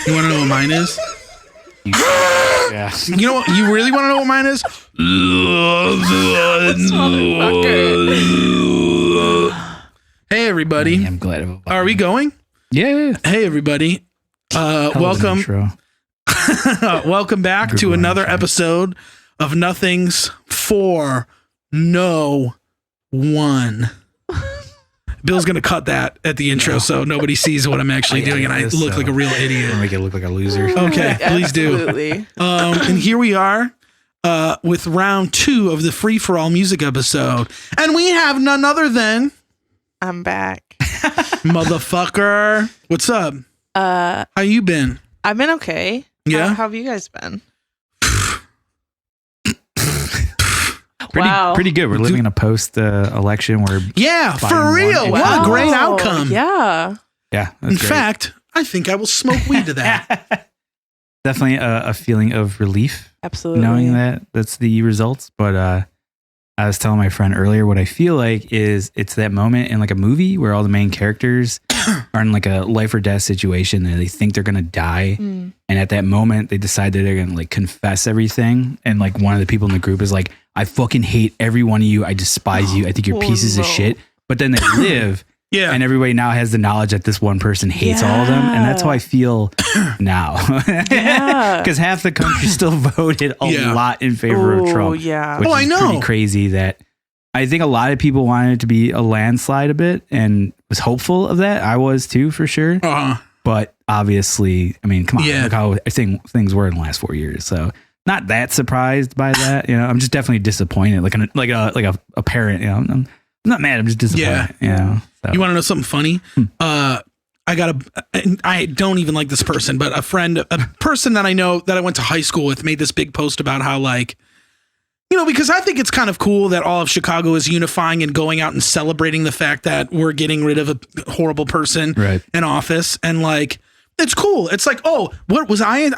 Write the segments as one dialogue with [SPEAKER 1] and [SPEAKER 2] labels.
[SPEAKER 1] You want to know what mine is?
[SPEAKER 2] Yeah.
[SPEAKER 1] You know what? You really want to know what mine is? Hey, everybody.
[SPEAKER 2] I'm glad about that.
[SPEAKER 1] Are we going?
[SPEAKER 2] Yeah.
[SPEAKER 1] Hey, everybody. Welcome. Welcome back to another episode of Nothing's for No One. Bill's going to cut that at the intro so nobody sees what I'm actually doing and I look like a real idiot.
[SPEAKER 2] Make it look like a loser.
[SPEAKER 1] Okay, please do.
[SPEAKER 3] Absolutely.
[SPEAKER 1] And here we are with round 2 of the Free For All music episode. And we have none other than...
[SPEAKER 3] I'm back.
[SPEAKER 1] Motherfucker. What's up? How you been?
[SPEAKER 3] I've been okay.
[SPEAKER 1] Yeah?
[SPEAKER 3] How have you guys been? Wow.
[SPEAKER 2] Pretty good. We're living in a post-election where...
[SPEAKER 1] Yeah, for real. What a great outcome.
[SPEAKER 3] Yeah.
[SPEAKER 2] Yeah.
[SPEAKER 1] In fact, I think I will smoke weed to that.
[SPEAKER 2] Definitely a feeling of relief.
[SPEAKER 3] Absolutely.
[SPEAKER 2] Knowing that that's the results. But I was telling my friend earlier, what I feel like is it's that moment in like a movie where all the main characters are in like a life or death situation and they think they're going to die. And at that moment, they decide that they're going to like confess everything. And like one of the people in the group is like, I fucking hate every one of you. I despise you. I think you're pieces of shit. But then they live.
[SPEAKER 1] Yeah.
[SPEAKER 2] And everybody now has the knowledge that this one person hates all of them. And that's how I feel now. Because half the country still voted a lot in favor of Trump.
[SPEAKER 3] Yeah.
[SPEAKER 2] Which
[SPEAKER 1] I
[SPEAKER 2] is
[SPEAKER 1] know.
[SPEAKER 2] pretty crazy that I think a lot of people wanted it to be a landslide a bit and was hopeful of that. I was too, for sure. But obviously, I mean, come on. Look how things were in the last 4 years. So not that surprised by that. You know, I'm just definitely disappointed. Like a parent, you know, I'm not mad. I'm just disappointed. You know, so.
[SPEAKER 1] You want to know something funny? I don't even like this person, but a person that I know that I went to high school with made this big post about how like, you know, because I think it's kind of cool that all of Chicago is unifying and going out and celebrating the fact that we're getting rid of a horrible person in office. And like, it's cool. It's like, oh, what was I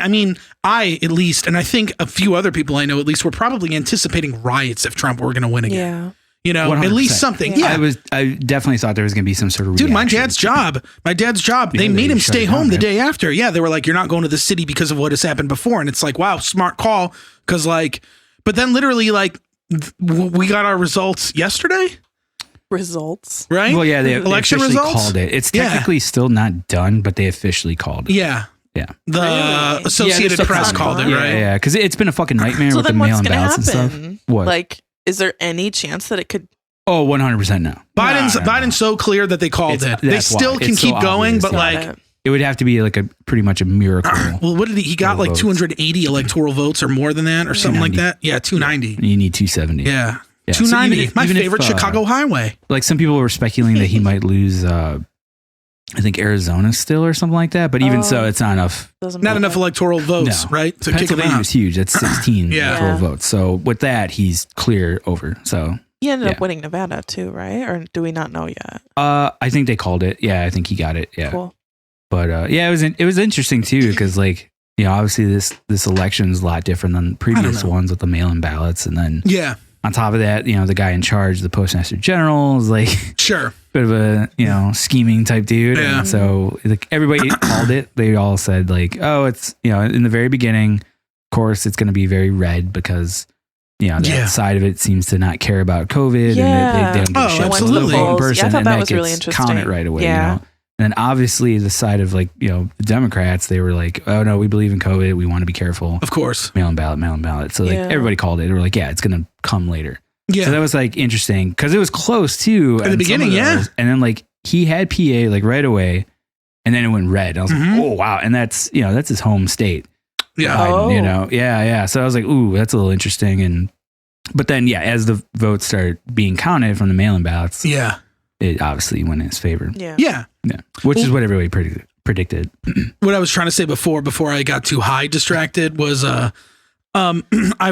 [SPEAKER 1] mean, I at least, and I think a few other people I know at least were probably anticipating riots if Trump were going to win again.
[SPEAKER 3] Yeah.
[SPEAKER 1] You know,
[SPEAKER 2] 100%.
[SPEAKER 1] At least something.
[SPEAKER 2] Yeah. I definitely thought there was going to be some sort of reaction.
[SPEAKER 1] Dude, my dad's job, they made him stay home the day after. Yeah, they were like, you're not going to the city because of what has happened before. And it's like, wow, smart call. Because like, but then literally like, we got our results yesterday.
[SPEAKER 3] Results.
[SPEAKER 1] Right?
[SPEAKER 2] Well, yeah, they
[SPEAKER 1] election
[SPEAKER 2] officially
[SPEAKER 1] results
[SPEAKER 2] called it. It's technically still not done, but they officially called it.
[SPEAKER 1] Yeah.
[SPEAKER 2] Yeah.
[SPEAKER 1] The Associated Press called it, right?
[SPEAKER 2] Yeah, because it's been a fucking nightmare
[SPEAKER 3] So
[SPEAKER 2] with the
[SPEAKER 3] then what's
[SPEAKER 2] mail-in
[SPEAKER 3] gonna
[SPEAKER 2] ballots and
[SPEAKER 3] happen?
[SPEAKER 2] stuff. What?
[SPEAKER 3] Like, is there any chance that it could?
[SPEAKER 2] Oh, 100% no.
[SPEAKER 1] Biden's so clear that they called it. They still can keep going, but like
[SPEAKER 2] it would have to be like pretty much a miracle.
[SPEAKER 1] Well, what did he got like 280 electoral votes or more than that or something like that? Yeah, 290.
[SPEAKER 2] You need 270.
[SPEAKER 1] Yeah.
[SPEAKER 2] Yeah.
[SPEAKER 1] 290.
[SPEAKER 2] So
[SPEAKER 1] my favorite Chicago highway.
[SPEAKER 2] Like some people were speculating that he might lose I think Arizona still or something like that, but even so, it's not enough.
[SPEAKER 1] Not enough electoral votes, right? To
[SPEAKER 2] Pennsylvania was huge. That's 16 electoral votes. So with that, he's clear over. So
[SPEAKER 3] he ended up winning Nevada too, right? Or do we not know yet?
[SPEAKER 2] I think they called it. Yeah, I think he got it. Yeah.
[SPEAKER 3] Cool.
[SPEAKER 2] But yeah, it was interesting too because like you know obviously this election is a lot different than previous ones with the mail-in ballots, and then on top of that, you know, the guy in charge, the postmaster general, is like bit of a scheming type dude.
[SPEAKER 1] Yeah.
[SPEAKER 2] And so like everybody called it. They all said like, oh, it's in the very beginning, of course, it's going to be very red because that side of it seems to not care about COVID and they don't give a shit.
[SPEAKER 1] Absolutely.
[SPEAKER 2] One person,
[SPEAKER 3] I thought
[SPEAKER 2] and
[SPEAKER 3] that was really interesting.
[SPEAKER 2] Count it right away.
[SPEAKER 3] Yeah.
[SPEAKER 2] You know? And then obviously the side of like, the Democrats, they were like, oh no, we believe in COVID. We want to be careful.
[SPEAKER 1] Of course.
[SPEAKER 2] Mail-in ballot. So like everybody called it. They were like, yeah, it's going to come later.
[SPEAKER 1] Yeah.
[SPEAKER 2] So that was like interesting because it was close too.
[SPEAKER 1] At the beginning,
[SPEAKER 2] And then like he had PA like right away and then it went red. I was like, oh wow. And that's, that's his home state.
[SPEAKER 1] Yeah.
[SPEAKER 2] Biden, Yeah. So I was like, ooh, that's a little interesting. But then, as the votes started being counted from the mail-in ballots, it obviously went in his favor.
[SPEAKER 1] Yeah.
[SPEAKER 2] Which is what everybody predicted.
[SPEAKER 1] What I was trying to say before I got too high distracted was, I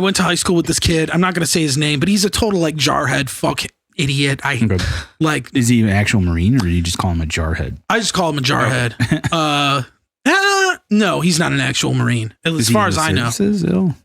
[SPEAKER 1] went to high school with this kid. I'm not going to say his name, but he's a total like jarhead fuck idiot.
[SPEAKER 2] Is he an actual Marine or do you just call him a jarhead?
[SPEAKER 1] I just call him a jarhead. No, he's not an actual Marine, as far as I know.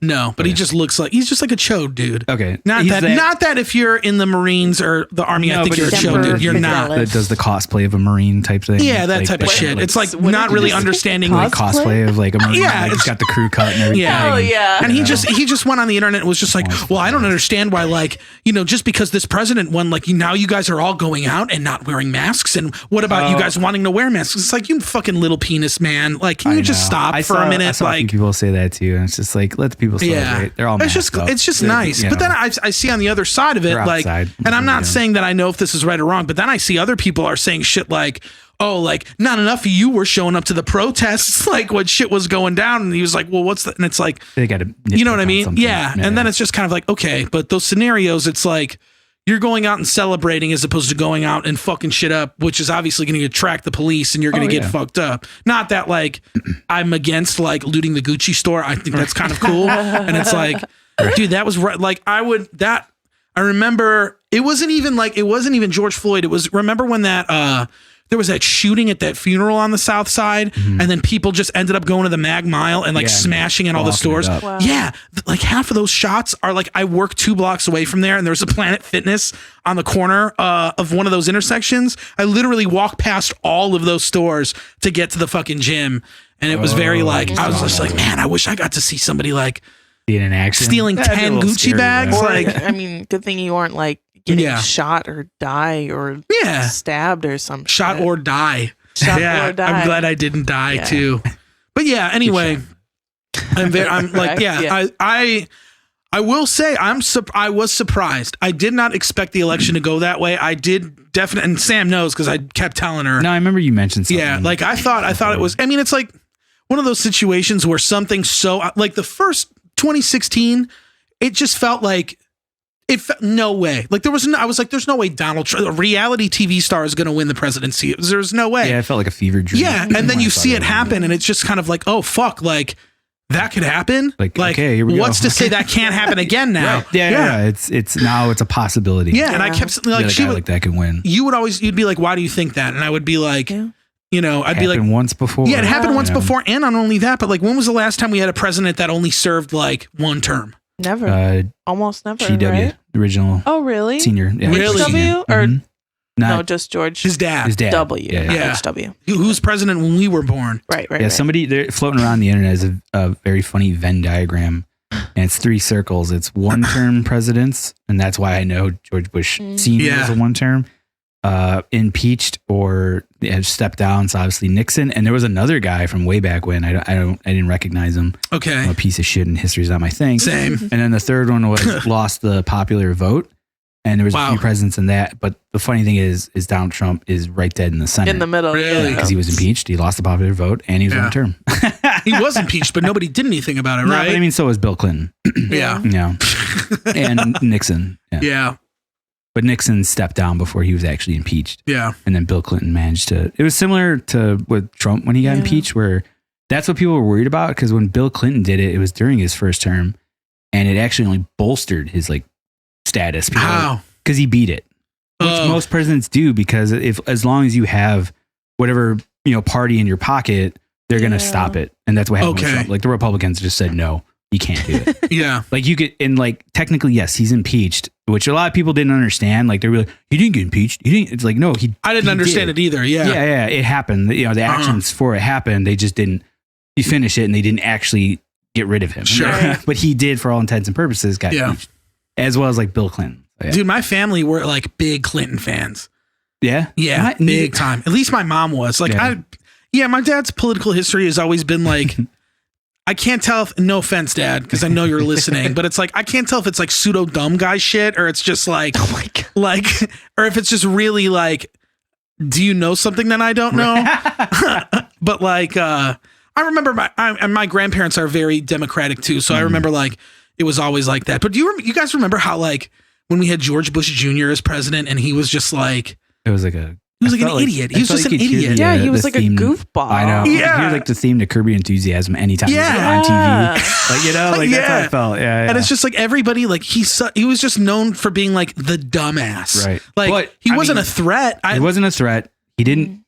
[SPEAKER 1] No, but he just looks like he's just like a chode dude.
[SPEAKER 2] Okay,
[SPEAKER 1] not that if you're in the Marines or the Army, I think you're a chode dude. You're not.
[SPEAKER 2] That does the cosplay of a Marine type thing.
[SPEAKER 1] Yeah, that type of shit. It's like not really understanding
[SPEAKER 2] like cosplay of like a Marine.
[SPEAKER 1] Yeah,
[SPEAKER 2] it's got the crew cut and everything.
[SPEAKER 1] Yeah,
[SPEAKER 3] oh yeah.
[SPEAKER 1] And he just went on the internet and was just like, well, I don't understand why, like, just because this president won, like, now you guys are all going out and not wearing masks, and what about you guys wanting to wear masks? It's like, you fucking little penis man. Like, can you just stop for a minute?
[SPEAKER 2] I saw
[SPEAKER 1] like
[SPEAKER 2] people say that too, and it's just like, let the people celebrate. Yeah, they're all.
[SPEAKER 1] It's just nice. But then I see on the other side of it, like, and I'm not saying that I know if this is right or wrong, but then I see other people are saying shit like, oh, like, not enough of you were showing up to the protests, like, when shit was going down. And he was like, well, what's that? And it's like,
[SPEAKER 2] they got to,
[SPEAKER 1] you know what I mean? Yeah. And then it's just kind of like, okay, but those scenarios, it's like, you're going out and celebrating as opposed to going out and fucking shit up, which is obviously going to attract the police and you're going to get fucked up. Not that, like, I'm against, like, looting the Gucci store. I think that's kind of cool. And it's like, dude, that was right. Like, I remember it wasn't even George Floyd. It was, remember when that, there was that shooting at that funeral on the South Side, and then people just ended up going to the Mag Mile and like smashing in all the stores.
[SPEAKER 3] Wow.
[SPEAKER 1] Yeah, like half of those shots are like, I work 2 blocks away from there, and there's a Planet Fitness on the corner of one of those intersections. I literally walked past all of those stores to get to the fucking gym, and it was very like, I was just like, man, I wish I got to see somebody like
[SPEAKER 2] being in action,
[SPEAKER 1] stealing 10 Gucci bags.
[SPEAKER 3] Or,
[SPEAKER 1] like,
[SPEAKER 3] I mean, good thing you aren't like getting shot or die or stabbed or something.
[SPEAKER 1] Shot or die.
[SPEAKER 3] Shot or die.
[SPEAKER 1] I'm glad I didn't die too. But yeah, anyway, I'm like, I will say I was surprised. I did not expect the election to go that way. I did definitely, and Sam knows because I kept telling her.
[SPEAKER 2] No, I remember you mentioned something.
[SPEAKER 1] Yeah, like I thought it was, I mean, it's like one of those situations where something so, like the first 2016, it just felt like, no way. Like I was like, there's no way Donald Trump, a reality TV star, is going to win the presidency. There's no way.
[SPEAKER 2] Yeah, it felt like a fever dream.
[SPEAKER 1] Yeah, and then you see it happen, and it's just kind of like, oh fuck, like that could happen. Like okay, here we what's to say that can't happen again now?
[SPEAKER 2] Right. Yeah. It's now it's a possibility.
[SPEAKER 1] Yeah, and I kept like, she would,
[SPEAKER 2] like that can win.
[SPEAKER 1] You'd be like, why do you think that? And I would be like, I'd be like,
[SPEAKER 2] once before.
[SPEAKER 1] Yeah, it happened once before, and not only that, but like, when was the last time we had a president that only served like one term?
[SPEAKER 3] Never. Almost never.
[SPEAKER 2] GW,
[SPEAKER 3] right?
[SPEAKER 2] Original.
[SPEAKER 3] Oh, really?
[SPEAKER 2] Senior. Yeah.
[SPEAKER 1] Really?
[SPEAKER 3] HW or no, just George.
[SPEAKER 1] His dad.
[SPEAKER 3] W.
[SPEAKER 1] Yeah.
[SPEAKER 3] HW.
[SPEAKER 1] Who's president when we were born?
[SPEAKER 3] Right.
[SPEAKER 2] Yeah. Somebody they're floating around the internet is a very funny Venn diagram, and it's 3 circles. It's 1-term presidents, and that's why I know George Bush Senior is a 1-term. Impeached or stepped down. So obviously Nixon, and there was another guy from way back when. I didn't recognize him.
[SPEAKER 1] Okay,
[SPEAKER 2] I'm a piece of shit, and history's not my thing.
[SPEAKER 1] Same.
[SPEAKER 2] And then the third one was lost the popular vote, and there was a few presidents in that. But the funny thing is Donald Trump is right dead in the center,
[SPEAKER 3] in the middle,
[SPEAKER 1] really,
[SPEAKER 2] because he was impeached. He lost the popular vote, and he was 1-term.
[SPEAKER 1] He was impeached, but nobody did anything about it, right?
[SPEAKER 2] No, but I mean, so was Bill Clinton.
[SPEAKER 1] Yeah,
[SPEAKER 2] and Nixon.
[SPEAKER 1] Yeah.
[SPEAKER 2] But Nixon stepped down before he was actually impeached. Yeah. And then Bill Clinton managed to, it was similar to with Trump when he got impeached, where that's what people were worried about. Because when Bill Clinton did it, it was during his first term, and it actually only bolstered his like status.
[SPEAKER 1] How?
[SPEAKER 2] Because he beat it, which most presidents do, because as long as you have whatever, party in your pocket, they're going to stop it. And that's what happened with Trump. Like the Republicans just said, no, you can't do it.
[SPEAKER 1] Yeah.
[SPEAKER 2] Like you could, and like technically, yes, he's impeached, which a lot of people didn't understand. Like they were like, he didn't get impeached. He didn't. It's like, no,
[SPEAKER 1] I didn't understand it either. Yeah.
[SPEAKER 2] Yeah. It happened. The actions for it happened. They just didn't finish it, and they didn't actually get rid of him.
[SPEAKER 1] Sure.
[SPEAKER 2] But he did, for all intents and purposes, got impeached, as well as like Bill Clinton. So,
[SPEAKER 1] dude, my family were like big Clinton fans.
[SPEAKER 2] Yeah.
[SPEAKER 1] Yeah. Big time. At least my mom was. Like my dad's political history has always been like, I can't tell if, no offense, Dad, because I know you're listening, but it's like, I can't tell if it's like pseudo dumb guy shit, or it's just like, oh my God. Like, or if it's just really like, do you know something that I don't know? But like, I remember my grandparents are very democratic too. So I remember like, it was always like that. But do you guys remember how like when we had George Bush Jr. as president, and he was just like,
[SPEAKER 2] it was like an
[SPEAKER 1] idiot. He was just an idiot.
[SPEAKER 3] Yeah, he was like a goofball.
[SPEAKER 2] I know.
[SPEAKER 1] Yeah.
[SPEAKER 2] He was like the theme to Curb Your Enthusiasm anytime he was on TV. Like, that's how I felt. Yeah.
[SPEAKER 1] And it's just like everybody, like he was just known for being like the dumbass.
[SPEAKER 2] Right.
[SPEAKER 1] Like he wasn't a threat.
[SPEAKER 2] He wasn't a threat. He didn't,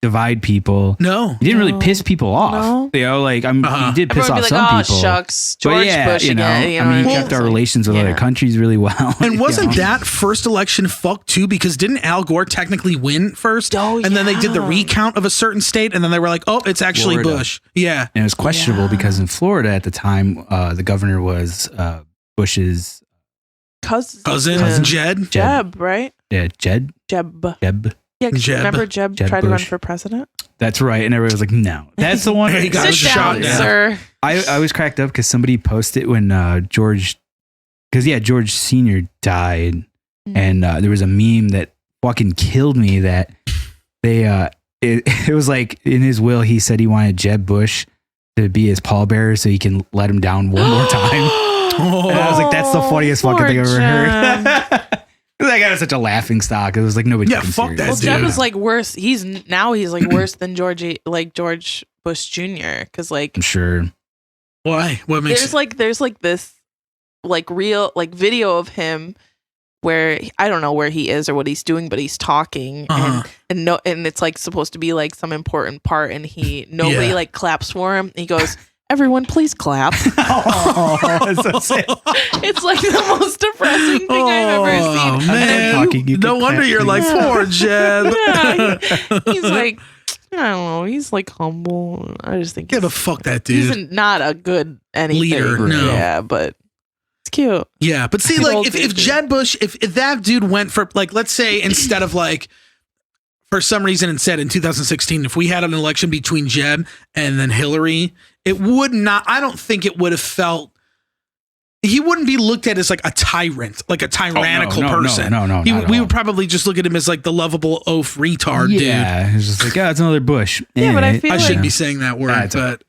[SPEAKER 2] divide people.
[SPEAKER 1] No.
[SPEAKER 2] He didn't really piss people off.
[SPEAKER 3] No.
[SPEAKER 2] You know, like he did piss off some people.
[SPEAKER 3] Shucks,
[SPEAKER 2] But
[SPEAKER 3] George
[SPEAKER 2] yeah,
[SPEAKER 3] Bush
[SPEAKER 2] you know,
[SPEAKER 3] again. You know
[SPEAKER 2] I mean,
[SPEAKER 3] what
[SPEAKER 2] he kept our relations with other countries really well.
[SPEAKER 1] And wasn't
[SPEAKER 2] you know?
[SPEAKER 1] that first election fucked too? Because didn't Al Gore technically win first?
[SPEAKER 3] Oh,
[SPEAKER 1] and then they did the recount of a certain state, and then they were like, oh, it's actually
[SPEAKER 2] Florida.
[SPEAKER 1] Bush. Yeah.
[SPEAKER 2] And it was questionable because in Florida at the time, the governor was Bush's
[SPEAKER 1] cousin
[SPEAKER 3] Jeb, right?
[SPEAKER 2] Yeah, Jeb.
[SPEAKER 3] Yeah, remember Jeb tried to run for president?
[SPEAKER 2] That's right. And everybody was like, no, that's the one.
[SPEAKER 1] He got shot down,
[SPEAKER 3] sir.
[SPEAKER 2] I was cracked up because somebody posted when George Sr. died. And there was a meme that fucking killed me that they, it was like in his will, he said he wanted Jeb Bush to be his pallbearer so he can let him down one more time. And I was like, that's the funniest fucking thing I've ever heard. That guy was such a laughing stock. It was like nobody.
[SPEAKER 1] Yeah, fuck that.
[SPEAKER 3] Well, Jeb is like worse. He's like worse than George Bush Jr. Because like
[SPEAKER 2] I'm sure.
[SPEAKER 1] Why? What makes
[SPEAKER 3] there's this like real like video of him where I don't know where he is or what he's doing, but he's talking and it's like supposed to be like some important part, and nobody like claps for him. He goes, "Everyone, please clap." It's like the most depressing thing I've ever seen.
[SPEAKER 1] Man, no wonder you're like, poor Jeb.
[SPEAKER 3] He's like, I don't know. He's like humble. I just think
[SPEAKER 1] fuck that dude.
[SPEAKER 3] He's not a good anything.
[SPEAKER 1] Leader. No.
[SPEAKER 3] Yeah, but it's cute.
[SPEAKER 1] Yeah, but see, like if Jeb Bush, if that dude went for like, let's say instead of like, for some reason instead in 2016, if we had an election between Jeb and then Hillary, it would not, I don't think it would have felt, he wouldn't be looked at as like a tyrant, like a tyrannical person.
[SPEAKER 2] No.
[SPEAKER 1] We would probably just look at him as like the lovable oaf retard dude.
[SPEAKER 2] Yeah, it's just like, it's another Bush.
[SPEAKER 3] Yeah, but I feel
[SPEAKER 1] I shouldn't be saying that word, but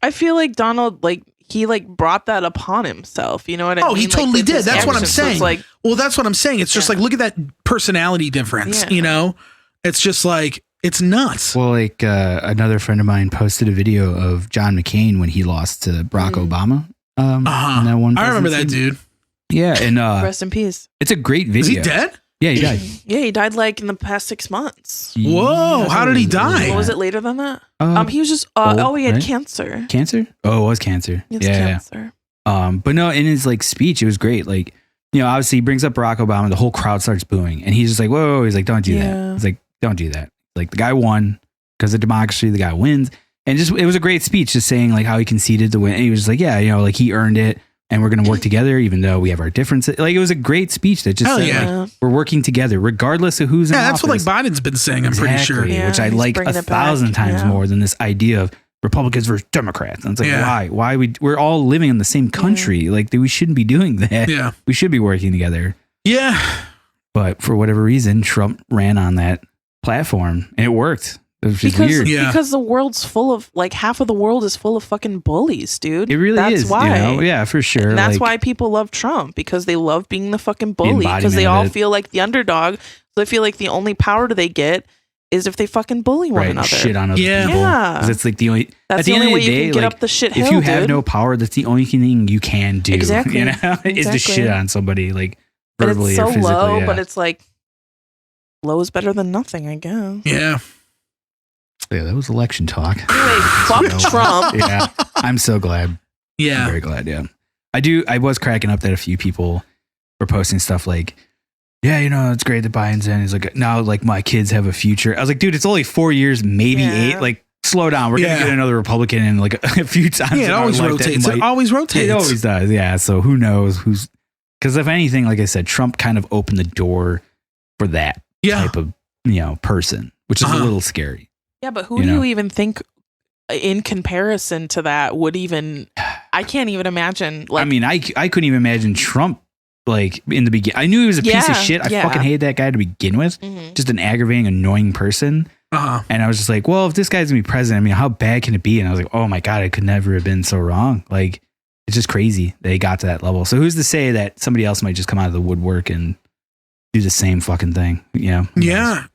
[SPEAKER 3] I feel like Donald, like, he like brought that upon himself. You know what I mean?
[SPEAKER 1] Oh, he totally did. That's what I'm saying.
[SPEAKER 3] Like,
[SPEAKER 1] well, that's what I'm saying. It's just like, look at that personality difference, you know? It's just like, it's nuts.
[SPEAKER 2] Well, like another friend of mine posted a video of John McCain when he lost to Barack Obama. In that one
[SPEAKER 1] I remember that dude.
[SPEAKER 2] Yeah, and
[SPEAKER 3] rest in peace.
[SPEAKER 2] It's a great video.
[SPEAKER 1] Is he dead?
[SPEAKER 2] Yeah, he died.
[SPEAKER 3] Yeah, he died like in the past 6 months.
[SPEAKER 1] Whoa, how did he die?
[SPEAKER 3] Was it later than that? He was just
[SPEAKER 2] old,
[SPEAKER 3] he had
[SPEAKER 2] right?
[SPEAKER 3] cancer.
[SPEAKER 2] Cancer? Oh, it was cancer.
[SPEAKER 3] Cancer.
[SPEAKER 2] But no, in his like speech, it was great. Like, you know, obviously he brings up Barack Obama, the whole crowd starts booing, and he's just like, whoa, he's like, don't do that. He's like, don't do that. Like, the guy won because of democracy. The guy wins, and just it was a great speech, just saying like how he conceded to win. And he was just like, yeah, you know, like he earned it, and we're gonna work together even though we have our differences. Like, it was a great speech that just said like, we're working together regardless of who's in office.
[SPEAKER 1] That's what like Biden's been saying. I'm pretty sure,
[SPEAKER 2] which I like 1,000 times more than this idea of Republicans versus Democrats. And it's like, why we're all living in the same country. Like, we shouldn't be doing that.
[SPEAKER 1] Yeah,
[SPEAKER 2] we should be working together.
[SPEAKER 1] Yeah,
[SPEAKER 2] but for whatever reason, Trump ran on that platform and it worked. It was just weird.
[SPEAKER 3] Yeah. Because the world's full of like half of the world is full of fucking bullies, dude.
[SPEAKER 2] It really is.
[SPEAKER 3] That's why.
[SPEAKER 2] You know? Yeah, for sure.
[SPEAKER 3] And that's
[SPEAKER 2] like,
[SPEAKER 3] why people love Trump, because they love being the fucking bully, because they all feel like the underdog. So they feel like the only power they get is if they fucking bully one another.
[SPEAKER 2] Shit on other people.
[SPEAKER 3] Yeah.
[SPEAKER 2] It's like the only,
[SPEAKER 3] that's
[SPEAKER 2] at the,
[SPEAKER 3] the only
[SPEAKER 2] end
[SPEAKER 3] way
[SPEAKER 2] of the day,
[SPEAKER 3] you can get
[SPEAKER 2] like,
[SPEAKER 3] up the shit hill,
[SPEAKER 2] if you have
[SPEAKER 3] dude.
[SPEAKER 2] no power, that's the only thing you can do.
[SPEAKER 3] Exactly.
[SPEAKER 2] You know? Is to shit on somebody, like, verbally
[SPEAKER 3] but it's so
[SPEAKER 2] or physically.
[SPEAKER 3] low, but it's like low is better than nothing, I guess.
[SPEAKER 1] Yeah.
[SPEAKER 2] Yeah, that was election talk.
[SPEAKER 3] Anyway, fuck Trump.
[SPEAKER 2] Yeah, I'm so glad.
[SPEAKER 1] Yeah.
[SPEAKER 2] I'm very glad, yeah. I was cracking up that a few people were posting stuff like, yeah, you know, it's great that Biden's in. He's like, now, like, my kids have a future. I was like, dude, it's only 4 years, maybe 8. Like, slow down. We're going to get another Republican in, like, a few times.
[SPEAKER 1] Yeah, it always rotates. It always rotates.
[SPEAKER 2] It always does, yeah. So who knows who's... Because if anything, like I said, Trump kind of opened the door for that type of, you know, person, which is a little scary.
[SPEAKER 3] Yeah, but who do you even think in comparison to that would even... I can't even imagine. Like,
[SPEAKER 2] I mean, I couldn't even imagine Trump, like, in the beginning. I knew he was a piece of shit. I fucking hated that guy to begin with. Mm-hmm. Just an aggravating, annoying person. And I was just like, well, if this guy's going to be president, I mean, how bad can it be? And I was like, oh my God, I could never have been so wrong. Like, it's just crazy that he got to that level. So who's to say that somebody else might just come out of the woodwork and do the same fucking thing? You know?
[SPEAKER 1] Yeah.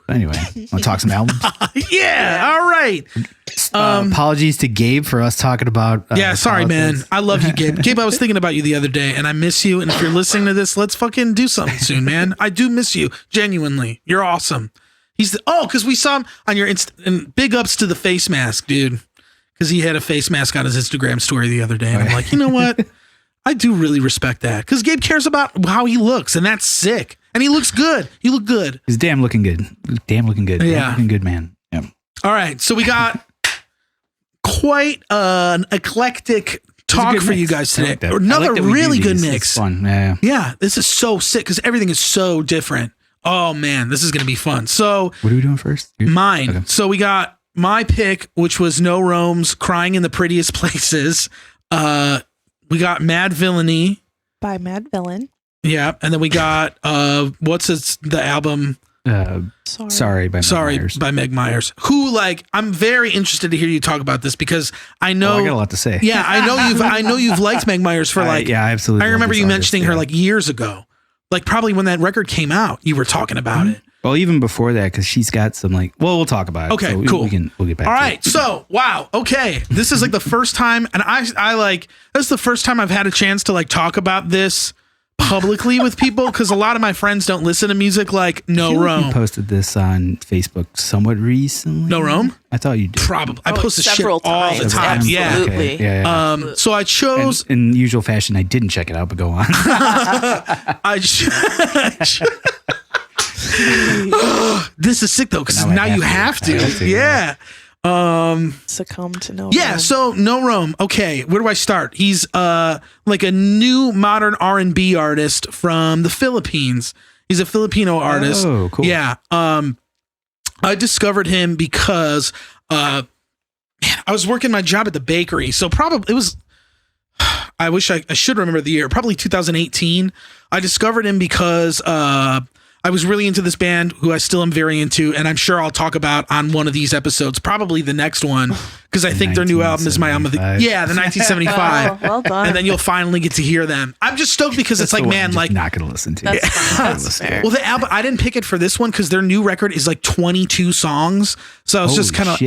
[SPEAKER 2] Anyway, want to talk some albums?
[SPEAKER 1] Yeah. All right.
[SPEAKER 2] Apologies to Gabe for us talking about.
[SPEAKER 1] Sorry, man.
[SPEAKER 2] politics.
[SPEAKER 1] I love you, Gabe. Gabe, I was thinking about you the other day, and I miss you. And if you're listening to this, let's fucking do something soon, man. I do miss you, genuinely. You're awesome. Because we saw him on your and big ups to the face mask, dude. Because he had a face mask on his Instagram story the other day, and I'm like, you know what? I do really respect that because Gabe cares about how he looks, and that's sick. And he looks good. You look good.
[SPEAKER 2] He's damn looking good. Damn looking good.
[SPEAKER 1] Yeah.
[SPEAKER 2] Damn looking good, man. Yeah.
[SPEAKER 1] All right. So we got quite an eclectic talk for you guys today. Another really good mix.
[SPEAKER 2] It's fun. Yeah.
[SPEAKER 1] Yeah. This is so sick because everything is so different. Oh, man. This is going to be fun. So
[SPEAKER 2] what are we doing first?
[SPEAKER 1] Mine.
[SPEAKER 2] Okay.
[SPEAKER 1] So we got my pick, which was No Rome's Crying in the Prettiest Places. We got Mad Villainy.
[SPEAKER 3] By Mad Villain.
[SPEAKER 1] Yeah. And then we got, the album?
[SPEAKER 2] Sorry by
[SPEAKER 1] Meg Myers. Who, I'm very interested to hear you talk about this because I know
[SPEAKER 2] I got a lot to say.
[SPEAKER 1] Yeah, I know you've liked Meg Myers for
[SPEAKER 2] absolutely.
[SPEAKER 1] I remember you mentioning her years ago. Probably when that record came out, you were talking about it.
[SPEAKER 2] Well, even before that, because she's got some we'll talk about it.
[SPEAKER 1] Okay,
[SPEAKER 2] so
[SPEAKER 1] cool.
[SPEAKER 2] We'll get back.
[SPEAKER 1] All
[SPEAKER 2] to
[SPEAKER 1] right.
[SPEAKER 2] it.
[SPEAKER 1] So, wow. Okay. This is the first time, and this is the first time I've had a chance to talk about this publicly with people because a lot of my friends don't listen to music like No Rome.
[SPEAKER 2] You posted this on Facebook somewhat recently.
[SPEAKER 1] No Rome?
[SPEAKER 2] I thought you did.
[SPEAKER 1] Probably. I post this shit
[SPEAKER 3] several
[SPEAKER 1] all the
[SPEAKER 3] times.
[SPEAKER 1] time.
[SPEAKER 3] Absolutely.
[SPEAKER 1] Yeah.
[SPEAKER 2] Okay. Yeah.
[SPEAKER 1] So I chose.
[SPEAKER 2] In usual fashion, I didn't check it out, but go on.
[SPEAKER 1] This is sick though because
[SPEAKER 2] Now I
[SPEAKER 1] now you
[SPEAKER 2] have
[SPEAKER 1] have
[SPEAKER 2] to.
[SPEAKER 1] to. Yeah.
[SPEAKER 3] Succumb to No
[SPEAKER 1] Yeah,
[SPEAKER 3] Rome.
[SPEAKER 1] so No Rome. Okay, where do I start? He's a new modern R&B artist from the Philippines. He's a Filipino artist.
[SPEAKER 2] Oh, cool.
[SPEAKER 1] Yeah. I discovered him because I was working my job at the bakery. So probably it was I should remember the year. Probably 2018. I discovered him because I was really into this band who I still am very into, and I'm sure I'll talk about on one of these episodes, probably the next one, because I think their new album is my album of the 1975.
[SPEAKER 3] Oh, well done.
[SPEAKER 1] And then you'll finally get to hear them. I'm just stoked because it's
[SPEAKER 2] the one
[SPEAKER 1] man,
[SPEAKER 2] I'm just not going to listen to.
[SPEAKER 3] That's fair.
[SPEAKER 1] well, the album I didn't pick it for this one because their new record is 22 songs, so I was just kind of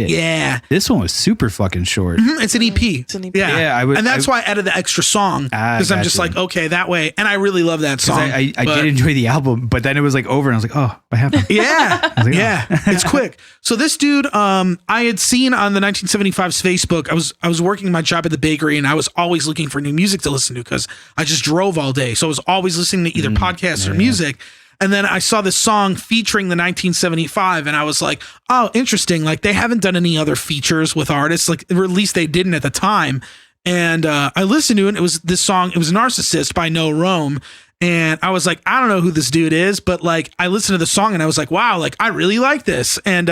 [SPEAKER 2] This one was super fucking short.
[SPEAKER 1] It's an EP.
[SPEAKER 3] It's an EP.
[SPEAKER 1] Yeah, and that's why I added the extra song because I'm just okay that way, and I really love that song.
[SPEAKER 2] I did enjoy the album, but then it was over, and I was like, oh, what happened?
[SPEAKER 1] Yeah, it's quick. So this dude, I had seen on the 1975's Facebook. I was working my job at the bakery, and I was always looking for new music to listen to because I just drove all day, so I was always listening to either podcasts or music. And then I saw this song featuring the 1975, and I was like, oh, interesting. They haven't done any other features with artists, or at least they didn't at the time. And I listened to it. And it was this song. It was Narcissist by No Rome. And I was like, I don't know who this dude is, but I listened to the song and I was like, wow, I really like this. And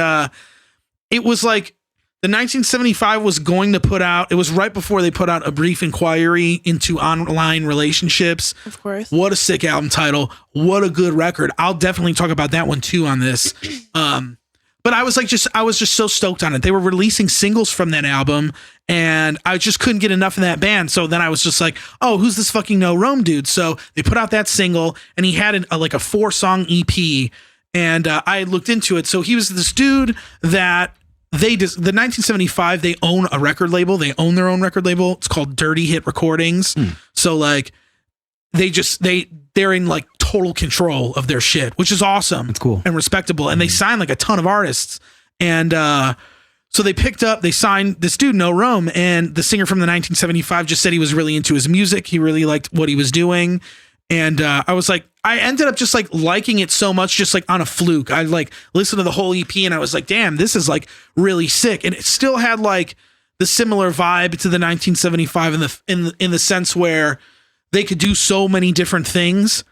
[SPEAKER 1] it was the 1975 was going to put out, it was right before they put out A Brief Inquiry into Online Relationships.
[SPEAKER 3] Of course.
[SPEAKER 1] What a sick album title. What a good record. I'll definitely talk about that one too on this. But I was I was just so stoked on it. They were releasing singles from that album and I just couldn't get enough of that band. So then I was just like, oh, who's this fucking No Rome dude? So they put out that single and he had a 4-song EP and I looked into it. So he was this dude that the 1975, they own a record label. They own their own record label. It's called Dirty Hit Recordings. So they're in total control of their shit, which is awesome.
[SPEAKER 2] It's cool
[SPEAKER 1] and respectable. And they signed a ton of artists. And so they signed this dude, No Rome, and the singer from the 1975 just said he was really into his music. He really liked what he was doing. And I was I ended up just liking it so much, just on a fluke. I listened to the whole EP and I was like, damn, this is really sick. And it still had the similar vibe to the 1975 in the sense where they could do so many different things,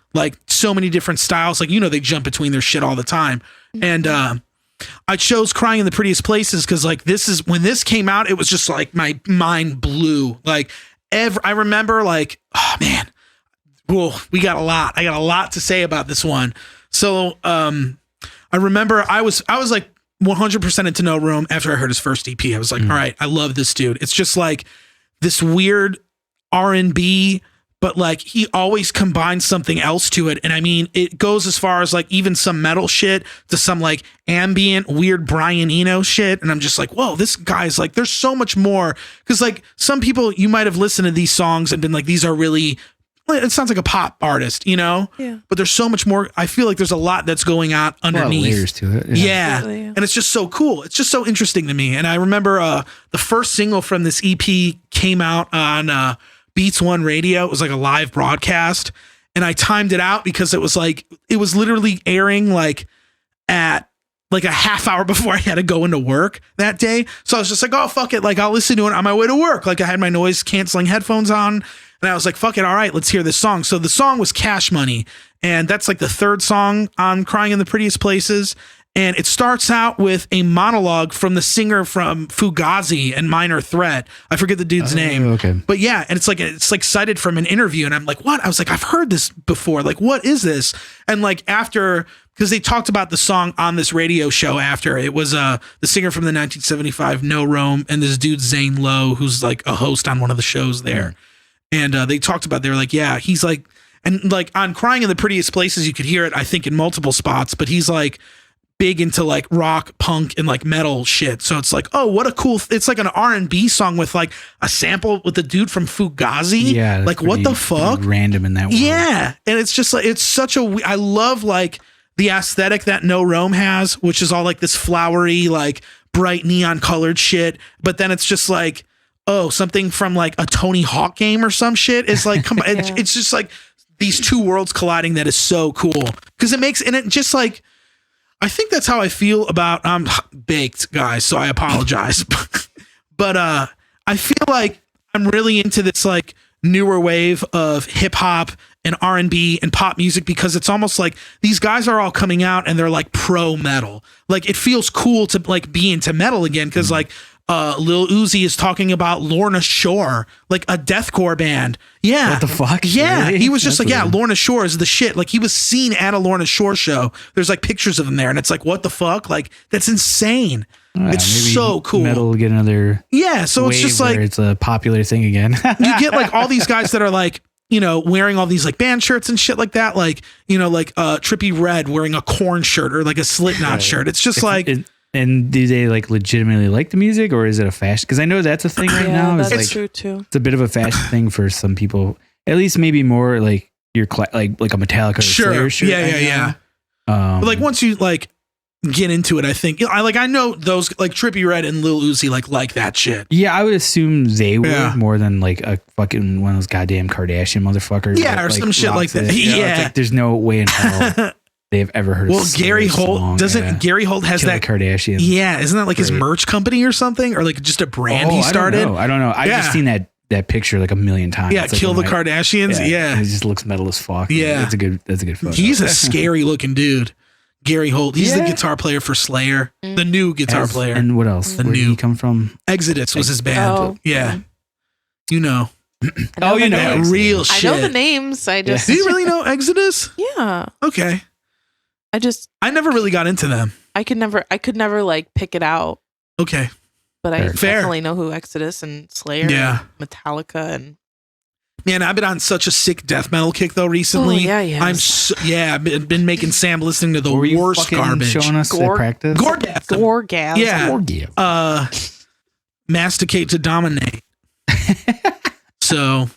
[SPEAKER 1] so many different styles. They jump between their shit all the time. And I chose Crying in the Prettiest Places because this is when this came out, it was just my mind blew. I remember oh man. Whoa, we got a lot. I got a lot to say about this one. So I remember I was 100% into No Rome after I heard his first EP. I was all right, I love this dude. It's just this weird R&B but like he always combines something else to it. And I mean, it goes as far as like even some metal shit to some like ambient weird Brian Eno shit. And I'm just like, whoa, this guy's like, there's so much more. Cause like some people, you might have listened to these songs and been like, these are really, it sounds like a pop artist, you know?
[SPEAKER 3] Yeah.
[SPEAKER 1] But there's so much more. I feel like there's a lot that's going on underneath.
[SPEAKER 2] Layers to it.
[SPEAKER 1] Yeah.
[SPEAKER 3] Absolutely, yeah.
[SPEAKER 1] And it's just so cool. It's just so interesting to me. And I remember the first single from this EP came out on Beats One Radio. It was like a live broadcast. And I timed it out because it was literally airing like at like a half hour before I had to go into work that day. So I was just like, oh, fuck it. Like I'll listen to it on my way to work. Like I had my noise canceling headphones on. And I was like, fuck it. All right, let's hear this song. So the song was Cash Money. And that's like the third song on Crying in the Prettiest Places. And it starts out with a monologue from the singer from Fugazi and Minor Threat. I forget the dude's name.
[SPEAKER 2] Okay.
[SPEAKER 1] But yeah, and it's like cited from an interview. And I'm like, what? I was like, I've heard this before. Like, what is this? And like after, because they talked about the song on this radio show after. It was the singer from the 1975 No Rome and this dude Zane Lowe, who's like a host on one of the shows there. And they talked about, they were like, yeah, he's like, and like on Crying in the Prettiest Places, you could hear it, I think, in multiple spots, but he's like big into like rock, punk, and like metal shit. So it's like, oh, what a cool, it's like an R&B song with like a sample with the dude from Fugazi.
[SPEAKER 2] Yeah.
[SPEAKER 1] Like what the fuck?
[SPEAKER 2] Random in that world.
[SPEAKER 1] Yeah. And it's just like, it's such a, I love like the aesthetic that No Rome has, which is all like this flowery, like bright neon colored shit. But then it's just like, oh, something from like a Tony Hawk game or some shit is like, it's just like these two worlds colliding that is so cool. Cause it makes, and it just like, I think that's how I feel about, I'm baked guys, so I apologize. But I feel like I'm really into this like newer wave of hip hop and R&B and pop music because it's almost like these guys are all coming out and they're like pro metal. Like it feels cool to like be into metal again. Cause like, Lil Uzi is talking about Lorna Shore, like a deathcore band. Yeah.
[SPEAKER 2] What the fuck?
[SPEAKER 1] Yeah.
[SPEAKER 2] Really?
[SPEAKER 1] He was just
[SPEAKER 2] That's
[SPEAKER 1] like, yeah,
[SPEAKER 2] weird.
[SPEAKER 1] Lorna Shore is the shit. Like he was seen at a Lorna Shore show. There's like pictures of him there. And it's like, what the fuck? Like that's insane. It's
[SPEAKER 2] maybe
[SPEAKER 1] so cool.
[SPEAKER 2] Metal will get another
[SPEAKER 1] Yeah. So it's
[SPEAKER 2] wave
[SPEAKER 1] just like,
[SPEAKER 2] where it's a popular thing again.
[SPEAKER 1] you get like all these guys that are like, you know, wearing all these like band shirts and shit like that. Like, you know, like Trippie Redd wearing a Corn shirt or like a Slipknot shirt. It's just
[SPEAKER 2] And do they like legitimately like the music, or is it a fashion? Because I know that's a thing right now.
[SPEAKER 3] That's
[SPEAKER 2] It's like,
[SPEAKER 3] true too.
[SPEAKER 2] it's a bit of a fashion thing for some people. At least maybe more like your like a Metallica or Slayer shirt.
[SPEAKER 1] Yeah. But like once you like get into it, I think I know those like Trippie Redd and Lil Uzi like that shit.
[SPEAKER 2] Yeah, I would assume they would
[SPEAKER 1] Yeah.
[SPEAKER 2] more than like a fucking one of those goddamn Kardashian motherfuckers.
[SPEAKER 1] Yeah,
[SPEAKER 2] that,
[SPEAKER 1] or some shit like
[SPEAKER 2] rocks
[SPEAKER 1] that.
[SPEAKER 2] it. You know,
[SPEAKER 1] Yeah.
[SPEAKER 2] it's like, there's no way in hell they've ever heard.
[SPEAKER 1] Well,
[SPEAKER 2] of
[SPEAKER 1] Gary
[SPEAKER 2] Slayer's
[SPEAKER 1] Holt
[SPEAKER 2] song.
[SPEAKER 1] doesn't.
[SPEAKER 2] Yeah.
[SPEAKER 1] Gary Holt has
[SPEAKER 2] Kill
[SPEAKER 1] that.
[SPEAKER 2] the Kardashians.
[SPEAKER 1] Yeah, isn't that like his
[SPEAKER 2] Right.
[SPEAKER 1] merch company or something, or like just a brand he
[SPEAKER 2] I
[SPEAKER 1] started?
[SPEAKER 2] don't know. I've
[SPEAKER 1] Yeah.
[SPEAKER 2] just seen that picture like a million times.
[SPEAKER 1] Yeah,
[SPEAKER 2] It's like
[SPEAKER 1] Kill the
[SPEAKER 2] one of my-
[SPEAKER 1] Kardashians. Yeah.
[SPEAKER 2] It just looks metal as fuck.
[SPEAKER 1] Yeah.
[SPEAKER 2] that's a good photo.
[SPEAKER 1] He's a scary looking dude. Gary Holt. He's the
[SPEAKER 2] Yeah.
[SPEAKER 1] guitar player for Slayer, the new guitar player.
[SPEAKER 2] And what else?
[SPEAKER 1] The
[SPEAKER 2] Where did
[SPEAKER 1] new-
[SPEAKER 2] he come from?
[SPEAKER 1] Exodus was his band.
[SPEAKER 3] Oh,
[SPEAKER 1] yeah. You know.
[SPEAKER 2] Oh, you know
[SPEAKER 1] That
[SPEAKER 2] Exodus.
[SPEAKER 1] real
[SPEAKER 3] I
[SPEAKER 1] shit.
[SPEAKER 3] know the names. I just
[SPEAKER 1] Do you really know Exodus?
[SPEAKER 3] yeah.
[SPEAKER 1] Okay.
[SPEAKER 3] I
[SPEAKER 1] never really got into them.
[SPEAKER 3] I could never like pick it out,
[SPEAKER 1] Okay.
[SPEAKER 3] but I
[SPEAKER 1] Fair.
[SPEAKER 3] definitely know who Exodus and Slayer,
[SPEAKER 1] Yeah.
[SPEAKER 3] and Metallica, and
[SPEAKER 1] Man, I've been on such a sick death metal kick though recently.
[SPEAKER 3] Oh, yeah, yes.
[SPEAKER 1] I've been making Sam listening to the
[SPEAKER 2] Were you
[SPEAKER 1] worst
[SPEAKER 2] fucking
[SPEAKER 1] garbage.
[SPEAKER 2] showing us
[SPEAKER 3] Gore-
[SPEAKER 2] the practice?
[SPEAKER 1] Gorgasm.
[SPEAKER 3] Gorgasm.
[SPEAKER 1] Yeah. Masticate to dominate. So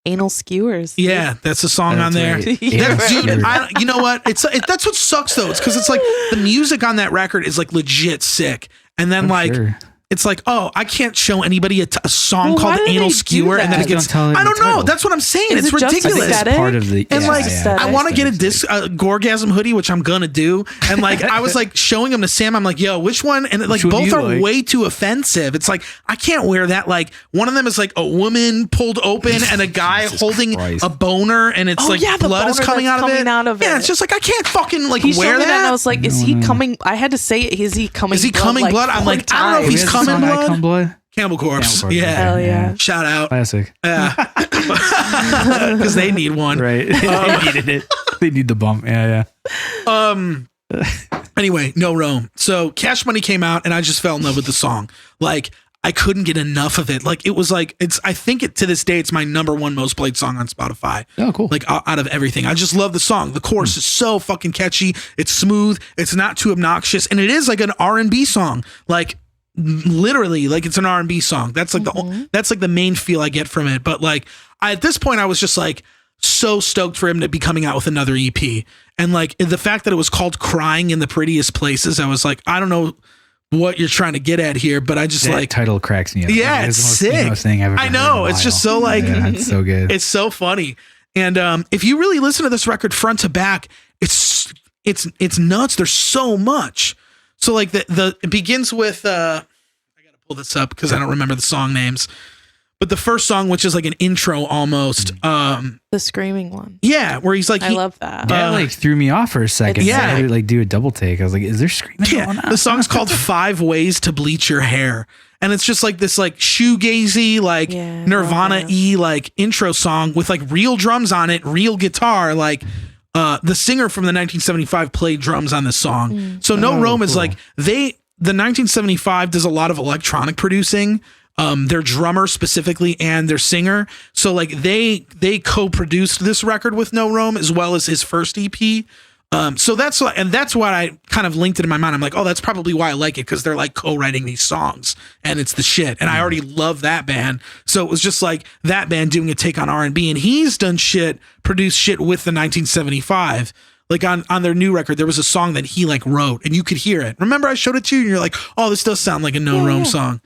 [SPEAKER 3] Anal skewers.
[SPEAKER 1] yeah, that's a song
[SPEAKER 2] That's
[SPEAKER 1] on there.
[SPEAKER 2] right.
[SPEAKER 3] Yeah.
[SPEAKER 1] Dude,
[SPEAKER 2] Skewers.
[SPEAKER 1] you know what? That's what sucks though. It's because it's like the music on that record is like legit sick, and then
[SPEAKER 2] I'm
[SPEAKER 1] like
[SPEAKER 2] sure.
[SPEAKER 1] it's like, oh, I can't show anybody a song
[SPEAKER 3] Well,
[SPEAKER 1] called
[SPEAKER 3] why do
[SPEAKER 1] Anal
[SPEAKER 3] they do
[SPEAKER 1] Skewer, and then
[SPEAKER 3] that?
[SPEAKER 1] it gets.
[SPEAKER 2] Just don't tell
[SPEAKER 1] I
[SPEAKER 2] them
[SPEAKER 1] don't
[SPEAKER 2] the
[SPEAKER 1] know.
[SPEAKER 2] title.
[SPEAKER 1] That's what I'm saying.
[SPEAKER 3] Is
[SPEAKER 1] It's
[SPEAKER 3] it just
[SPEAKER 1] ridiculous.
[SPEAKER 2] It's
[SPEAKER 3] aesthetic?
[SPEAKER 2] part of the
[SPEAKER 1] And
[SPEAKER 2] yeah,
[SPEAKER 1] like,
[SPEAKER 2] yeah.
[SPEAKER 1] I want to get a
[SPEAKER 2] Aesthetic.
[SPEAKER 1] Gorgasm hoodie, which I'm gonna do. And like, I was like showing them to Sam. I'm like, yo, which one? And like,
[SPEAKER 2] Which one
[SPEAKER 1] both
[SPEAKER 2] you
[SPEAKER 1] are
[SPEAKER 2] like?
[SPEAKER 1] way too offensive. It's like I can't wear that. Like, one of them is like a woman pulled open and a guy
[SPEAKER 2] Jesus
[SPEAKER 1] holding
[SPEAKER 2] Christ.
[SPEAKER 1] a boner, and it's
[SPEAKER 3] Oh,
[SPEAKER 1] like
[SPEAKER 3] yeah, the
[SPEAKER 1] blood is
[SPEAKER 3] boner
[SPEAKER 1] coming
[SPEAKER 3] that's
[SPEAKER 1] out of it.
[SPEAKER 3] coming out of
[SPEAKER 1] Yeah,
[SPEAKER 3] it.
[SPEAKER 1] it's just like I can't fucking like
[SPEAKER 3] He showed
[SPEAKER 1] wear
[SPEAKER 3] me that, and I
[SPEAKER 1] that.
[SPEAKER 3] was like, "Is he coming?" I had to say, it. "Is he coming?
[SPEAKER 1] Is he coming
[SPEAKER 3] like,
[SPEAKER 1] blood?" I'm like,
[SPEAKER 3] 4
[SPEAKER 1] I don't know if
[SPEAKER 3] times.
[SPEAKER 1] he's
[SPEAKER 2] He has a
[SPEAKER 1] coming
[SPEAKER 2] song, I
[SPEAKER 1] blood.
[SPEAKER 2] Come Blood.
[SPEAKER 1] Cannibal Corpse.
[SPEAKER 2] Cannibal Corpse,
[SPEAKER 1] Yeah.
[SPEAKER 3] Hell yeah.
[SPEAKER 1] Shout out.
[SPEAKER 2] Classic.
[SPEAKER 1] Because they need one.
[SPEAKER 2] Right. They needed it. They need the bump. Yeah.
[SPEAKER 1] Anyway, No Rome. So Cash Money came out and I just fell in love with the song. Like I couldn't get enough of it. Like, it was like, I think to this day, it's my number one most played song on Spotify.
[SPEAKER 2] Oh, cool.
[SPEAKER 1] Like, out of everything. I just love the song. The chorus is so fucking catchy. It's smooth. It's not too obnoxious. And it is like an R&B song. Like, literally, like, it's an R&B song. That's like that's like the main feel I get from it. But like, at this point, I was just like so stoked for him to be coming out with another EP. And like, the fact that it was called Crying in the Prettiest Places, I was like, I don't know what you're trying to get at here, but I just
[SPEAKER 2] that title cracks me up.
[SPEAKER 1] Yeah,
[SPEAKER 2] like,
[SPEAKER 1] it's
[SPEAKER 2] the most
[SPEAKER 1] sick.
[SPEAKER 2] emo thing I've ever
[SPEAKER 1] I
[SPEAKER 2] heard
[SPEAKER 1] know.
[SPEAKER 2] in a
[SPEAKER 1] It's just
[SPEAKER 2] while.
[SPEAKER 1] so like,
[SPEAKER 2] Yeah, it's so good.
[SPEAKER 1] it's so funny. And if you really listen to this record front to back, it's nuts. There's so much. So like it begins with I gotta pull this up because I don't remember the song names. But the first song, which is like an intro almost,
[SPEAKER 3] The screaming one.
[SPEAKER 1] yeah, where he's like,
[SPEAKER 3] I love that.
[SPEAKER 2] that like threw me off for a second.
[SPEAKER 1] Yeah.
[SPEAKER 2] I had to like do a double take. I was like, is there screaming going on?
[SPEAKER 1] the song's called 5 Ways to Bleach Your Hair. And it's just like this like shoegazy, like
[SPEAKER 3] Yeah,
[SPEAKER 1] Nirvana-y like intro song with like real drums on it, real guitar. Like the singer from the 1975 played drums on this song. So No Rome is
[SPEAKER 2] cool.
[SPEAKER 1] like the 1975 does a lot of electronic producing. Their drummer specifically and their singer. So like they co-produced this record with No Rome as well as his first EP. So that's why I kind of linked it in my mind. I'm like, oh, that's probably why I like it, because they're like co-writing these songs and it's the shit. And I already love that band. So it was just like that band doing a take on R&B, and he's done produced shit with the 1975. Like on their new record, there was a song that he like wrote and you could hear it. Remember I showed it to you and you're like, oh, this does sound like a No Rome song.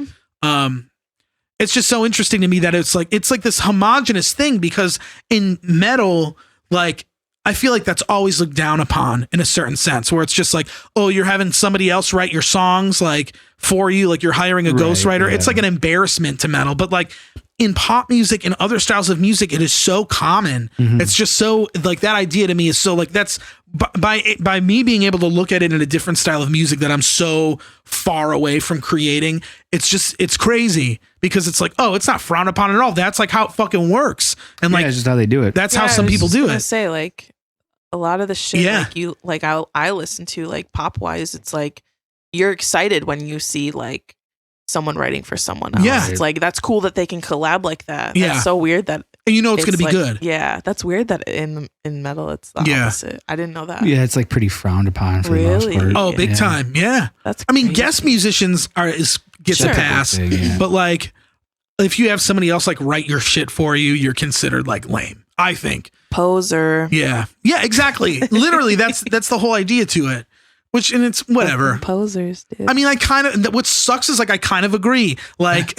[SPEAKER 1] It's just so interesting to me that it's like this homogenous thing, because in metal, like, I feel like that's always looked down upon in a certain sense, where it's just like, oh, you're having somebody else write your songs like for you, like you're hiring a ghostwriter.
[SPEAKER 2] Yeah.
[SPEAKER 1] It's like an embarrassment to metal. But like in pop music and other styles of music, it is so common. It's just so like, that idea to me is so like, that's by me being able to look at it in a different style of music that I'm so far away from creating. It's crazy, because it's like, oh, it's not frowned upon at all. That's like how it fucking works. And like,
[SPEAKER 2] yeah, it's just how they do it.
[SPEAKER 1] that's how some people do it.
[SPEAKER 3] Say like a lot of the shit
[SPEAKER 1] Yeah.
[SPEAKER 3] like I listen to, like pop wise, it's like you're excited when you see like someone writing for someone else.
[SPEAKER 1] Yeah.
[SPEAKER 3] It's like, that's cool that they can collab like that.
[SPEAKER 1] Yeah.
[SPEAKER 3] That's so weird that
[SPEAKER 1] And you know it's going to be
[SPEAKER 3] like,
[SPEAKER 1] good.
[SPEAKER 3] Yeah, that's weird that in metal it's the
[SPEAKER 1] Yeah.
[SPEAKER 3] opposite. I didn't know that.
[SPEAKER 2] Yeah, it's like pretty frowned upon for the most
[SPEAKER 3] Really?
[SPEAKER 2] part.
[SPEAKER 1] Oh, big
[SPEAKER 2] Yeah.
[SPEAKER 1] time. Yeah.
[SPEAKER 3] That's
[SPEAKER 1] I mean,
[SPEAKER 3] crazy.
[SPEAKER 1] guest musicians gets
[SPEAKER 3] Sure.
[SPEAKER 1] a pass,
[SPEAKER 2] Big, yeah.
[SPEAKER 1] but like, if you have somebody else like write your shit for you, you're considered like lame, I think.
[SPEAKER 3] Poser.
[SPEAKER 1] Yeah. Yeah, exactly. Literally, that's the whole idea to it. Which, and it's whatever.
[SPEAKER 3] Posers, dude.
[SPEAKER 1] I mean, what sucks is like, I kind of agree. Like,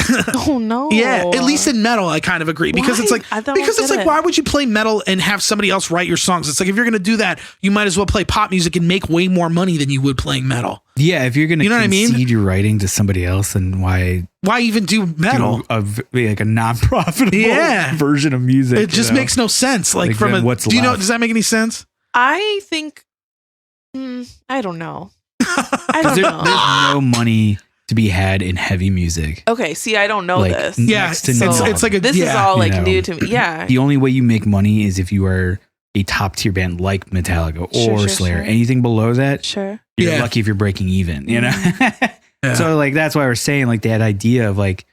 [SPEAKER 3] oh no.
[SPEAKER 1] yeah, at least in metal, I kind of agree, because it's
[SPEAKER 3] Why?
[SPEAKER 1] like,
[SPEAKER 3] I don't
[SPEAKER 1] because it's
[SPEAKER 3] get
[SPEAKER 1] like,
[SPEAKER 3] it.
[SPEAKER 1] why would you play metal and have somebody else write your songs? It's like, if you're going to do that, you might as well play pop music and make way more money than you would playing metal.
[SPEAKER 2] Yeah, if you're gonna
[SPEAKER 1] You know what I mean?
[SPEAKER 2] concede your writing to somebody else, then why
[SPEAKER 1] Why even do metal?
[SPEAKER 2] do like a non-profitable
[SPEAKER 1] Yeah.
[SPEAKER 2] version of music?
[SPEAKER 1] It just makes no sense. Like from
[SPEAKER 2] then
[SPEAKER 1] a,
[SPEAKER 2] what's
[SPEAKER 1] do you know,
[SPEAKER 2] left?
[SPEAKER 1] does that make any sense?
[SPEAKER 3] I think I don't know. I don't
[SPEAKER 2] There's
[SPEAKER 3] know.
[SPEAKER 2] no money to be had in heavy music.
[SPEAKER 3] Okay, see, I don't know
[SPEAKER 2] Like,
[SPEAKER 3] this.
[SPEAKER 1] Yeah,
[SPEAKER 2] next to
[SPEAKER 1] it's
[SPEAKER 2] none.
[SPEAKER 1] it's like a
[SPEAKER 3] This is
[SPEAKER 1] yeah.
[SPEAKER 3] all like
[SPEAKER 2] you know.
[SPEAKER 3] new to me. Yeah.
[SPEAKER 2] The only way you make money is if you are a top tier band like Metallica or
[SPEAKER 3] Sure,
[SPEAKER 2] Slayer.
[SPEAKER 3] sure.
[SPEAKER 2] Anything below that,
[SPEAKER 3] Sure.
[SPEAKER 2] you're
[SPEAKER 1] Yeah.
[SPEAKER 2] lucky if you're breaking even. You know.
[SPEAKER 1] Yeah.
[SPEAKER 2] So like that's why we're saying like that idea of like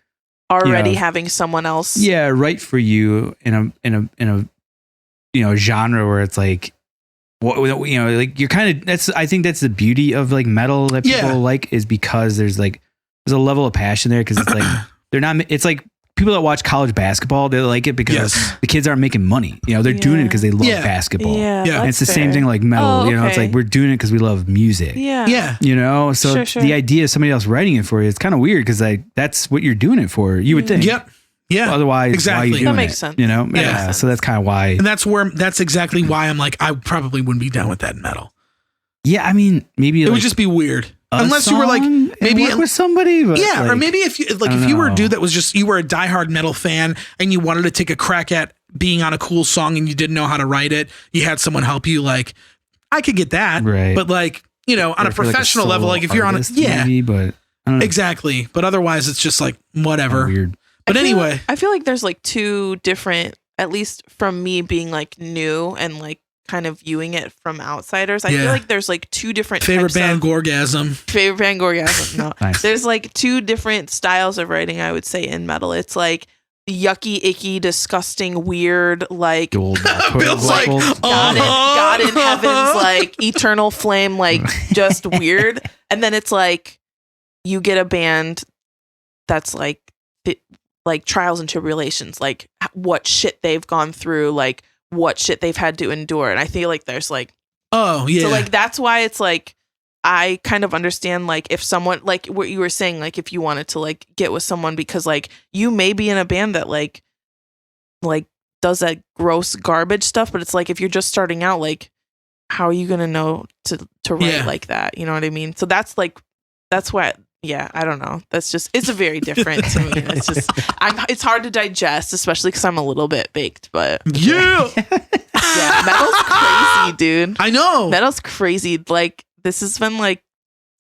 [SPEAKER 3] Already
[SPEAKER 2] Yeah.
[SPEAKER 3] having someone else.
[SPEAKER 2] yeah, right for you in a genre where it's like what like you're kind of I think that's the beauty of like metal that people
[SPEAKER 1] Yeah.
[SPEAKER 2] like, is because there's a level of passion there, because it's like they're not, it's like people that watch college basketball, they like it because
[SPEAKER 1] Yes.
[SPEAKER 2] the kids aren't making money, they're doing it because they love
[SPEAKER 1] Yeah.
[SPEAKER 2] basketball.
[SPEAKER 3] Yeah.
[SPEAKER 1] Yeah.
[SPEAKER 2] And it's the
[SPEAKER 3] that's
[SPEAKER 2] same
[SPEAKER 3] fair.
[SPEAKER 2] thing like metal,
[SPEAKER 3] Oh,
[SPEAKER 2] it's
[SPEAKER 3] okay.
[SPEAKER 2] like we're doing it because we love music.
[SPEAKER 3] Yeah.
[SPEAKER 1] Yeah.
[SPEAKER 2] So
[SPEAKER 3] Sure.
[SPEAKER 2] the idea of somebody else writing it for you, it's kind of weird, because like that's what you're doing it for, you would think.
[SPEAKER 1] Yep. Yeah.
[SPEAKER 2] Otherwise, why are
[SPEAKER 1] Exactly.
[SPEAKER 2] you doing
[SPEAKER 3] That makes
[SPEAKER 2] it?
[SPEAKER 3] sense.
[SPEAKER 2] Yeah.
[SPEAKER 3] That makes
[SPEAKER 2] So that's kind of why.
[SPEAKER 1] And that's exactly why I'm like, I probably wouldn't be down with that in metal.
[SPEAKER 2] Yeah, I mean, maybe
[SPEAKER 1] It
[SPEAKER 2] like
[SPEAKER 1] would just be weird.
[SPEAKER 2] a
[SPEAKER 1] Unless you were like,
[SPEAKER 2] song and
[SPEAKER 1] maybe
[SPEAKER 2] work with somebody. But
[SPEAKER 1] yeah, or
[SPEAKER 2] like,
[SPEAKER 1] maybe if you like,
[SPEAKER 2] I
[SPEAKER 1] if
[SPEAKER 2] don't
[SPEAKER 1] you were a
[SPEAKER 2] know.
[SPEAKER 1] dude that was just, you were a diehard metal fan and you wanted to take a crack at being on a cool song and you didn't know how to write it, you had someone help you. Like, I could get that,
[SPEAKER 2] Right.
[SPEAKER 1] But like, on
[SPEAKER 2] or
[SPEAKER 1] a
[SPEAKER 2] if you're, like,
[SPEAKER 1] professional level,
[SPEAKER 2] solo
[SPEAKER 1] like if you're on a,
[SPEAKER 2] artist,
[SPEAKER 1] yeah,
[SPEAKER 2] maybe, but I don't know,
[SPEAKER 1] exactly. But otherwise, it's just like whatever.
[SPEAKER 2] weird.
[SPEAKER 1] But
[SPEAKER 3] I feel-
[SPEAKER 1] anyway,
[SPEAKER 3] I feel like there's like two different, at least from me being like new and like kind of viewing it from outsiders, I feel like there's like two different
[SPEAKER 1] favorite
[SPEAKER 3] types
[SPEAKER 1] band
[SPEAKER 3] of,
[SPEAKER 1] Gorgasm.
[SPEAKER 3] Favorite band Gorgasm. No,
[SPEAKER 2] Nice.
[SPEAKER 3] there's like two different styles of writing, I would say, in metal. It's like yucky, icky, disgusting, weird, like
[SPEAKER 2] Bill's
[SPEAKER 1] like,
[SPEAKER 3] God in heaven's like eternal flame, like just weird. And then it's like you get a band that's like trials and tribulations, like what shit they've gone through, like what shit they've had to endure. And I feel like there's like,
[SPEAKER 1] so like
[SPEAKER 3] that's why it's like I kind of understand, like, if someone, like what you were saying, like if you wanted to like get with someone because like you may be in a band that like does that gross garbage stuff, but it's like if you're just starting out, like how are you gonna know to write like that? You know what I mean? So that's why. Yeah, I don't know. That's just, it's a very different to me. It's just, it's hard to digest, especially because I'm a little bit baked, but
[SPEAKER 1] yeah,
[SPEAKER 3] metal's crazy, dude.
[SPEAKER 1] I know.
[SPEAKER 3] Metal's crazy. Like, this has been like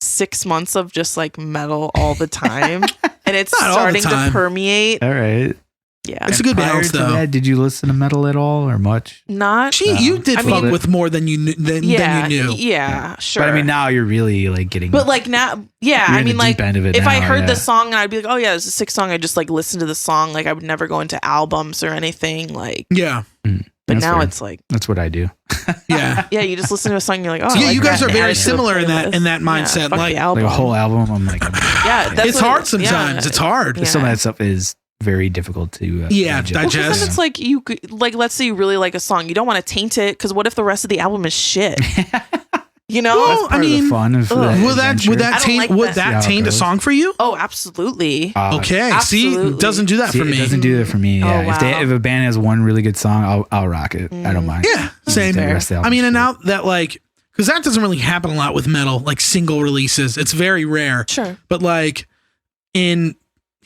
[SPEAKER 3] 6 months of just like metal all the time, and it's starting to permeate.
[SPEAKER 2] All right.
[SPEAKER 3] Yeah.
[SPEAKER 1] It's a good balance, though.
[SPEAKER 2] That, did you listen to metal at all or much?
[SPEAKER 3] Not.
[SPEAKER 1] You did fuck with more than you knew. Than you knew.
[SPEAKER 3] Yeah, sure.
[SPEAKER 2] But I mean, now you're really like getting.
[SPEAKER 3] But like now, yeah, I mean, like if
[SPEAKER 2] now,
[SPEAKER 3] I heard the song and I'd be like, oh yeah, it's a sick song. I just like listen to the song. Like I would never go into albums or anything. Like But now it's like,
[SPEAKER 2] that's what I do.
[SPEAKER 1] Yeah.
[SPEAKER 3] Yeah, you just listen to a song and you're like, oh,
[SPEAKER 1] so yeah,
[SPEAKER 3] like
[SPEAKER 1] you guys
[SPEAKER 3] that.
[SPEAKER 1] are very similar in that mindset.
[SPEAKER 3] Yeah,
[SPEAKER 1] like
[SPEAKER 3] album.
[SPEAKER 2] Like a whole album. I'm like,
[SPEAKER 3] yeah, that's
[SPEAKER 1] it's hard sometimes. It's hard.
[SPEAKER 2] Some of that stuff is very difficult to
[SPEAKER 1] digest.
[SPEAKER 3] Well, then it's like you could, like, let's say you really like a song, you don't want to taint it because what if the rest of the album is shit? You know,
[SPEAKER 1] well, I mean,
[SPEAKER 2] fun of
[SPEAKER 1] would that taint a song for you?
[SPEAKER 3] Oh, absolutely.
[SPEAKER 1] Okay,
[SPEAKER 3] absolutely.
[SPEAKER 1] see, it doesn't do that for me.
[SPEAKER 2] It doesn't do that for me. Yeah.
[SPEAKER 3] Oh, wow.
[SPEAKER 2] If a band has one really good song, I'll rock it. I don't mind.
[SPEAKER 1] Yeah, same. I mean, and now that like, because that doesn't really happen a lot with metal, like single releases. It's very rare.
[SPEAKER 3] Sure.
[SPEAKER 1] But like in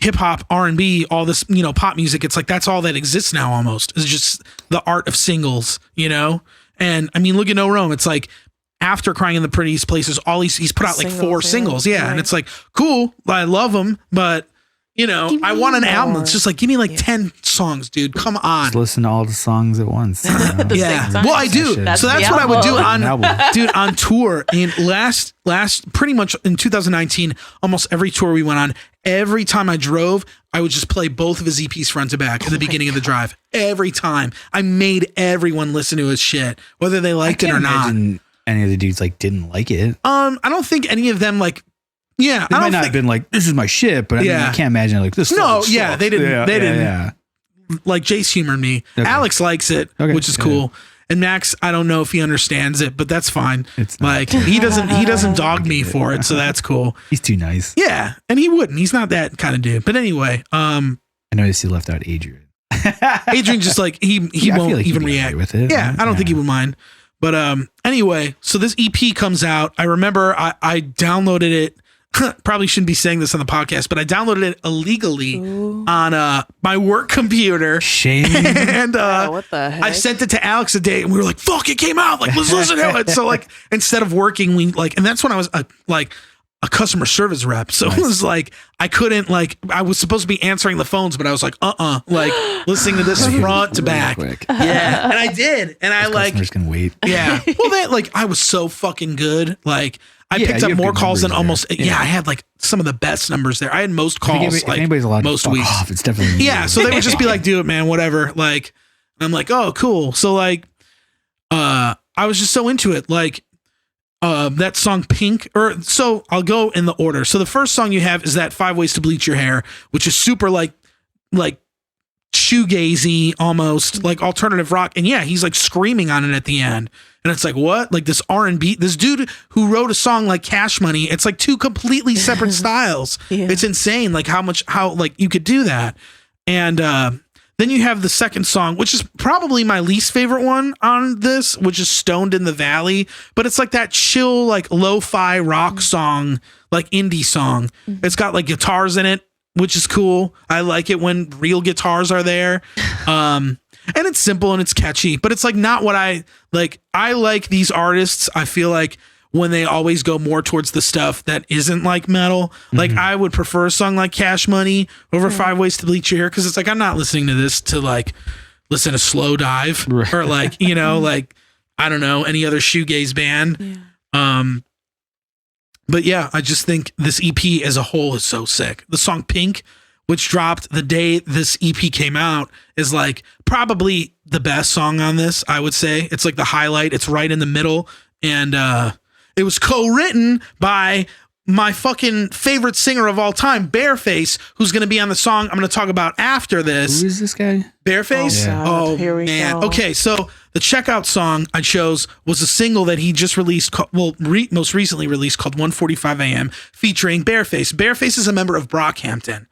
[SPEAKER 1] hip hop, R&B, all this, pop music, it's like that's all that exists now almost. It's just the art of singles, And I mean, look at No Rome. It's like after Crying in the Prettiest Places, all he's put out like 4 singles. Yeah. Right. And it's like, cool. I love them. But, I want an album. It's just like, give me like 10 songs, dude. Come on.
[SPEAKER 2] Just listen to all the songs at once.
[SPEAKER 1] Yeah. Well, I do. So that's what I would do on tour. And last pretty much in 2019, almost every tour we went on, every time I drove, I would just play both of his EPs front to back at the beginning of the drive. Every time. I made everyone listen to his shit, whether they liked it or not.
[SPEAKER 2] Any of the dudes like didn't like it.
[SPEAKER 1] I don't think any of them like. Yeah,
[SPEAKER 2] they might not have been like, this is my shit, but I mean, I can't imagine like this.
[SPEAKER 1] No, yeah, they didn't. They didn't.
[SPEAKER 2] Yeah.
[SPEAKER 1] Like Jace humored me. Okay. Alex likes it, which is cool. And Max, I don't know if he understands it, but that's fine. It's like he doesn't dog me for it, so that's cool.
[SPEAKER 2] He's too nice.
[SPEAKER 1] Yeah, and he wouldn't. He's not that kind of dude. But anyway,
[SPEAKER 2] I noticed he left out Adrian.
[SPEAKER 1] Adrian just like he won't like even react
[SPEAKER 2] with it.
[SPEAKER 1] Yeah, I don't think he would mind. But anyway, so this EP comes out. I remember I downloaded it. Probably shouldn't be saying this on the podcast, but I downloaded it illegally on my work computer.
[SPEAKER 2] Shame.
[SPEAKER 1] And
[SPEAKER 3] what the heck?
[SPEAKER 1] I sent it to Alex a day, and we were like, "Fuck, it came out! Like, let's listen to it." So like, instead of working, we like, and that's when I was a customer service rep. So it was like I couldn't I was supposed to be answering the phones, but I was like, like listening to this front to back.
[SPEAKER 2] Quick.
[SPEAKER 1] Yeah, and I did, and I like
[SPEAKER 2] customers can wait.
[SPEAKER 1] Yeah. Well, that I was so fucking good. Like. I picked up more calls than almost. Yeah, I had like some of the best numbers there. I had most calls.
[SPEAKER 2] If anybody's allowed
[SPEAKER 1] most
[SPEAKER 2] to
[SPEAKER 1] weeks.
[SPEAKER 2] Off, it's definitely
[SPEAKER 1] So they would just be like, "Do it, man. Whatever." Like, I'm like, "Oh, cool." So I was just so into it. Like, that song "Pink." So I'll go in the order. So the first song you have is that 5 Ways to Bleach Your Hair, which is super like shoegazy, almost like alternative rock. And yeah, he's like screaming on it at the end. And it's like, what? Like this R&B, this dude who wrote a song like Cash Money, it's like 2 completely separate styles. Yeah. It's insane. Like how you could do that. And then you have the second song, which is probably my least favorite one on this, which is Stoned in the Valley. But it's like that chill, like lo-fi rock song, like indie song. It's got like guitars in it, which is cool. I like it when real guitars are there. And it's simple and it's catchy, but it's like not what I like. I like these artists. I feel like when they always go more towards the stuff that isn't like metal, like I would prefer a song like Cash Money over 5 Ways to Bleach Your Hair. Cause it's like, I'm not listening to this to like listen to Slow Dive or like, like I don't know, any other shoegaze band.
[SPEAKER 3] Yeah.
[SPEAKER 1] But yeah, I just think this EP as a whole is so sick. The song Pink, which dropped the day this EP came out, is like probably the best song on this, I would say. It's like the highlight. It's right in the middle. And it was co-written by my fucking favorite singer of all time, Bareface, who's going to be on the song I'm going to talk about after this.
[SPEAKER 2] Who is this guy?
[SPEAKER 1] Bareface?
[SPEAKER 3] Oh, here we
[SPEAKER 1] man.
[SPEAKER 3] go.
[SPEAKER 1] Okay, so the Checkout song I chose was a single that he just released, most recently released, called 1:45 a.m., featuring Bareface. Bareface is a member of Brockhampton.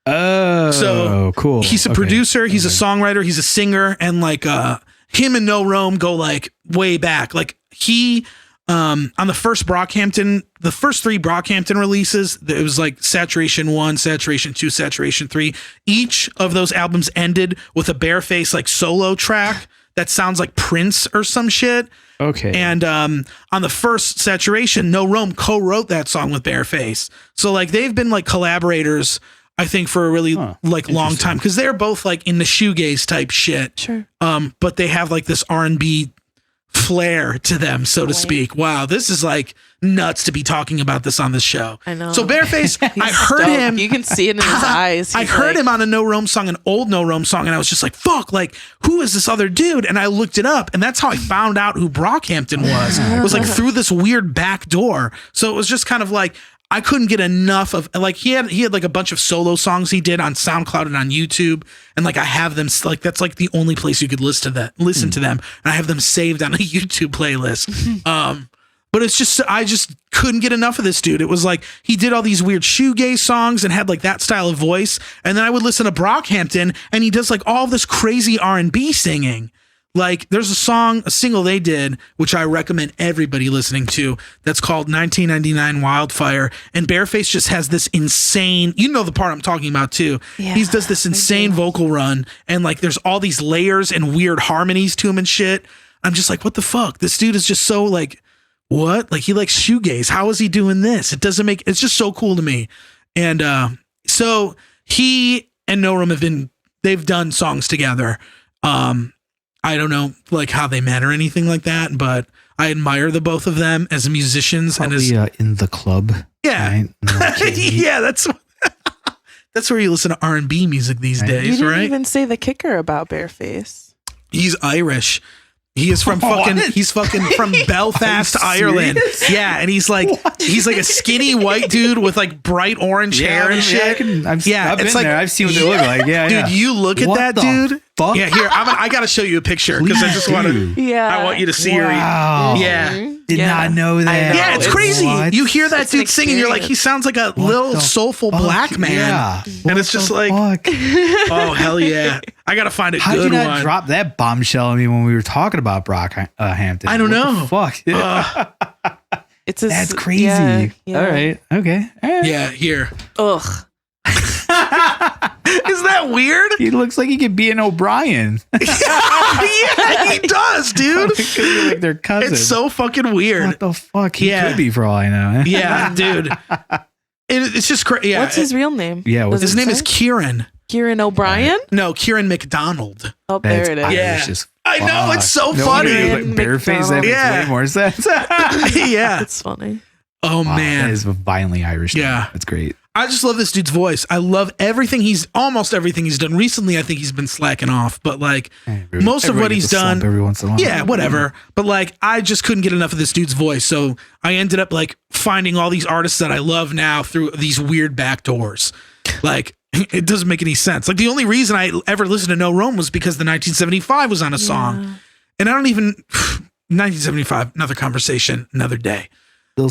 [SPEAKER 2] Oh,
[SPEAKER 1] So
[SPEAKER 2] cool.
[SPEAKER 1] He's a producer, he's a songwriter, he's a singer, and like him and No Rome go like way back. Like he on the first Brockhampton, the first 3 Brockhampton releases, it was like Saturation 1, Saturation 2, Saturation 3. Each of those albums ended with a Bareface like solo track that sounds like Prince or some shit.
[SPEAKER 2] Okay.
[SPEAKER 1] And on the first Saturation, No Rome co-wrote that song with Bareface. So like they've been like collaborators, I think, for a really like long time, because they're both like in the shoegaze type shit.
[SPEAKER 3] Sure.
[SPEAKER 1] But they have like this R&B flair to them, so to speak. Wow, this is like nuts to be talking about this on this show.
[SPEAKER 3] I know.
[SPEAKER 1] So Bareface, I heard
[SPEAKER 3] Stoked.
[SPEAKER 1] him.
[SPEAKER 3] You can see it in his eyes.
[SPEAKER 1] I heard him on a No Rome song, an old No Rome song, and I was just like, fuck, like, who is this other dude? And I looked it up, and that's how I found out who Brockhampton was. It was like through this weird back door. So it was just kind of like, I couldn't get enough of, like, he had like a bunch of solo songs he did on SoundCloud and on YouTube, and like I have them, like that's like the only place you could listen to them, and I have them saved on a YouTube playlist. But it's just, I just couldn't get enough of this dude. It was like he did all these weird shoegaze songs and had like that style of voice, and then I would listen to Brockhampton, and he does like all this crazy R&B singing. Like there's a single they did, which I recommend everybody listening to, that's called 1999 Wildfire. And Bareface just has this insane, you know the part I'm talking about too.
[SPEAKER 3] Yeah,
[SPEAKER 1] he does this insane vocal run, and like there's all these layers and weird harmonies to him and shit. I'm just like, what the fuck? This dude is just so like, what? Like he likes shoegaze. How is he doing this? It's just so cool to me. And so he and No Rome they've done songs together. I don't know like how they met or anything like that, but I admire the both of them as musicians.
[SPEAKER 2] Probably,
[SPEAKER 1] and as
[SPEAKER 2] in the club.
[SPEAKER 1] yeah,
[SPEAKER 2] Right?
[SPEAKER 1] yeah, that's where you listen to R&B music these
[SPEAKER 2] Right.
[SPEAKER 3] You
[SPEAKER 1] days,
[SPEAKER 3] didn't
[SPEAKER 1] right?
[SPEAKER 3] even say the kicker about Bareface.
[SPEAKER 1] He's Irish. He is from he's fucking from Belfast, Ireland. Yeah, and he's like a skinny white dude with like bright orange hair and shit.
[SPEAKER 2] I've
[SPEAKER 1] it's
[SPEAKER 2] been
[SPEAKER 1] like,
[SPEAKER 2] there. I've seen what they look like. Yeah,
[SPEAKER 1] dude, you look at
[SPEAKER 2] What
[SPEAKER 1] that
[SPEAKER 2] the
[SPEAKER 1] dude.
[SPEAKER 2] fuck?
[SPEAKER 1] Yeah, here I got to show you a picture because I just want to.
[SPEAKER 3] Yeah.
[SPEAKER 1] I want you to see her.
[SPEAKER 2] Wow.
[SPEAKER 1] Yeah.
[SPEAKER 2] Did not know that.
[SPEAKER 3] I know.
[SPEAKER 1] Yeah, it's crazy.
[SPEAKER 2] What?
[SPEAKER 1] You hear that
[SPEAKER 3] It's an
[SPEAKER 1] dude singing, you're like, he sounds like a little
[SPEAKER 2] the
[SPEAKER 1] soulful
[SPEAKER 2] fuck?
[SPEAKER 1] black man.
[SPEAKER 2] Yeah.
[SPEAKER 1] And it's just like,
[SPEAKER 2] Fuck?
[SPEAKER 1] oh, hell yeah. I got to find a
[SPEAKER 2] How did you
[SPEAKER 1] good
[SPEAKER 2] not
[SPEAKER 1] one.
[SPEAKER 2] drop that bombshell on me when we were talking about Brockhampton?
[SPEAKER 1] I don't
[SPEAKER 2] What
[SPEAKER 1] know.
[SPEAKER 2] the fuck?
[SPEAKER 3] It's a,
[SPEAKER 2] That's crazy.
[SPEAKER 3] Yeah, yeah.
[SPEAKER 2] All right. Okay. All right.
[SPEAKER 1] Yeah, here.
[SPEAKER 3] Ugh.
[SPEAKER 1] Isn't that weird?
[SPEAKER 2] He looks like he could be an O'Brien.
[SPEAKER 1] Yeah, he does, dude.
[SPEAKER 2] Like they're cousins.
[SPEAKER 1] It's so fucking weird.
[SPEAKER 2] What the fuck? He
[SPEAKER 1] Yeah.
[SPEAKER 2] could be for all I know.
[SPEAKER 1] Yeah, dude. It's just crazy. Yeah.
[SPEAKER 3] What's his real name?
[SPEAKER 2] Yeah, what's
[SPEAKER 1] His name is Kieran.
[SPEAKER 3] Kieran O'Brien?
[SPEAKER 1] No, Kieran McDonald.
[SPEAKER 3] Oh,
[SPEAKER 2] That's
[SPEAKER 3] there it is.
[SPEAKER 2] Irish
[SPEAKER 1] Yeah.
[SPEAKER 2] as
[SPEAKER 1] I know, it's so
[SPEAKER 2] fuck. No
[SPEAKER 1] funny.
[SPEAKER 2] wonder you're like Bareface. That makes
[SPEAKER 1] Yeah.
[SPEAKER 2] way more sense.
[SPEAKER 1] Yeah.
[SPEAKER 3] It's funny.
[SPEAKER 1] Oh,
[SPEAKER 2] Wow,
[SPEAKER 1] man.
[SPEAKER 2] that is a violently Irish. name.
[SPEAKER 1] Yeah.
[SPEAKER 2] That's great.
[SPEAKER 1] I just love this dude's voice. I love almost everything he's done. Recently, I think he's been slacking off, but like most of what
[SPEAKER 2] Everybody
[SPEAKER 1] he's
[SPEAKER 2] gets a slump
[SPEAKER 1] done,
[SPEAKER 2] every once in a while.
[SPEAKER 1] yeah, whatever. But like, I just couldn't get enough of this dude's voice. So I ended up like finding all these artists that I love now through these weird back doors. Like, it doesn't make any sense. Like the only reason I ever listened to No Rome was because the 1975 was on a song. And I don't even 1975, another conversation, another day.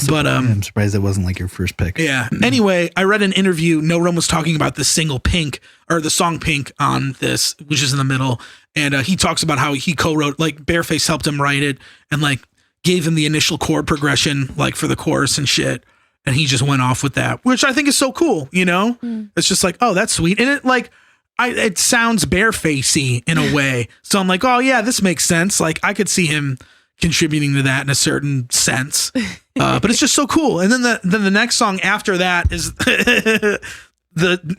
[SPEAKER 1] But
[SPEAKER 2] I'm surprised that wasn't like your first pick.
[SPEAKER 1] yeah. Anyway, I read an interview. No Rome was talking about the single Pink, or the song Pink on this, which is in the middle. And he talks about how he co-wrote, like Bareface helped him write it and like gave him the initial chord progression, like for the chorus and shit. And he just went off with that, which I think is so cool. You know, It's just like, oh, that's sweet. And it like, it sounds Barefacey in a way. So I'm like, oh yeah, this makes sense. Like I could see him contributing to that in a certain sense. But it's just so cool. And then the next song after that is the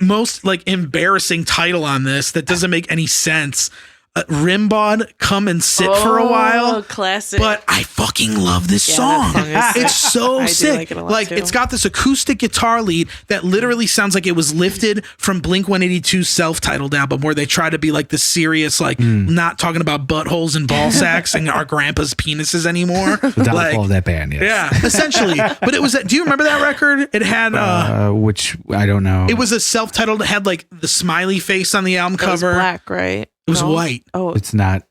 [SPEAKER 1] most like embarrassing title on this that doesn't make any sense. Rimbod, Come and Sit for a While.
[SPEAKER 3] Classic.
[SPEAKER 1] But I fucking love this song. It's so sick. Like it's got this acoustic guitar lead that literally sounds like it was lifted from Blink-182's self-titled album, where they try to be like the serious, like not talking about buttholes and ball sacks and our grandpa's penises anymore.
[SPEAKER 2] The downfall of that band, yes.
[SPEAKER 1] Yeah, essentially. But it was. Do you remember that record? It had
[SPEAKER 2] which I don't know.
[SPEAKER 1] It was a self-titled. It had like the smiley face on the album cover.
[SPEAKER 3] It was black, right?
[SPEAKER 1] It was white.
[SPEAKER 3] Oh,
[SPEAKER 2] it's not.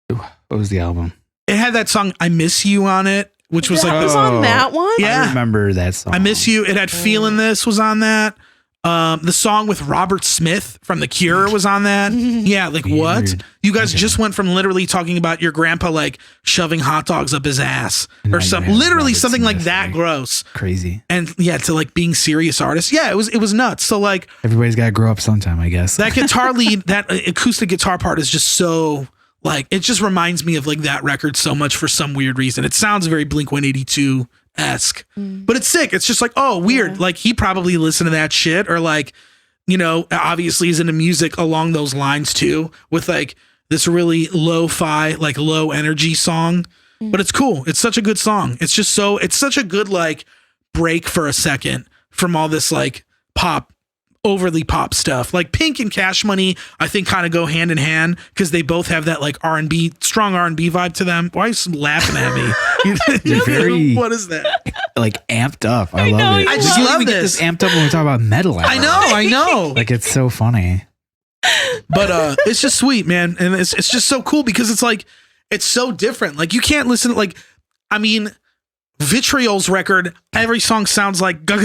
[SPEAKER 2] What was the album?
[SPEAKER 1] It had that song "I Miss You" on it, which was like
[SPEAKER 3] was on that one.
[SPEAKER 1] Yeah,
[SPEAKER 2] I remember that song.
[SPEAKER 1] "I Miss You." It had "Feeling This" was on that. The song with Robert Smith from The Cure was on that. Yeah, like
[SPEAKER 2] Weird.
[SPEAKER 1] what? You guys just went from literally talking about your grandpa like shoving hot dogs up his ass or something, literally
[SPEAKER 2] Robert
[SPEAKER 1] something like
[SPEAKER 2] Smith,
[SPEAKER 1] that
[SPEAKER 2] like,
[SPEAKER 1] gross.
[SPEAKER 2] Crazy.
[SPEAKER 1] And yeah, to like being serious artists. Yeah, it was nuts. So like
[SPEAKER 2] Everybody's got to grow up sometime, I guess.
[SPEAKER 1] that guitar lead, that acoustic guitar part is just so like, it just reminds me of like that record so much for some weird reason. It sounds very Blink-182-esque, but it's sick. It's just like, oh, weird.
[SPEAKER 3] Yeah.
[SPEAKER 1] Like he probably listened to that shit, or like, you know, obviously is into music along those lines too, with like this really lo-fi, like low energy song, but it's cool. It's such a good song. It's just so, it's such a good like break for a second from all this like pop, overly pop stuff. Like Pink and Cash Money, I think kind of go hand in hand because they both have that like R&B, strong R&B vibe to them. Why are you laughing at me?
[SPEAKER 2] You're very
[SPEAKER 1] What is that?
[SPEAKER 2] like amped up. I love it.
[SPEAKER 1] I just
[SPEAKER 2] You don't
[SPEAKER 1] love
[SPEAKER 2] even get
[SPEAKER 1] this.
[SPEAKER 2] amped up when we talk about metal.
[SPEAKER 1] I know.
[SPEAKER 2] Like it's so funny.
[SPEAKER 1] But it's just sweet, man. And it's just so cool because it's like, it's so different. Like you can't listen to like, I mean, Vitriol's record, every song sounds like which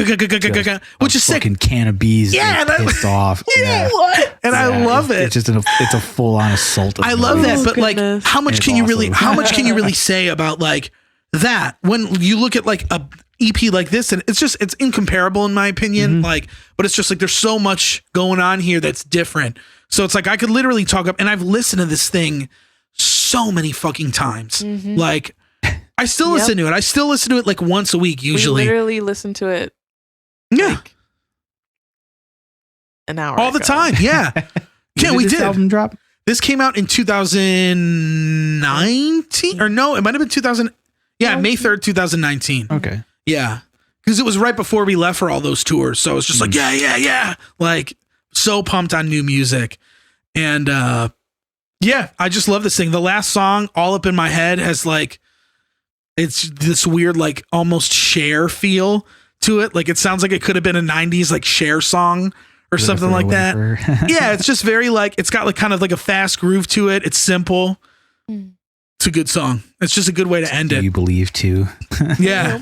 [SPEAKER 1] is sick.
[SPEAKER 2] Fucking can of bees.
[SPEAKER 1] Yeah,
[SPEAKER 2] like,
[SPEAKER 1] and I-
[SPEAKER 2] pissed off.
[SPEAKER 1] Yeah, what? And I love it.
[SPEAKER 2] It's just it's a full on assault. Of
[SPEAKER 1] I love
[SPEAKER 2] noise.
[SPEAKER 1] that, but like,
[SPEAKER 3] goodness.
[SPEAKER 1] how much
[SPEAKER 2] It's
[SPEAKER 1] can you really?
[SPEAKER 2] awesome.
[SPEAKER 1] How much can you really say about like that when you look at like a EP like this? And it's incomparable in my opinion. Like, but it's just like there's so much going on here that's different. So it's like I could literally talk up, and I've listened to this thing so many fucking times. Like, I still listen to it. I still listen to it like once a week usually.
[SPEAKER 3] We literally listen to it
[SPEAKER 1] Yeah,
[SPEAKER 3] an hour
[SPEAKER 1] all the
[SPEAKER 3] ago.
[SPEAKER 1] time. Yeah,
[SPEAKER 2] When
[SPEAKER 1] yeah,
[SPEAKER 2] did
[SPEAKER 1] we
[SPEAKER 2] this
[SPEAKER 1] did.
[SPEAKER 2] album drop?
[SPEAKER 1] This came out in 2019, or no, it might have been 2000. Yeah, May 3rd, 2019.
[SPEAKER 2] Okay.
[SPEAKER 1] Yeah, because it was right before we left for all those tours. So it's just like, yeah. Like, so pumped on new music. And yeah, I just love this thing. The last song, All Up in My Head, has like, it's this weird, like almost Cher feel to it. Like, it sounds like it could have been a 90s like Cher song or something like that. Yeah, it's just very like, it's got like kind of like a fast groove to it. It's simple. It's a good song. It's just a good way to end
[SPEAKER 2] Do
[SPEAKER 1] it.
[SPEAKER 2] you believe too?
[SPEAKER 1] Yeah.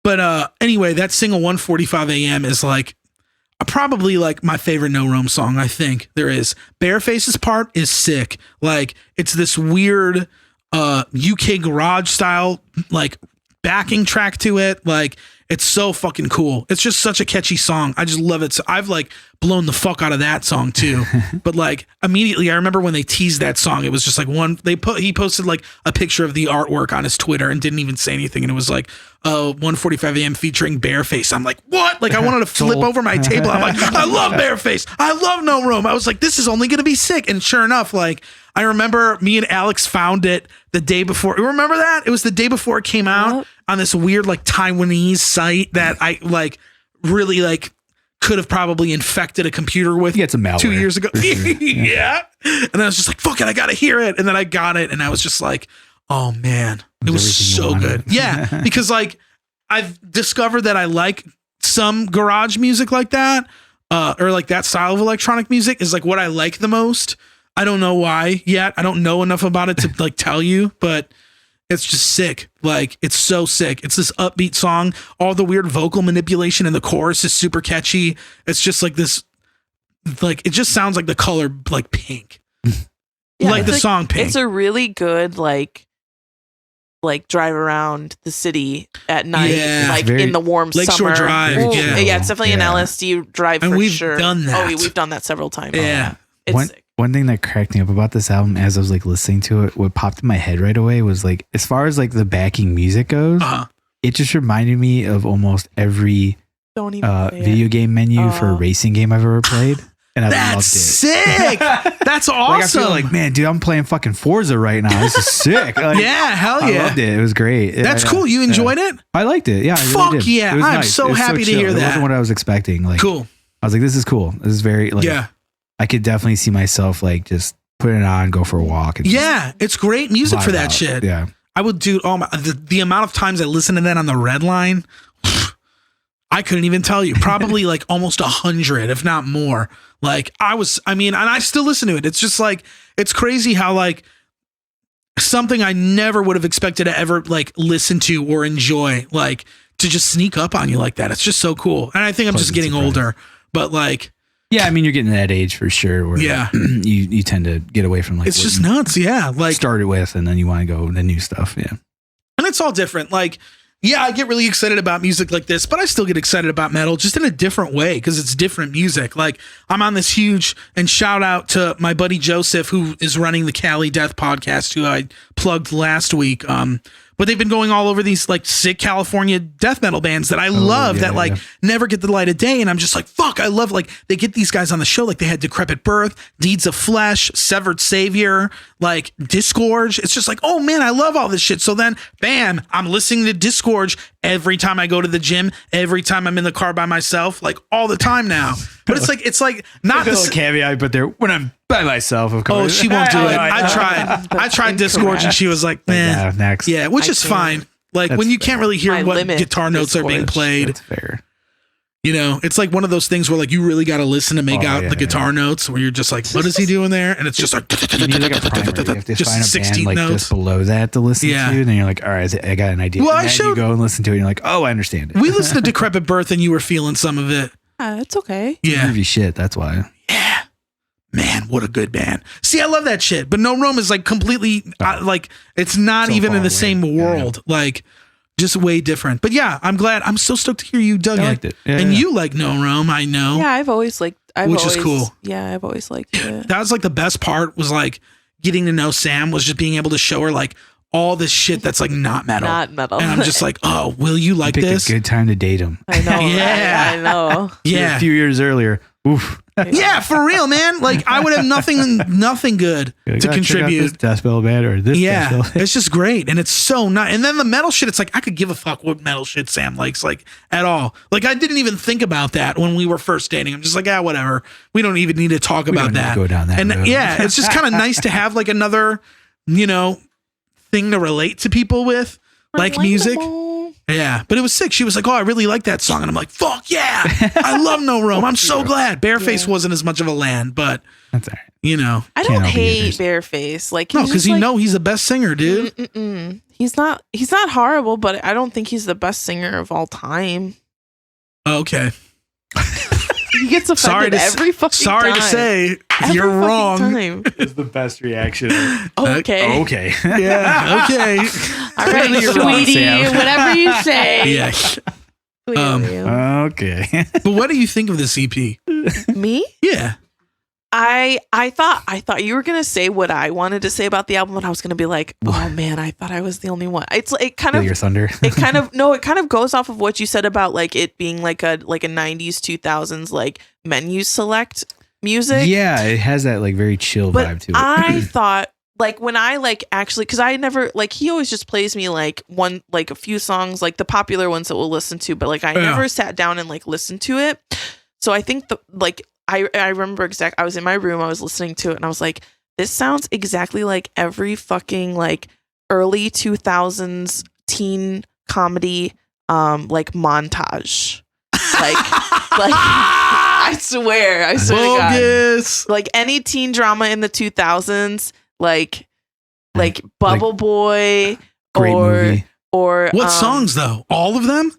[SPEAKER 1] But anyway, that single 1:45 a.m. is like probably like my favorite No Rome song. I think there is. Bareface's part is sick. Like it's this weird UK garage style like backing track to it. Like it's so fucking cool. It's just such a catchy song. I just love it. So I've like blown the fuck out of that song too. But like immediately I remember when they teased that song, it was just like he posted like a picture of the artwork on his Twitter and didn't even say anything. And it was like, 1:45 a.m. featuring Bareface. I'm like, what? Like I wanted to flip over my table. I'm like, I love Bareface. I love No Rome. I was like, this is only going to be sick. And sure enough, like I remember me and Alex found it the day before. Remember that? It was the day before it came out on this weird like Taiwanese site that I like really like could have probably infected a computer with
[SPEAKER 2] You get some malware,
[SPEAKER 1] 2 years ago.
[SPEAKER 2] for sure.
[SPEAKER 1] Yeah. And I was just like, fuck it, I gotta hear it. And then I got it and I was just like, oh man, it was
[SPEAKER 2] everything you
[SPEAKER 1] so
[SPEAKER 2] wanted.
[SPEAKER 1] good. Yeah. Because like I've discovered that I like some garage music like that, or like that style of electronic music is like what I like the most. I don't know why yet. I don't know enough about it to like tell you, but it's just sick. Like it's so sick. It's this upbeat song. All the weird vocal manipulation in the chorus is super catchy. It's just like this, like it just sounds like the color like pink, like the song Pink.
[SPEAKER 3] It's a really good like drive around the city at night,
[SPEAKER 1] Yeah.
[SPEAKER 3] like
[SPEAKER 2] Very-
[SPEAKER 3] in the warm
[SPEAKER 1] Lakeshore
[SPEAKER 3] summer.
[SPEAKER 1] Drive,
[SPEAKER 3] Ooh,
[SPEAKER 1] yeah.
[SPEAKER 3] it's definitely an
[SPEAKER 2] Yeah.
[SPEAKER 3] LSD drive
[SPEAKER 1] And
[SPEAKER 3] for
[SPEAKER 1] we've
[SPEAKER 3] sure.
[SPEAKER 1] done that.
[SPEAKER 3] Oh, we've done that several times.
[SPEAKER 1] Yeah.
[SPEAKER 3] It's sick.
[SPEAKER 2] One thing that cracked me up about this album as I was like listening to it, what popped in my head right away was like, as far as like the backing music goes, it just reminded me of almost every
[SPEAKER 3] Don't even say it.
[SPEAKER 2] video game menu for a racing game I've ever played. and I
[SPEAKER 1] That's
[SPEAKER 2] loved it.
[SPEAKER 1] sick. That's
[SPEAKER 2] Like, I
[SPEAKER 1] awesome.
[SPEAKER 2] feel like, man, dude, I'm playing fucking Forza right now. This is sick. Like,
[SPEAKER 1] yeah, hell
[SPEAKER 2] I
[SPEAKER 1] yeah.
[SPEAKER 2] loved it. It was great.
[SPEAKER 1] That's
[SPEAKER 2] Yeah,
[SPEAKER 1] cool. You enjoyed it?
[SPEAKER 2] I liked it. Yeah. I really
[SPEAKER 1] Fuck
[SPEAKER 2] did.
[SPEAKER 1] yeah.
[SPEAKER 2] It was
[SPEAKER 1] I'm
[SPEAKER 2] nice.
[SPEAKER 1] so
[SPEAKER 2] It was
[SPEAKER 1] happy to
[SPEAKER 2] chill.
[SPEAKER 1] hear
[SPEAKER 2] It
[SPEAKER 1] that.
[SPEAKER 2] wasn't what I was expecting. Like,
[SPEAKER 1] Cool.
[SPEAKER 2] I was like, this is cool. This is very, like,
[SPEAKER 1] Yeah.
[SPEAKER 2] I could definitely see myself like just putting it on, go for a walk. And
[SPEAKER 1] Yeah. It's great music
[SPEAKER 2] vibe
[SPEAKER 1] for that
[SPEAKER 2] out.
[SPEAKER 1] shit.
[SPEAKER 2] Yeah.
[SPEAKER 1] I would do, the amount of times I listened to that on the red line, I couldn't even tell you. Probably like almost 100, if not more. Like and I still listen to it. It's just like, it's crazy how like something I never would have expected to ever like listen to or enjoy, like to just sneak up on you like that. It's just so cool. And I think I'm just getting older, but like,
[SPEAKER 2] Yeah, I mean, you're getting to that age for sure. Where
[SPEAKER 1] Yeah.
[SPEAKER 2] you tend to get away from like
[SPEAKER 1] it's
[SPEAKER 2] what
[SPEAKER 1] just
[SPEAKER 2] you
[SPEAKER 1] nuts. Yeah. Like,
[SPEAKER 2] started with, and then you want to go to new stuff. Yeah,
[SPEAKER 1] and it's all different. Like, yeah, I get really excited about music like this, but I still get excited about metal just in a different way because it's different music. Like, I'm on this huge, and shout out to my buddy Joseph, who is running the Cali Death podcast, who I plugged last week. But they've been going all over these like sick California death metal bands that I love that like never get the light of day. And I'm just like, fuck, I love, like, they get these guys on the show. Like, they had Decrepit Birth, Deeds of Flesh, Severed Savior, like Disgorge. It's just like, oh man, I love all this shit. So then bam, I'm listening to Disgorge every time I go to the gym, every time I'm in the car by myself, like all the time now. But it's like not
[SPEAKER 2] the
[SPEAKER 1] this
[SPEAKER 2] caveat, but there when I'm by myself, of course.
[SPEAKER 1] Oh, she won't do it. I tried Disgorge and she was like, man,
[SPEAKER 2] next.
[SPEAKER 1] yeah, which is fine. Like when you can't really hear what guitar notes are being played.
[SPEAKER 2] That's fair.
[SPEAKER 1] You know, it's like one of those things where like you really got to listen to make out the guitar notes where you're just like, what is he doing there? And it's just like,
[SPEAKER 2] You need like a primer. You have to
[SPEAKER 1] just
[SPEAKER 2] find a
[SPEAKER 1] 16
[SPEAKER 2] band like
[SPEAKER 1] notes.
[SPEAKER 2] just below that to listen
[SPEAKER 1] Yeah.
[SPEAKER 2] to, and then you're like, all right, I got an idea.
[SPEAKER 1] Well,
[SPEAKER 2] and then you go and listen to it, and you're like, oh, I understand it.
[SPEAKER 1] We listened to Decrepit Birth and you were feeling some of it.
[SPEAKER 3] It's okay.
[SPEAKER 1] Yeah.
[SPEAKER 2] Groovy shit. That's why.
[SPEAKER 1] Yeah. Man, what a good band. See, I love that shit. But No Rome is like completely, like, it's not
[SPEAKER 2] So
[SPEAKER 1] even
[SPEAKER 2] far
[SPEAKER 1] in the
[SPEAKER 2] away.
[SPEAKER 1] same world. Like, just way different. But yeah, I'm glad. I'm so stoked to hear you dug
[SPEAKER 2] I
[SPEAKER 1] it.
[SPEAKER 2] liked it. Yeah,
[SPEAKER 1] and
[SPEAKER 2] yeah.
[SPEAKER 1] you like No Rome, I know.
[SPEAKER 3] Yeah, I've always liked.
[SPEAKER 1] Which is cool.
[SPEAKER 3] Yeah, I've always liked it.
[SPEAKER 1] That was like the best part, was like getting to know Sam, was just being able to show her like all this shit that's like not metal.
[SPEAKER 3] Not metal.
[SPEAKER 1] And I'm just like, oh, will you like
[SPEAKER 2] Picked
[SPEAKER 1] this?
[SPEAKER 2] a good time to date him.
[SPEAKER 3] I know.
[SPEAKER 1] Yeah.
[SPEAKER 3] I know.
[SPEAKER 1] Yeah.
[SPEAKER 2] A few years earlier. Oof.
[SPEAKER 1] Yeah, for real, man. Like I would have nothing good to contribute.
[SPEAKER 2] This death metal band or this.
[SPEAKER 1] Yeah,
[SPEAKER 2] death metal.
[SPEAKER 1] it's just great, and it's so nice. And then the metal shit, it's like I could give a fuck what metal shit Sam likes, like at all. Like I didn't even think about that when we were first dating. I'm just like, whatever. We don't even need to talk about
[SPEAKER 2] don't need to
[SPEAKER 1] that.
[SPEAKER 2] go down that
[SPEAKER 1] and
[SPEAKER 2] road.
[SPEAKER 1] yeah, it's just kind of nice to have like another, thing to relate to people with, like music. Yeah, but it was sick. She was like, oh, I really like that song. And I'm like, fuck yeah. I love No Rome. I'm so glad. Bareface wasn't as much of a land, but,
[SPEAKER 2] That's all right.
[SPEAKER 3] I don't hate Bareface. Like,
[SPEAKER 1] no, because he's the best singer, dude.
[SPEAKER 3] He's not horrible, but I don't think he's the best singer of all time.
[SPEAKER 1] Okay.
[SPEAKER 3] He gets offended every fucking time.
[SPEAKER 1] Sorry to say, you're wrong.
[SPEAKER 2] It's the best reaction.
[SPEAKER 3] Okay.
[SPEAKER 2] Okay.
[SPEAKER 1] Yeah. Okay.
[SPEAKER 3] All right,
[SPEAKER 2] You're wrong,
[SPEAKER 3] sweetie.
[SPEAKER 2] Sam.
[SPEAKER 3] Whatever you say.
[SPEAKER 1] Yeah.
[SPEAKER 2] Okay.
[SPEAKER 1] But what do you think of this EP?
[SPEAKER 3] Me?
[SPEAKER 1] Yeah.
[SPEAKER 3] I thought you were gonna say what I wanted to say about the album, and I was gonna be like, oh man, I thought I was the only one. It kind of
[SPEAKER 2] your thunder.
[SPEAKER 3] it kind of goes off of what you said about like it being like a 90s 2000s like menu select music.
[SPEAKER 2] Yeah, it has that like very chill vibe to it.
[SPEAKER 3] I thought like when I like actually, because I never like, he always just plays me like a few songs, like the popular ones that we'll listen to, but like I never sat down and like listened to it. So I think I remember I was in my room, I was listening to it, and I was like, this sounds exactly like every fucking like early 2000s teen comedy like montage. Like I swear to
[SPEAKER 1] Bogus.
[SPEAKER 3] God. Like any teen drama in the 2000s, like Bubble Boy,
[SPEAKER 2] Great movie.
[SPEAKER 3] or
[SPEAKER 1] What songs though? All of them?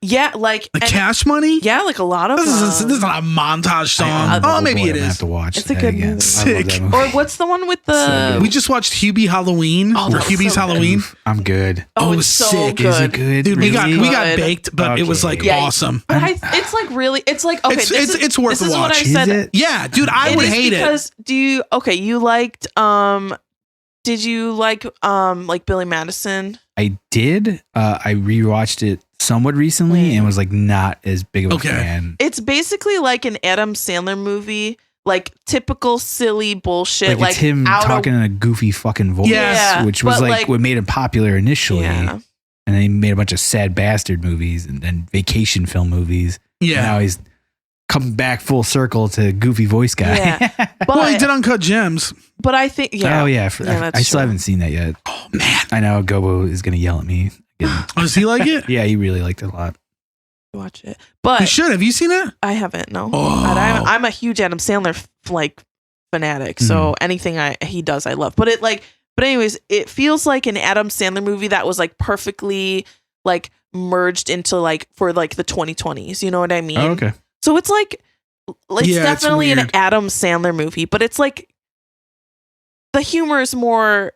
[SPEAKER 3] Yeah, like
[SPEAKER 1] Cash Money?
[SPEAKER 3] Yeah, like a lot of
[SPEAKER 1] this is not a montage song. Maybe it
[SPEAKER 2] I have
[SPEAKER 1] is.
[SPEAKER 2] to watch.
[SPEAKER 3] It's a good movie.
[SPEAKER 1] Sick.
[SPEAKER 3] Or what's the one with the?
[SPEAKER 1] We just watched Hubie Halloween for Hubie's
[SPEAKER 3] so
[SPEAKER 1] Halloween.
[SPEAKER 2] I'm good.
[SPEAKER 3] Oh, it's so
[SPEAKER 1] sick.
[SPEAKER 3] good.
[SPEAKER 2] Is it good?
[SPEAKER 1] Dude, we got
[SPEAKER 3] Good.
[SPEAKER 1] baked, but it was like awesome.
[SPEAKER 3] But it's like really, it's like okay,
[SPEAKER 1] It's worth
[SPEAKER 3] this
[SPEAKER 1] a
[SPEAKER 3] is what
[SPEAKER 1] watch.
[SPEAKER 3] I said.
[SPEAKER 2] Is it?
[SPEAKER 1] Yeah, dude, I would hate it.
[SPEAKER 3] Because you liked did you like Billy Madison?
[SPEAKER 2] I did. I rewatched it somewhat recently and was like not as big of a fan.
[SPEAKER 3] It's basically like an Adam Sandler movie, like typical silly bullshit.
[SPEAKER 2] Like it's him talking in a goofy fucking voice, which was like what made him popular initially. Yeah. And then he made a bunch of sad bastard movies and then vacation film movies. Yeah. And now he's coming back full circle to goofy voice guy.
[SPEAKER 3] Yeah. But,
[SPEAKER 1] well, he did Uncut Gems.
[SPEAKER 3] But I think,
[SPEAKER 2] Oh, yeah. I still haven't seen that yet.
[SPEAKER 1] Oh, man.
[SPEAKER 2] I know Gobo is going to yell at me.
[SPEAKER 1] Oh, does he like it?
[SPEAKER 2] Yeah, he really liked it a lot.
[SPEAKER 3] Watch it. But
[SPEAKER 1] you should. Have you seen it?
[SPEAKER 3] I haven't, no.
[SPEAKER 1] Oh.
[SPEAKER 3] But I'm a huge Adam Sandler fanatic. So anything he does, I love. But anyways, it feels like an Adam Sandler movie that was like perfectly like merged into like for like the 2020s. You know what I mean?
[SPEAKER 2] Oh, okay.
[SPEAKER 3] So it's like definitely an Adam Sandler movie, but it's like the humor is more.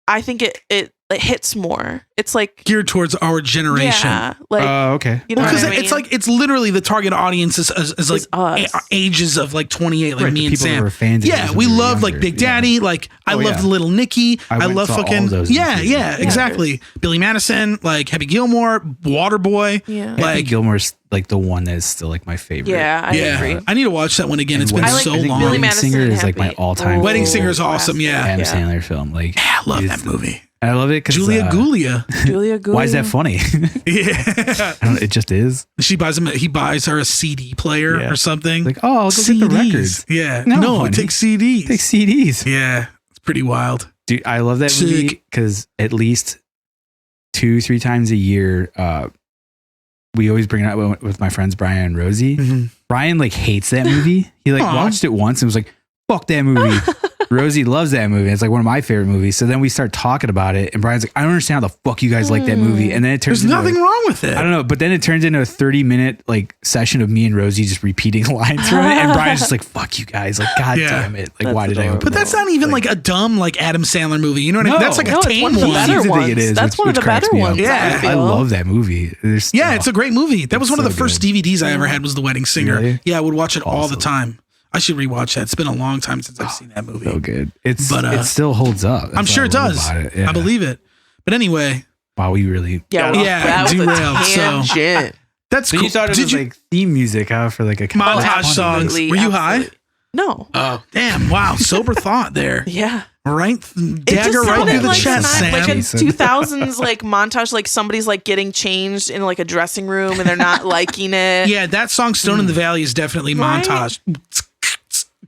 [SPEAKER 3] I think it hits more. It's like
[SPEAKER 1] geared towards our generation.
[SPEAKER 3] Yeah, like
[SPEAKER 2] okay.
[SPEAKER 3] You know what I mean?
[SPEAKER 1] It's like it's literally the target audience is like ages of like 28, like me and Sam.
[SPEAKER 2] Were fans
[SPEAKER 1] we love like Big Daddy. Like I loved Little Nicky. I love fucking exactly. Billy Madison, like Happy Gilmore, Waterboy.
[SPEAKER 3] Yeah,
[SPEAKER 2] like Happy Gilmore's like the one that's still like my favorite.
[SPEAKER 3] Yeah, I agree.
[SPEAKER 1] I need to watch that one again. It's been so long.
[SPEAKER 2] Wedding Singer is like my all-time.
[SPEAKER 1] Wedding Singer is awesome. Yeah,
[SPEAKER 2] Adam Sandler film. Like
[SPEAKER 1] I love that movie.
[SPEAKER 2] I love it because
[SPEAKER 1] Julia Gulia.
[SPEAKER 2] Why is that funny? It just is.
[SPEAKER 1] He buys her a CD player or something.
[SPEAKER 2] Like, oh, I'll go get the records.
[SPEAKER 1] Yeah. No, take CDs.
[SPEAKER 2] Take CDs.
[SPEAKER 1] Yeah. It's pretty wild.
[SPEAKER 2] Dude, I love that movie because at least 2-3 times a year, we always bring it up with my friends Brian and Rosie. Mm-hmm. Brian like hates that movie. He like watched it once and was like, fuck that movie. Rosie loves that movie. It's like one of my favorite movies. So then we start talking about it, and Brian's like, I don't understand how the fuck you guys like that movie. And then it turns
[SPEAKER 1] There's nothing wrong with it.
[SPEAKER 2] I don't know, but then it turns into a 30-minute like session of me and Rosie just repeating lines from it. And Brian's just like, fuck you guys. Like, God damn it. Like, why did I open
[SPEAKER 1] But that's not even like a dumb like Adam Sandler movie. You know what I mean? That's like a tame
[SPEAKER 3] one of the better ones.
[SPEAKER 2] It is,
[SPEAKER 3] that's one of the better ones.
[SPEAKER 1] Yeah.
[SPEAKER 2] I love that movie.
[SPEAKER 1] It's a great movie. That was one of the first DVDs I ever had was The Wedding Singer.
[SPEAKER 2] Really?
[SPEAKER 1] Yeah, I would watch it all the time. I should rewatch that. It's been a long time since I've seen that movie.
[SPEAKER 2] So good. It still holds up. That's
[SPEAKER 1] I'm sure it does. I believe it. But anyway.
[SPEAKER 2] Wow, we really
[SPEAKER 1] derailed. So that's cool.
[SPEAKER 2] You thought it was like theme music for like a
[SPEAKER 1] montage songs. Were you high?
[SPEAKER 3] No.
[SPEAKER 1] Oh, damn. Wow. Sober thought there.
[SPEAKER 3] Yeah.
[SPEAKER 1] Right. Dagger right through the chest, Sam.
[SPEAKER 3] Like a 2000s like montage, like somebody's like getting changed in like a dressing room and they're not liking it.
[SPEAKER 1] Yeah, that song Stone in the Valley is definitely montage.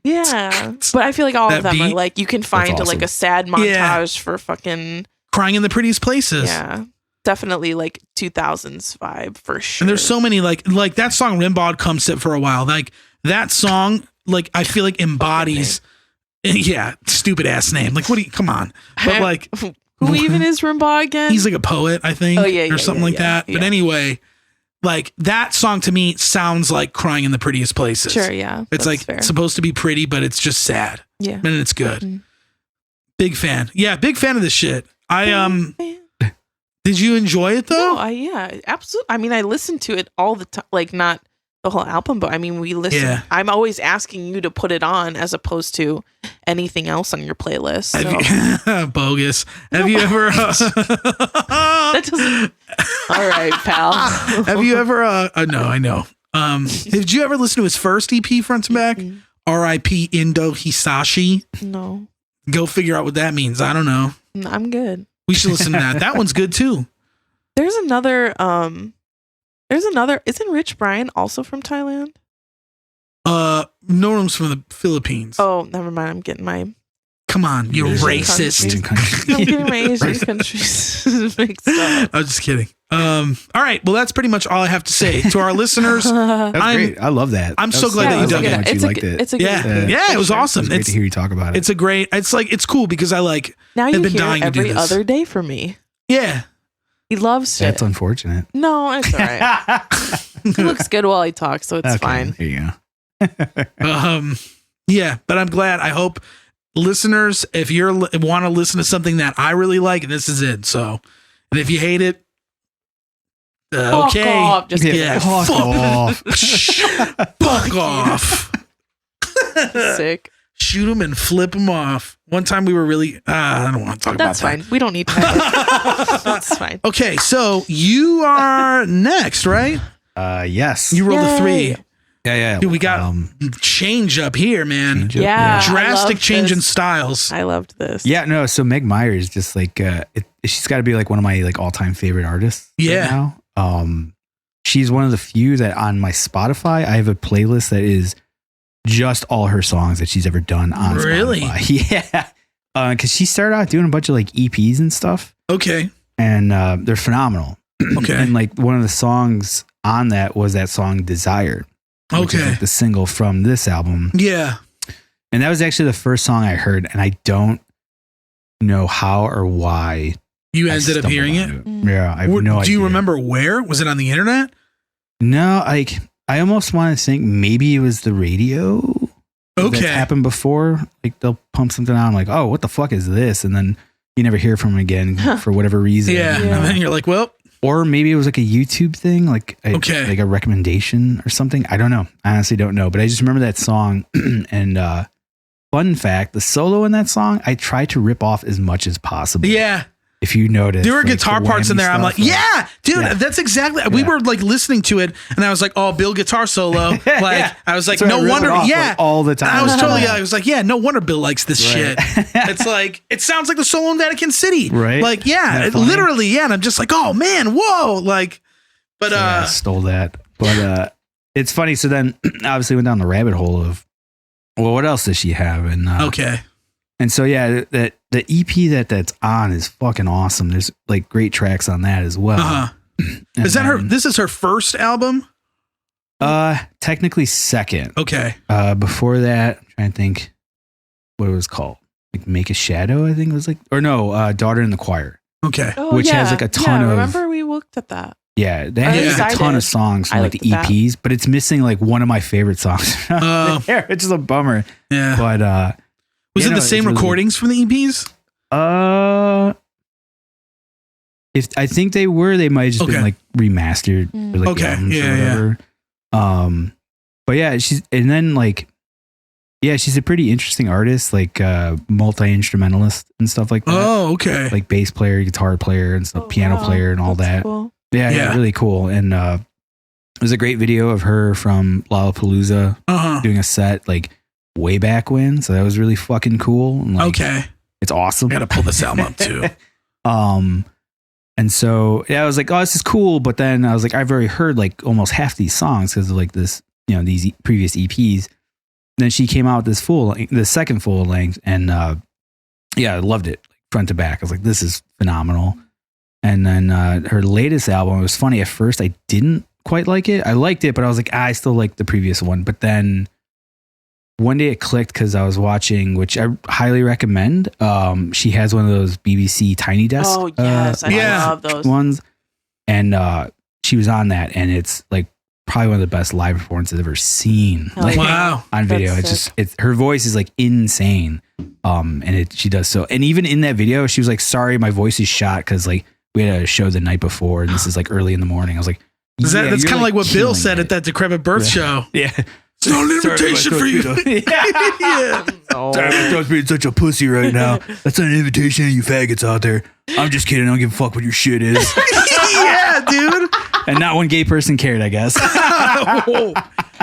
[SPEAKER 3] Yeah, but I feel like all of them are like you can find like a sad montage for fucking
[SPEAKER 1] Crying in the Prettiest Places.
[SPEAKER 3] Yeah, definitely like 2000s vibe for sure.
[SPEAKER 1] And there's so many like that song Rimbaud Come Sit for a While. Like that song, like I feel like embodies. Yeah, stupid ass name. Like what do you? Come on, but like
[SPEAKER 3] who even is Rimbaud again?
[SPEAKER 1] He's like a poet, I think, or something like that.
[SPEAKER 3] Yeah.
[SPEAKER 1] But anyway. Like that song to me sounds like Crying in the Prettiest Places.
[SPEAKER 3] Sure, yeah.
[SPEAKER 1] It's like supposed to be pretty, but it's just sad.
[SPEAKER 3] Yeah.
[SPEAKER 1] And it's good. Mm-hmm. Big fan. Yeah, big fan of this shit. Did you enjoy it though?
[SPEAKER 3] No, absolutely. I mean, I listen to it all the time, like not the whole album, but I mean, we listen. Yeah. I'm always asking you to put it on as opposed to anything else on your playlist. So.
[SPEAKER 1] Bogus. Have you ever?
[SPEAKER 3] That doesn't. All right, pal.
[SPEAKER 1] Have you ever? No, I know. Did you ever listen to his first EP front to back? Mm-hmm. R.I.P. Indo Hisashi.
[SPEAKER 3] No.
[SPEAKER 1] Go figure out what that means. I don't know.
[SPEAKER 3] I'm good.
[SPEAKER 1] We should listen to that. That one's good too.
[SPEAKER 3] There's another. Isn't Rich Brian also from Thailand?
[SPEAKER 1] Norm's from the Philippines.
[SPEAKER 3] Oh, never mind. I'm getting my.
[SPEAKER 1] Come on, you're racist.
[SPEAKER 3] I'm getting my Asian countries mixed up.
[SPEAKER 1] I was just kidding. All right. Well, that's pretty much all I have to say to our listeners.
[SPEAKER 2] That's great. I love that.
[SPEAKER 1] I'm so glad that you dug it.
[SPEAKER 3] You liked it. It's a good
[SPEAKER 1] it was awesome.
[SPEAKER 2] It's great to hear you talk about it.
[SPEAKER 1] It's a great. It's like it's cool because I like.
[SPEAKER 3] Now you
[SPEAKER 1] been
[SPEAKER 3] hear
[SPEAKER 1] dying
[SPEAKER 3] every
[SPEAKER 1] to do this.
[SPEAKER 3] other day from me.
[SPEAKER 1] Yeah.
[SPEAKER 3] He loves it.
[SPEAKER 2] That's unfortunate.
[SPEAKER 3] No, it's all right. He looks good while he talks, so it's fine.
[SPEAKER 2] There you go.
[SPEAKER 1] Yeah, but I'm glad. I hope listeners, if you want to listen to something that I really like, this is it. So, and if you hate it, okay.
[SPEAKER 3] Fuck off. Just kidding.
[SPEAKER 1] Fuck off. Fuck off.
[SPEAKER 3] Sick.
[SPEAKER 1] Shoot him and flip him off. One time we were really, I don't want to talk about that.
[SPEAKER 3] That's fine. We don't need to. That's fine.
[SPEAKER 1] Okay, so you are next, right?
[SPEAKER 2] Yes.
[SPEAKER 1] You rolled a 3.
[SPEAKER 2] Yeah.
[SPEAKER 1] Dude, we got change up here, man.
[SPEAKER 2] Change Up,
[SPEAKER 3] Yeah.
[SPEAKER 1] Drastic change in
[SPEAKER 3] this.
[SPEAKER 1] styles.
[SPEAKER 3] I loved this.
[SPEAKER 2] Yeah, no. So Meg Myers, just like she's got to be like one of my like all time favorite artists.
[SPEAKER 1] Yeah.
[SPEAKER 2] Right now. She's one of the few that on my Spotify I have a playlist that is just all her songs that she's ever done on
[SPEAKER 1] Really?
[SPEAKER 2] Spotify. Yeah. Because she started out doing a bunch of like EPs and stuff,
[SPEAKER 1] Okay.
[SPEAKER 2] and they're phenomenal.
[SPEAKER 1] Okay.
[SPEAKER 2] And like one of the songs on that was that song "Desire," which is
[SPEAKER 1] Okay.
[SPEAKER 2] like the single from this album.
[SPEAKER 1] Yeah.
[SPEAKER 2] And that was actually the first song I heard, and I don't know how or why
[SPEAKER 1] You
[SPEAKER 2] I
[SPEAKER 1] ended up
[SPEAKER 2] stumbled
[SPEAKER 1] hearing it?
[SPEAKER 2] on Yeah, I have no idea.
[SPEAKER 1] Do you remember where? Was it on the internet?
[SPEAKER 2] No, like I almost want to think maybe it was the radio.
[SPEAKER 1] Okay.
[SPEAKER 2] That's happened before. Like they'll pump something out. I'm like, oh, what the fuck is this? And then you never hear from them again for whatever reason.
[SPEAKER 1] Yeah.
[SPEAKER 2] you know?
[SPEAKER 1] And then you're like, well,
[SPEAKER 2] Or maybe it was like a YouTube thing, like
[SPEAKER 1] Okay.
[SPEAKER 2] like a recommendation or something. I don't know. I honestly don't know. But I just remember that song. And fun fact, the solo in that song, I tried to rip off as much as possible.
[SPEAKER 1] yeah.
[SPEAKER 2] If you notice,
[SPEAKER 1] There were
[SPEAKER 2] like,
[SPEAKER 1] guitar
[SPEAKER 2] the
[SPEAKER 1] parts in
[SPEAKER 2] whammy
[SPEAKER 1] there. I'm
[SPEAKER 2] stuff,
[SPEAKER 1] like, yeah, dude,
[SPEAKER 2] Yeah.
[SPEAKER 1] that's exactly. We
[SPEAKER 2] Yeah.
[SPEAKER 1] were like listening to it, and I was like, oh, Bill guitar solo. Like,
[SPEAKER 2] Yeah.
[SPEAKER 1] I was like,
[SPEAKER 2] So I
[SPEAKER 1] no
[SPEAKER 2] rip it
[SPEAKER 1] wonder.
[SPEAKER 2] off,
[SPEAKER 1] Yeah.
[SPEAKER 2] like, all the time.
[SPEAKER 1] I was totally. I was like, yeah, no wonder Bill likes this
[SPEAKER 2] Right.
[SPEAKER 1] shit. It's like it sounds like the solo in Vatican City,
[SPEAKER 2] Right.
[SPEAKER 1] Like, yeah,
[SPEAKER 2] Isn't that
[SPEAKER 1] it
[SPEAKER 2] funny?
[SPEAKER 1] literally, yeah. And I'm just like, oh man, whoa, like, but
[SPEAKER 2] I stole that. But it's funny. So then obviously went down the rabbit hole of, well, what else does she have? And
[SPEAKER 1] okay,
[SPEAKER 2] and so yeah, that the EP that's on is fucking awesome. There's like great tracks on that as well.
[SPEAKER 1] is
[SPEAKER 2] And
[SPEAKER 1] that her?
[SPEAKER 2] then,
[SPEAKER 1] This is her first album.
[SPEAKER 2] Technically second.
[SPEAKER 1] Okay,
[SPEAKER 2] Before that, I'm trying to think what it was called. Like Make a Shadow, I think it was like, or no, Daughter in the Choir.
[SPEAKER 1] okay,
[SPEAKER 3] Oh,
[SPEAKER 2] Which has,
[SPEAKER 3] yeah.
[SPEAKER 2] like, a ton of-
[SPEAKER 3] Remember we looked at that.
[SPEAKER 2] Yeah, that
[SPEAKER 3] At
[SPEAKER 2] has
[SPEAKER 3] least
[SPEAKER 2] a
[SPEAKER 3] I
[SPEAKER 2] ton
[SPEAKER 3] did.
[SPEAKER 2] of songs from
[SPEAKER 3] I
[SPEAKER 2] like the
[SPEAKER 3] looked at that.
[SPEAKER 2] EPs, but it's missing like one of my favorite songs. There, which is a bummer.
[SPEAKER 1] yeah.
[SPEAKER 2] But
[SPEAKER 1] Was
[SPEAKER 2] you
[SPEAKER 1] it
[SPEAKER 2] know,
[SPEAKER 1] the same
[SPEAKER 2] it's really-
[SPEAKER 1] recordings from the E EPs?
[SPEAKER 2] If I think they were, they might have just
[SPEAKER 1] Okay.
[SPEAKER 2] been like remastered for like
[SPEAKER 1] Okay,
[SPEAKER 2] the albums
[SPEAKER 1] yeah,
[SPEAKER 2] or whatever. But yeah, she's a pretty interesting artist, like multi-instrumentalist and stuff like that.
[SPEAKER 1] Oh, okay.
[SPEAKER 2] Like bass player, guitar player, and stuff, piano
[SPEAKER 3] wow.
[SPEAKER 2] player, and all
[SPEAKER 3] That's
[SPEAKER 2] that.
[SPEAKER 3] cool.
[SPEAKER 2] Yeah,
[SPEAKER 1] Yeah.
[SPEAKER 2] really cool. And there's a great video of her from Lollapalooza doing a set like way back when. So that was really fucking cool. And, like,
[SPEAKER 1] Okay,
[SPEAKER 2] it's awesome.
[SPEAKER 1] I gotta pull this album up too.
[SPEAKER 2] And so yeah, I was like, oh, this is cool. But then I was like, I've already heard like almost half these songs because of like this, these previous EPs. And then she came out with the second full length, and yeah, I loved it front to back. I was like, this is phenomenal. And then her latest album, it was funny. At first, I didn't quite like it. I liked it, but I was like, I still like the previous one. But then one day it clicked because I was watching, which I highly recommend. She has one of those BBC Tiny Desk.
[SPEAKER 3] Oh yes, I
[SPEAKER 1] Yeah.
[SPEAKER 3] love those.
[SPEAKER 2] ones, and she was on that, and it's like probably one of the best live performances I've ever seen.
[SPEAKER 3] Oh,
[SPEAKER 2] Like,
[SPEAKER 1] Wow.
[SPEAKER 2] on video,
[SPEAKER 3] That's
[SPEAKER 2] it's her voice is like insane. And she does so, and even in that video, she was like, "Sorry, my voice is shot because like we had a show the night before, and this is like early in the morning." I was like,
[SPEAKER 1] That's
[SPEAKER 2] "Yeah,
[SPEAKER 1] kind
[SPEAKER 2] you're,
[SPEAKER 1] of like what Bill
[SPEAKER 2] killing
[SPEAKER 1] said
[SPEAKER 2] it."
[SPEAKER 1] at that Decrepit Birth show.
[SPEAKER 2] Yeah,
[SPEAKER 1] It's not an invitation for you. Yeah.
[SPEAKER 3] Oh.
[SPEAKER 2] Sorry, my throat's being such a pussy right now. That's not an invitation to you faggots out there. I'm just kidding. I don't give a fuck what your shit is.
[SPEAKER 1] Yeah, dude.
[SPEAKER 2] And not one gay person cared, I guess.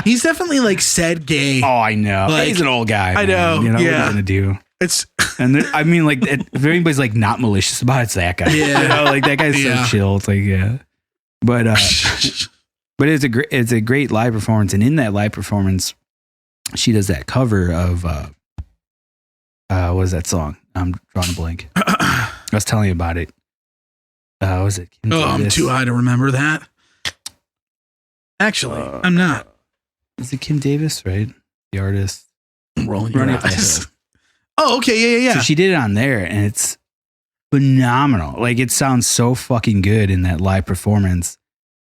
[SPEAKER 1] He's definitely like said gay.
[SPEAKER 2] Oh, I know.
[SPEAKER 1] Like,
[SPEAKER 2] He's an old guy.
[SPEAKER 1] I
[SPEAKER 2] man.
[SPEAKER 1] know,
[SPEAKER 2] You know what
[SPEAKER 1] yeah.
[SPEAKER 2] are you gonna do?
[SPEAKER 1] It's
[SPEAKER 2] And I mean, like, if anybody's like not malicious about it, it's that guy.
[SPEAKER 1] Yeah.
[SPEAKER 2] You know, like that guy's
[SPEAKER 1] Yeah.
[SPEAKER 2] so chill. It's like, yeah. But it's a great live performance, and in that live performance, she does that cover of what is that song? I'm drawing a blank. I was telling you about it. Was it? Kim
[SPEAKER 1] I'm
[SPEAKER 2] Davis?
[SPEAKER 1] too high to remember that. Actually, I'm not.
[SPEAKER 2] Is it Kim Davis? Right, the artist.
[SPEAKER 1] I'm rolling your
[SPEAKER 2] Running Up the
[SPEAKER 1] eyes.
[SPEAKER 2] Hill.
[SPEAKER 1] Oh, okay, yeah.
[SPEAKER 2] So she did it on there, and it's phenomenal. Like, it sounds so fucking good in that live performance.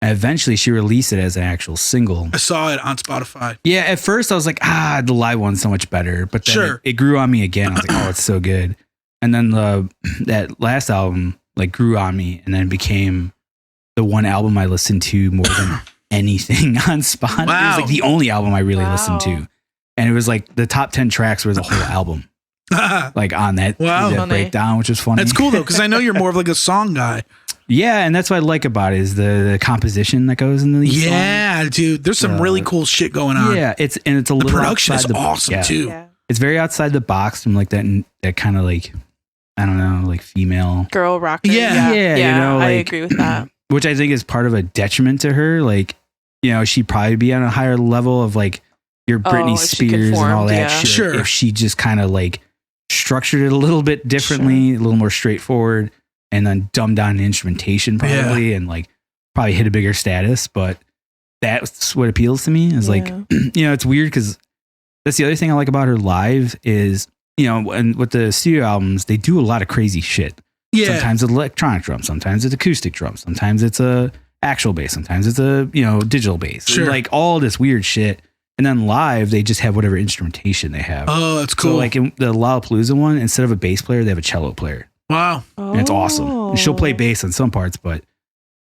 [SPEAKER 2] And eventually, she released it as an actual single.
[SPEAKER 1] I saw it on Spotify.
[SPEAKER 2] Yeah, at first I was like, the live one's so much better. But then
[SPEAKER 1] Sure.
[SPEAKER 2] it grew on me again. I was like, oh, it's so good. And then that last album like grew on me, and then became the one album I listened to more than anything on Spotify. It
[SPEAKER 1] Wow.
[SPEAKER 2] was like the only album I really
[SPEAKER 3] Wow.
[SPEAKER 2] listened to. And it was like the top 10 tracks were the whole album, like on that,
[SPEAKER 1] Wow.
[SPEAKER 2] that
[SPEAKER 3] Funny.
[SPEAKER 2] breakdown, which was funny.
[SPEAKER 1] That's cool though, because I know you're more of like a song guy.
[SPEAKER 2] Yeah, and that's what I like about it is the composition that goes into these songs.
[SPEAKER 1] Yeah, dude. There's some really cool shit going on.
[SPEAKER 2] Yeah, it's a
[SPEAKER 1] The
[SPEAKER 2] little
[SPEAKER 1] production is
[SPEAKER 2] outside
[SPEAKER 1] awesome too.
[SPEAKER 3] Yeah.
[SPEAKER 2] It's very outside the box from like that kind of like, I don't know, like female
[SPEAKER 3] Girl rocker.
[SPEAKER 1] Yeah.
[SPEAKER 2] Yeah, you know,
[SPEAKER 3] I
[SPEAKER 2] like-
[SPEAKER 3] agree with that.
[SPEAKER 2] which I think is part of a detriment to her. Like, you know, she'd probably be on a higher level of like your Britney
[SPEAKER 3] if she
[SPEAKER 2] Spears and all
[SPEAKER 3] conformed,
[SPEAKER 2] that
[SPEAKER 3] yeah.
[SPEAKER 2] shit.
[SPEAKER 1] Sure.
[SPEAKER 2] If she just kind of like structured it a little bit differently, a little more straightforward, and then dumbed down the instrumentation probably, and like probably hit a bigger status. But that's what appeals to me is like,
[SPEAKER 3] Yeah.
[SPEAKER 2] you know, it's weird because that's the other thing I like about her live is, you know, and with the studio albums, they do a lot of crazy shit.
[SPEAKER 1] Yeah.
[SPEAKER 2] Sometimes it's electronic drum, sometimes it's acoustic drum, sometimes it's a actual bass, sometimes it's a, you know, digital bass.
[SPEAKER 1] Sure.
[SPEAKER 2] Like all this weird shit. And then live, they just have whatever instrumentation they have.
[SPEAKER 1] Oh, that's cool.
[SPEAKER 2] So like in the Lollapalooza one, instead of a bass player, they have a cello player.
[SPEAKER 1] Wow.
[SPEAKER 2] And it's awesome. And she'll play bass on some parts, but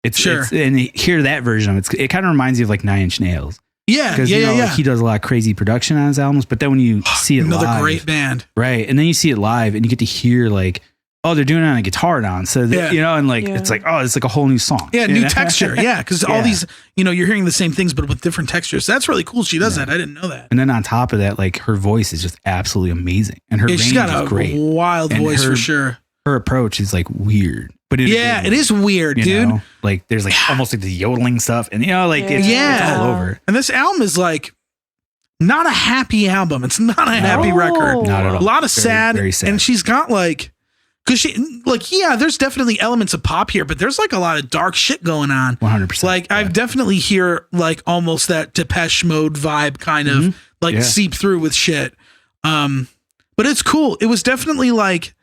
[SPEAKER 2] it's,
[SPEAKER 1] Sure.
[SPEAKER 2] and hear that version of it kind of reminds you of like 9 Inch Nails.
[SPEAKER 1] Yeah.
[SPEAKER 2] Because
[SPEAKER 1] Yeah.
[SPEAKER 2] you know,
[SPEAKER 1] Yeah.
[SPEAKER 2] like he does a lot of crazy production on his albums, but then when you see it
[SPEAKER 1] Another
[SPEAKER 2] live,
[SPEAKER 1] great band.
[SPEAKER 2] right? And then you see it live and you get to hear like, oh, they're doing it on a guitar now. So,
[SPEAKER 1] Yeah.
[SPEAKER 2] you know, and like,
[SPEAKER 3] Yeah.
[SPEAKER 2] it's like, oh, it's like a whole new song.
[SPEAKER 1] Yeah,
[SPEAKER 2] you
[SPEAKER 1] new
[SPEAKER 2] know?
[SPEAKER 1] texture. Yeah, because all
[SPEAKER 2] Yeah.
[SPEAKER 1] these, you know, you're hearing the same things, but with different textures. That's really cool. She does that. I didn't know that.
[SPEAKER 2] And then on top of that, like her voice is just absolutely amazing. And her
[SPEAKER 1] Yeah,
[SPEAKER 2] range
[SPEAKER 1] she's got
[SPEAKER 2] is
[SPEAKER 1] a
[SPEAKER 2] great.
[SPEAKER 1] wild
[SPEAKER 2] And
[SPEAKER 1] voice
[SPEAKER 2] her-
[SPEAKER 1] for sure.
[SPEAKER 2] Her approach is like weird. But
[SPEAKER 1] Yeah, it is weird,
[SPEAKER 2] you
[SPEAKER 1] dude.
[SPEAKER 2] know? Like there's like almost like the yodeling stuff. And you know, like it's
[SPEAKER 1] Yeah.
[SPEAKER 2] all over.
[SPEAKER 1] And this album is like not a happy album. It's not a happy record.
[SPEAKER 2] Not at all.
[SPEAKER 1] A lot of
[SPEAKER 2] Very,
[SPEAKER 1] sad,
[SPEAKER 2] very sad.
[SPEAKER 1] and she's got like, because she like, yeah, there's definitely elements of pop here, but there's like a lot of dark shit going on.
[SPEAKER 2] 100%.
[SPEAKER 1] Like I definitely hear like almost that Depeche Mode vibe kind of like
[SPEAKER 2] Yeah.
[SPEAKER 1] seep through with shit. But it's cool. It was definitely like,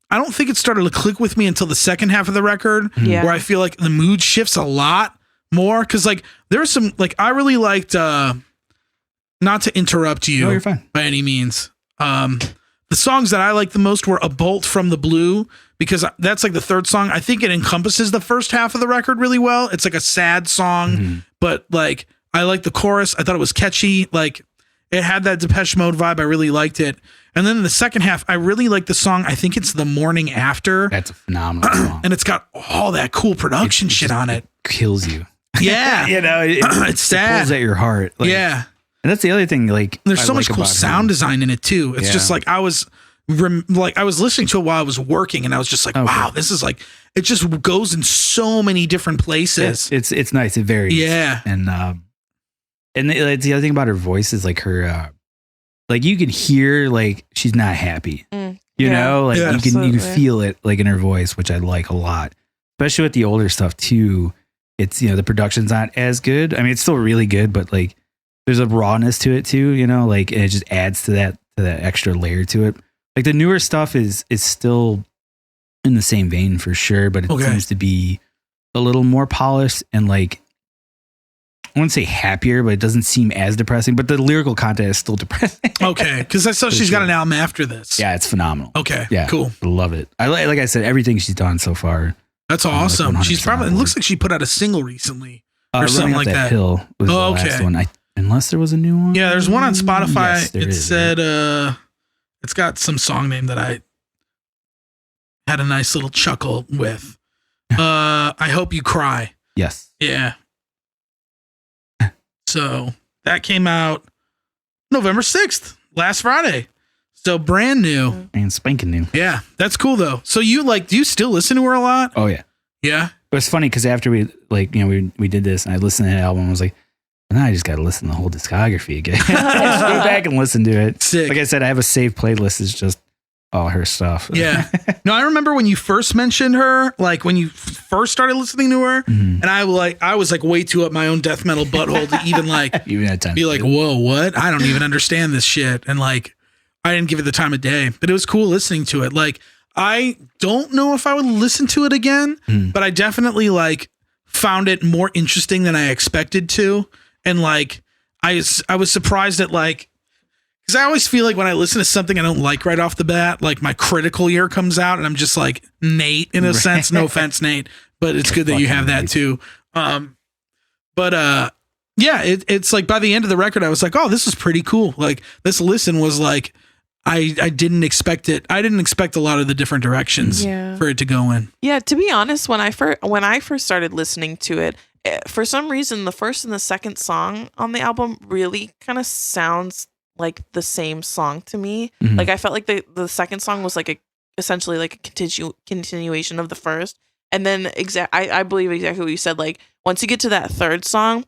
[SPEAKER 1] I don't think it started to click with me until the second half of the record,
[SPEAKER 3] Yeah.
[SPEAKER 1] where I feel like the mood shifts a lot more. Cause like there's some, like I really liked, not to interrupt you
[SPEAKER 2] No, you're fine.
[SPEAKER 1] by any means. The songs that I liked the most were A Bolt from the Blue, because that's like the third song. I think it encompasses the first half of the record really well. It's like a sad song, but like I like the chorus. I thought it was catchy. Like it had that Depeche Mode vibe. I really liked it. And then in the second half, I really like the song. I think it's The Morning After.
[SPEAKER 2] That's a phenomenal song.
[SPEAKER 1] And it's got all that cool production shit on it.
[SPEAKER 2] Kills you.
[SPEAKER 1] Yeah.
[SPEAKER 2] You know,
[SPEAKER 1] It's sad.
[SPEAKER 2] pulls at your heart. Like,
[SPEAKER 1] Yeah.
[SPEAKER 2] And that's the other thing. Like
[SPEAKER 1] There's
[SPEAKER 2] I
[SPEAKER 1] so much
[SPEAKER 2] like
[SPEAKER 1] cool
[SPEAKER 2] about her.
[SPEAKER 1] sound design in it too. It's
[SPEAKER 2] Yeah.
[SPEAKER 1] just like I was listening to it while I was working, and I was just like,
[SPEAKER 2] Okay.
[SPEAKER 1] wow, this is like, it just goes in so many different places.
[SPEAKER 2] It's nice. It varies.
[SPEAKER 1] Yeah.
[SPEAKER 2] And the other thing about her voice is like her, like you can hear like she's not happy. You
[SPEAKER 3] Yeah.
[SPEAKER 2] know, like
[SPEAKER 1] Yeah.
[SPEAKER 2] you can
[SPEAKER 3] Absolutely.
[SPEAKER 2] feel it like in her voice, which I like a lot, especially with the older stuff too. It's, you know, the production's not as good. I mean, it's still really good, but like there's a rawness to it too, you know, like and it just adds to that extra layer to it. Like the newer stuff is still in the same vein for sure, but it
[SPEAKER 1] Okay.
[SPEAKER 2] seems to be a little more polished and like, I wouldn't say happier, but it doesn't seem as depressing, but the lyrical content is still depressing.
[SPEAKER 1] Okay. Because I saw
[SPEAKER 2] For
[SPEAKER 1] she's got
[SPEAKER 2] sure.
[SPEAKER 1] an album after this.
[SPEAKER 2] Yeah, it's phenomenal.
[SPEAKER 1] Okay.
[SPEAKER 2] Yeah.
[SPEAKER 1] Cool.
[SPEAKER 2] I love it. Like I said, everything she's done so far.
[SPEAKER 1] That's
[SPEAKER 2] like
[SPEAKER 1] awesome. She's
[SPEAKER 2] 100%
[SPEAKER 1] probably, it
[SPEAKER 2] on
[SPEAKER 1] looks
[SPEAKER 2] board.
[SPEAKER 1] like she put out a single recently. Or
[SPEAKER 2] Running
[SPEAKER 1] something
[SPEAKER 2] Up
[SPEAKER 1] like that.
[SPEAKER 2] Hill was the last
[SPEAKER 1] okay.
[SPEAKER 2] one. Unless there was a new one.
[SPEAKER 1] Yeah. There's one on Spotify.
[SPEAKER 2] Yes, there
[SPEAKER 1] It
[SPEAKER 2] is,
[SPEAKER 1] said, it's got some song name that I had a nice little chuckle with. I Hope You Cry.
[SPEAKER 2] Yes.
[SPEAKER 1] Yeah. So that came out November 6th, last Friday. So brand new.
[SPEAKER 2] And spanking new.
[SPEAKER 1] Yeah. That's cool though. So you like, do you still listen to her a lot?
[SPEAKER 2] Oh yeah.
[SPEAKER 1] Yeah.
[SPEAKER 2] It was funny because after we like, you know, we did this and I listened to that album, I was like, well, now I just got to listen to the whole discography again. I just go back and listen to it.
[SPEAKER 1] Sick.
[SPEAKER 2] Like I said, I have a saved playlist. It's just all her stuff.
[SPEAKER 1] Yeah. No, I remember when you first mentioned her, like when you first started listening to her,
[SPEAKER 2] Mhm.
[SPEAKER 1] and I was like way too up my own death metal butthole to even like
[SPEAKER 2] Even at times.
[SPEAKER 1] be like, whoa, what? I don't even understand this shit. And like, I didn't give it the time of day, but it was cool listening to it. Like, I don't know if I would listen to it again, but I definitely like found it more interesting than I expected to. And like, I was surprised at like, because I always feel like when I listen to something I don't like right off the bat, like my critical ear comes out and I'm just like Nate in a sense. No offense, Nate, but it's good that you have that too. Yeah, it's like by the end of the record, I was like, oh, this is pretty cool. Like this listen was like, I didn't expect it. I didn't expect a lot of the different directions for it to go in.
[SPEAKER 3] Yeah, to be honest, when I first started listening to it, for some reason, the first and the second song on the album really kind of sounds like the same song to me.
[SPEAKER 2] Mhm.
[SPEAKER 3] Like I felt like the second song was like essentially like a continuation of the first. And then I believe exactly what you said. Like once you get to that third song,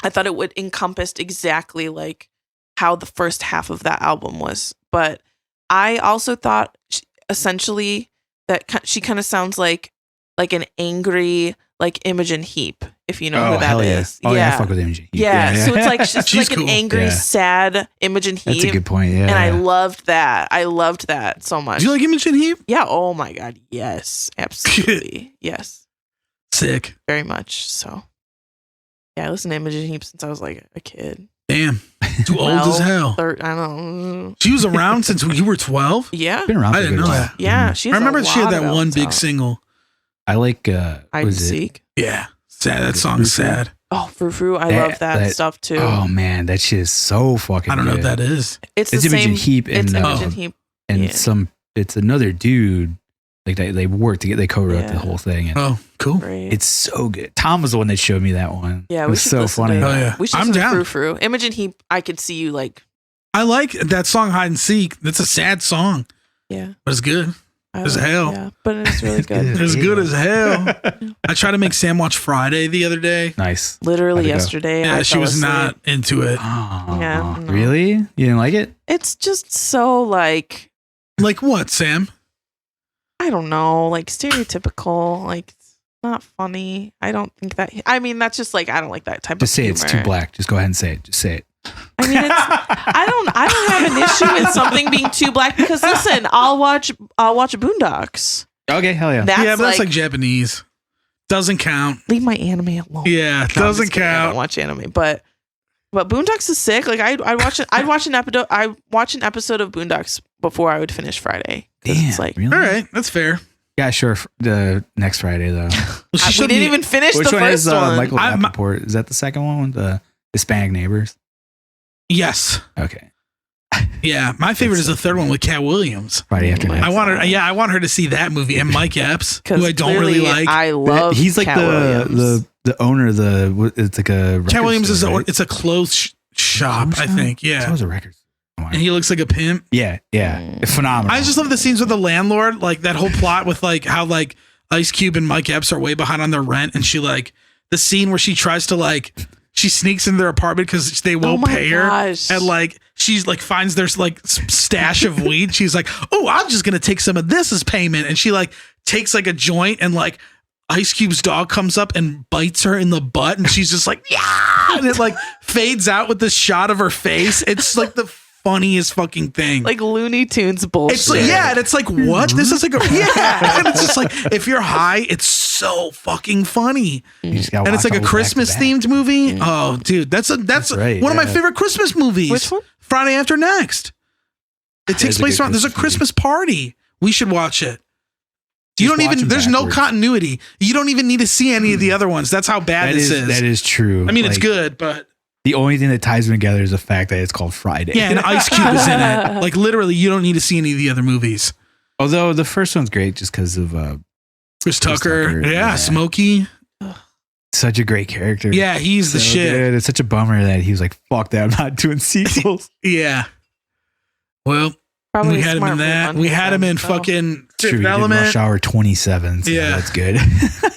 [SPEAKER 3] I thought it would encompass exactly like how the first half of that album was. But I also thought essentially that she kind of sounds like an angry like Imogen Heap, if you know who that is.
[SPEAKER 2] Oh yeah, I fuck with Imogen Heap.
[SPEAKER 3] Yeah. So it's like she's like
[SPEAKER 1] cool.
[SPEAKER 3] an angry, sad Imogen Heap.
[SPEAKER 2] That's a good point. Yeah,
[SPEAKER 3] And I loved that. I loved that so much.
[SPEAKER 1] Do you like Imogen Heap?
[SPEAKER 3] Yeah. Oh my God. Yes. Absolutely. Yes.
[SPEAKER 1] Sick.
[SPEAKER 3] Very much. So yeah, I listened to Imogen Heap since I was like a kid.
[SPEAKER 1] Damn. Too old as hell.
[SPEAKER 3] I don't know.
[SPEAKER 1] She was around since you were 12?
[SPEAKER 3] Yeah.
[SPEAKER 2] been around.
[SPEAKER 1] I didn't know that.
[SPEAKER 3] Yeah. She has
[SPEAKER 1] I remember
[SPEAKER 3] a
[SPEAKER 1] she had
[SPEAKER 3] lot
[SPEAKER 1] that
[SPEAKER 3] of
[SPEAKER 1] one
[SPEAKER 3] albums
[SPEAKER 1] big
[SPEAKER 3] out.
[SPEAKER 1] single.
[SPEAKER 2] I like
[SPEAKER 3] Hide and Seek.
[SPEAKER 1] Yeah. Sad. That song's sad.
[SPEAKER 3] Oh, Frou Frou. I love that stuff too.
[SPEAKER 2] Oh man, that shit is so fucking.
[SPEAKER 1] I don't know
[SPEAKER 2] good.
[SPEAKER 1] what that is.
[SPEAKER 3] It's the
[SPEAKER 2] Imogen
[SPEAKER 3] same.
[SPEAKER 2] Heap
[SPEAKER 3] It's
[SPEAKER 2] and
[SPEAKER 3] Imogen Heap.
[SPEAKER 2] and
[SPEAKER 3] Yeah.
[SPEAKER 2] it's another dude. Like they worked together. They co-wrote the whole thing. And
[SPEAKER 1] Oh, cool.
[SPEAKER 3] Great.
[SPEAKER 2] it's so good. Tom was the one that showed me that one.
[SPEAKER 3] Yeah,
[SPEAKER 2] it
[SPEAKER 3] we
[SPEAKER 2] was
[SPEAKER 3] should
[SPEAKER 2] so
[SPEAKER 3] listen
[SPEAKER 2] funny.
[SPEAKER 3] to
[SPEAKER 1] Oh,
[SPEAKER 3] that.
[SPEAKER 1] yeah.
[SPEAKER 3] We should
[SPEAKER 1] I'm
[SPEAKER 3] listen to
[SPEAKER 1] down.
[SPEAKER 3] Frou Frou. Imogen Heap. I could see you like.
[SPEAKER 1] I like that song Hide and Seek. That's a sad song,
[SPEAKER 3] Yeah.
[SPEAKER 1] but it's good. As hell.
[SPEAKER 3] Yeah, but it's really good.
[SPEAKER 1] It's good as hell. I tried to make Sam watch Friday the other day.
[SPEAKER 2] Nice.
[SPEAKER 3] Literally
[SPEAKER 2] How'd it go?
[SPEAKER 3] yesterday.
[SPEAKER 1] Yeah,
[SPEAKER 3] I
[SPEAKER 1] she
[SPEAKER 3] fell
[SPEAKER 1] was
[SPEAKER 3] asleep.
[SPEAKER 1] not into it.
[SPEAKER 2] Oh,
[SPEAKER 3] Yeah, no.
[SPEAKER 2] Really? You didn't like it?
[SPEAKER 3] It's just so like
[SPEAKER 1] Like what, Sam?
[SPEAKER 3] I don't know, like stereotypical. Like it's not funny. I don't think that. I mean, that's just like I don't like that type
[SPEAKER 2] Just
[SPEAKER 3] of.
[SPEAKER 2] say
[SPEAKER 3] humor.
[SPEAKER 2] it's too black. Just go ahead and say it. Just say it.
[SPEAKER 3] I mean, I don't have an issue with something being too black because listen, I'll watch Boondocks.
[SPEAKER 2] Okay, hell yeah.
[SPEAKER 3] That's
[SPEAKER 1] That's like Japanese. Doesn't count.
[SPEAKER 3] leave my anime alone.
[SPEAKER 1] Yeah,
[SPEAKER 3] No, I'm
[SPEAKER 1] doesn't
[SPEAKER 3] just kidding. I don't
[SPEAKER 1] count.
[SPEAKER 3] watch anime, but Boondocks is sick. Like I'd watch an episode of Boondocks before I would finish Friday. 'Cause
[SPEAKER 2] Damn,
[SPEAKER 3] it's like
[SPEAKER 2] really?
[SPEAKER 1] All right, that's fair.
[SPEAKER 2] Yeah, sure. The next Friday though.
[SPEAKER 1] Well,
[SPEAKER 3] we
[SPEAKER 1] showed
[SPEAKER 3] didn't
[SPEAKER 1] me-
[SPEAKER 3] even finish
[SPEAKER 2] Which
[SPEAKER 3] the
[SPEAKER 2] one
[SPEAKER 3] first
[SPEAKER 2] is
[SPEAKER 3] one.
[SPEAKER 2] Michael
[SPEAKER 1] I'm-
[SPEAKER 2] Rappaport? Is that the second one with the Hispanic neighbors?
[SPEAKER 1] Yes.
[SPEAKER 2] Okay.
[SPEAKER 1] Yeah, my favorite is the third one with Cat Williams.
[SPEAKER 2] Friday after
[SPEAKER 3] my
[SPEAKER 2] next.
[SPEAKER 1] I want her. Yeah, I want her to see that movie and Mike Epps, who I don't really
[SPEAKER 3] clearly
[SPEAKER 1] like.
[SPEAKER 3] I love.
[SPEAKER 2] He's like
[SPEAKER 3] Cat Williams.
[SPEAKER 2] the owner of it's like a record
[SPEAKER 1] Cat Williams is
[SPEAKER 2] store, right?
[SPEAKER 1] it's a clothes shop, I think.
[SPEAKER 2] So
[SPEAKER 1] Yeah,
[SPEAKER 2] was a record. store.
[SPEAKER 1] and he looks like a pimp.
[SPEAKER 2] Yeah. Phenomenal.
[SPEAKER 1] I just love the scenes with the landlord, like that whole plot with like how like Ice Cube and Mike Epps are way behind on their rent, and she like the scene where she tries to like she sneaks in their apartment because they won't
[SPEAKER 3] my
[SPEAKER 1] pay her,
[SPEAKER 3] gosh.
[SPEAKER 1] and like she's like finds their like stash of weed. She's like, oh, I'm just gonna take some of this as payment, and she like takes like a joint, and like Ice Cube's dog comes up and bites her in the butt, and she's just like, yeah, and it like fades out with this shot of her face. It's like the funniest fucking thing.
[SPEAKER 3] like Looney Tunes bullshit.
[SPEAKER 1] It's like, yeah, and it's like, what? This is like, yeah, and it's just like, if you're high, it's so fucking funny,
[SPEAKER 2] You just gotta
[SPEAKER 1] and it's
[SPEAKER 2] watch
[SPEAKER 1] like a
[SPEAKER 2] all
[SPEAKER 1] Christmas
[SPEAKER 2] back to back.
[SPEAKER 1] themed movie. Oh, dude, that's
[SPEAKER 2] right,
[SPEAKER 1] one of my
[SPEAKER 2] yeah.
[SPEAKER 1] favorite Christmas movies.
[SPEAKER 3] Which one?
[SPEAKER 1] Friday After Next. It takes
[SPEAKER 2] is a
[SPEAKER 1] place
[SPEAKER 2] good
[SPEAKER 1] around. There's a
[SPEAKER 2] Christmas
[SPEAKER 1] Christmas party. We should watch it. You
[SPEAKER 2] Just
[SPEAKER 1] don't
[SPEAKER 2] watch
[SPEAKER 1] even.
[SPEAKER 2] them
[SPEAKER 1] There's no
[SPEAKER 2] backwards.
[SPEAKER 1] continuity. You don't even need to see any of the other ones. That's how bad
[SPEAKER 2] That
[SPEAKER 1] this
[SPEAKER 2] is
[SPEAKER 1] is.
[SPEAKER 2] that is true.
[SPEAKER 1] I mean, it's
[SPEAKER 2] Like,
[SPEAKER 1] good, but
[SPEAKER 2] The only thing that ties them together is the fact that it's called Friday.
[SPEAKER 1] yeah, and Ice Cube is in it. Like literally, you don't need to see any of the other movies.
[SPEAKER 2] Although the first one's great just because of
[SPEAKER 1] Chris Tucker,
[SPEAKER 2] Tucker,
[SPEAKER 1] yeah,
[SPEAKER 2] yeah.
[SPEAKER 1] Smokey,
[SPEAKER 2] such a great character.
[SPEAKER 1] yeah, he's the
[SPEAKER 2] So
[SPEAKER 1] shit.
[SPEAKER 2] good. It's such a bummer that he was like, fuck that, I'm not doing sequels.
[SPEAKER 1] Yeah. Well,
[SPEAKER 3] Probably
[SPEAKER 1] we
[SPEAKER 3] a
[SPEAKER 1] had him
[SPEAKER 3] smart
[SPEAKER 1] in
[SPEAKER 3] move
[SPEAKER 1] that.
[SPEAKER 3] on
[SPEAKER 1] We
[SPEAKER 3] his
[SPEAKER 1] had him
[SPEAKER 3] end,
[SPEAKER 1] in
[SPEAKER 3] so.
[SPEAKER 1] fucking
[SPEAKER 2] True,
[SPEAKER 1] Fifth
[SPEAKER 2] he did
[SPEAKER 1] Element.
[SPEAKER 2] Rush Hour 27. So
[SPEAKER 1] Yeah.
[SPEAKER 2] that's good.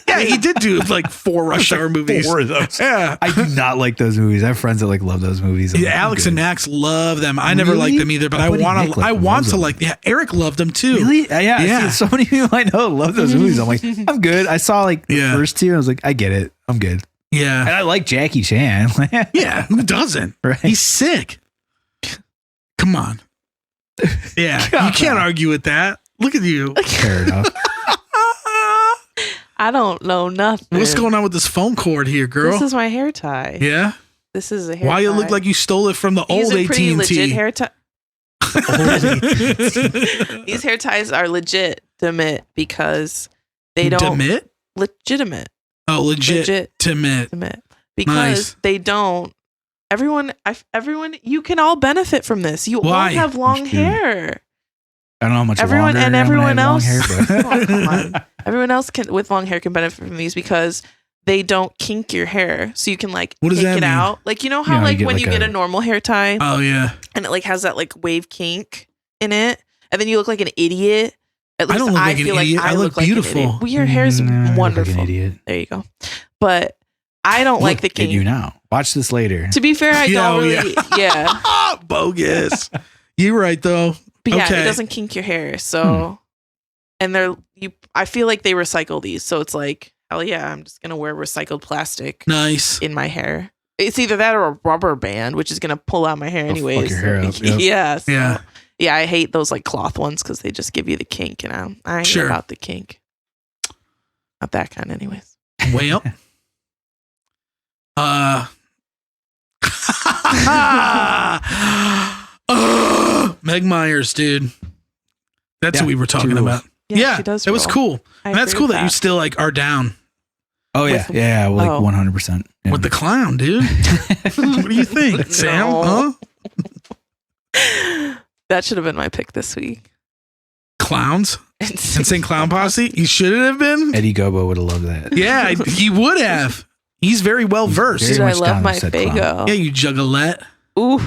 [SPEAKER 1] Yeah, he did do like 4 Rush Hour movies.
[SPEAKER 2] 4 of those.
[SPEAKER 1] Yeah.
[SPEAKER 2] I do not like those movies. I have friends that like love those movies. I'm
[SPEAKER 1] Yeah,
[SPEAKER 2] like,
[SPEAKER 1] Alex
[SPEAKER 2] I'm
[SPEAKER 1] and
[SPEAKER 2] good.
[SPEAKER 1] Max love them. I never
[SPEAKER 2] Really?
[SPEAKER 1] liked them either, but
[SPEAKER 2] My
[SPEAKER 1] I
[SPEAKER 2] buddy
[SPEAKER 1] want
[SPEAKER 2] Nick,
[SPEAKER 1] to.
[SPEAKER 2] like,
[SPEAKER 1] I want
[SPEAKER 2] loves
[SPEAKER 1] to
[SPEAKER 2] them.
[SPEAKER 1] like. Yeah, Eric loved them too.
[SPEAKER 2] Really? Yeah.
[SPEAKER 1] Yeah.
[SPEAKER 2] See, so many people I know love those movies. I'm like, I'm good. I saw like the
[SPEAKER 1] Yeah.
[SPEAKER 2] first 2. I was like, I get it. I'm good. And
[SPEAKER 1] Yeah,
[SPEAKER 2] I like Jackie Chan.
[SPEAKER 1] yeah. Who doesn't?
[SPEAKER 2] Right.
[SPEAKER 1] He's sick. Come on. Yeah, you
[SPEAKER 2] Come
[SPEAKER 1] can't
[SPEAKER 2] on.
[SPEAKER 1] argue with that. Look at you.
[SPEAKER 2] Fair enough.
[SPEAKER 3] I don't know nothing.
[SPEAKER 1] What's going on with this phone cord here, girl?
[SPEAKER 3] This is my hair tie.
[SPEAKER 1] Yeah.
[SPEAKER 3] This is a hair
[SPEAKER 1] Why
[SPEAKER 3] tie.
[SPEAKER 1] you look like you stole it from the
[SPEAKER 3] These
[SPEAKER 1] old
[SPEAKER 3] are pretty legit
[SPEAKER 1] AT&T?
[SPEAKER 3] hair tie. These hair ties are legitimate because they don't
[SPEAKER 1] Demit?
[SPEAKER 3] legitimate.
[SPEAKER 1] Oh, legit.
[SPEAKER 3] Legit.
[SPEAKER 1] Timid.
[SPEAKER 3] Legitimate. Because
[SPEAKER 1] Nice.
[SPEAKER 3] they don't everyone, you can all benefit from this. You
[SPEAKER 1] Why?
[SPEAKER 3] all have long hair.
[SPEAKER 2] I don't know how much
[SPEAKER 3] Everyone
[SPEAKER 2] longer
[SPEAKER 3] and
[SPEAKER 2] I'm gonna
[SPEAKER 3] everyone
[SPEAKER 2] have long
[SPEAKER 3] else.
[SPEAKER 2] hair, but-
[SPEAKER 3] Oh, come on. Everyone else with long hair can benefit from these because they don't kink your hair, so you can like
[SPEAKER 1] What does
[SPEAKER 3] take
[SPEAKER 1] that
[SPEAKER 3] it
[SPEAKER 1] mean?
[SPEAKER 3] out. Like you know how
[SPEAKER 2] You know, you
[SPEAKER 3] like
[SPEAKER 2] get
[SPEAKER 3] when
[SPEAKER 2] like
[SPEAKER 3] you get
[SPEAKER 2] a-
[SPEAKER 3] a normal hair tie
[SPEAKER 1] Oh yeah.
[SPEAKER 3] and it like has that like wave kink in it, and then you look like an idiot. At least
[SPEAKER 1] I don't look like an
[SPEAKER 3] feel
[SPEAKER 1] idiot. I look
[SPEAKER 3] like an
[SPEAKER 1] beautiful.
[SPEAKER 3] idiot. Well, your hair's
[SPEAKER 2] Nah, I look
[SPEAKER 3] wonderful.
[SPEAKER 2] Like an idiot.
[SPEAKER 3] There you go. But I don't like the
[SPEAKER 2] Look at you
[SPEAKER 3] kink.
[SPEAKER 2] now. Watch this later.
[SPEAKER 3] To be fair, I don't really. Yeah.
[SPEAKER 1] Bogus. You're right though.
[SPEAKER 3] But yeah,
[SPEAKER 1] Okay.
[SPEAKER 3] it doesn't kink your hair. So, and I feel like they recycle these. So it's like, hell yeah, I'm just going to wear recycled plastic
[SPEAKER 1] Nice.
[SPEAKER 3] in my hair. It's either that or a rubber band, which is going to pull out my hair
[SPEAKER 2] Fuck
[SPEAKER 3] anyways.
[SPEAKER 2] your hair up, yep.
[SPEAKER 3] Yeah. So,
[SPEAKER 1] Yeah.
[SPEAKER 3] yeah. I hate those like cloth ones because they just give you the kink. And I ain't
[SPEAKER 1] Sure.
[SPEAKER 3] about the kink. Not that kind, anyways.
[SPEAKER 1] Well. Meg Myers, dude. That's
[SPEAKER 2] Yeah,
[SPEAKER 1] what we were talking
[SPEAKER 2] she rules.
[SPEAKER 1] about.
[SPEAKER 3] Yeah,
[SPEAKER 1] Yeah,
[SPEAKER 3] she does
[SPEAKER 1] it was
[SPEAKER 3] roll.
[SPEAKER 1] cool.
[SPEAKER 3] I
[SPEAKER 1] And that's
[SPEAKER 3] agree
[SPEAKER 1] cool
[SPEAKER 3] with
[SPEAKER 1] that you still like are down
[SPEAKER 2] Oh yeah,
[SPEAKER 3] With-
[SPEAKER 2] yeah, like
[SPEAKER 3] oh.
[SPEAKER 2] 100%. Yeah.
[SPEAKER 1] with the clown, dude. What do you think, Sam?
[SPEAKER 3] No.
[SPEAKER 1] Huh?
[SPEAKER 3] That should have been my pick this week.
[SPEAKER 1] Clowns? Insane Clown Posse? He shouldn't have been?
[SPEAKER 2] Eddie Gobo would have loved that.
[SPEAKER 1] Yeah, he would have. He's very well versed.
[SPEAKER 2] Very
[SPEAKER 3] Dude, I
[SPEAKER 2] much
[SPEAKER 3] love
[SPEAKER 2] down
[SPEAKER 3] my
[SPEAKER 2] said clown.
[SPEAKER 3] Fago.
[SPEAKER 1] Yeah, you juggalette.
[SPEAKER 3] Ooh,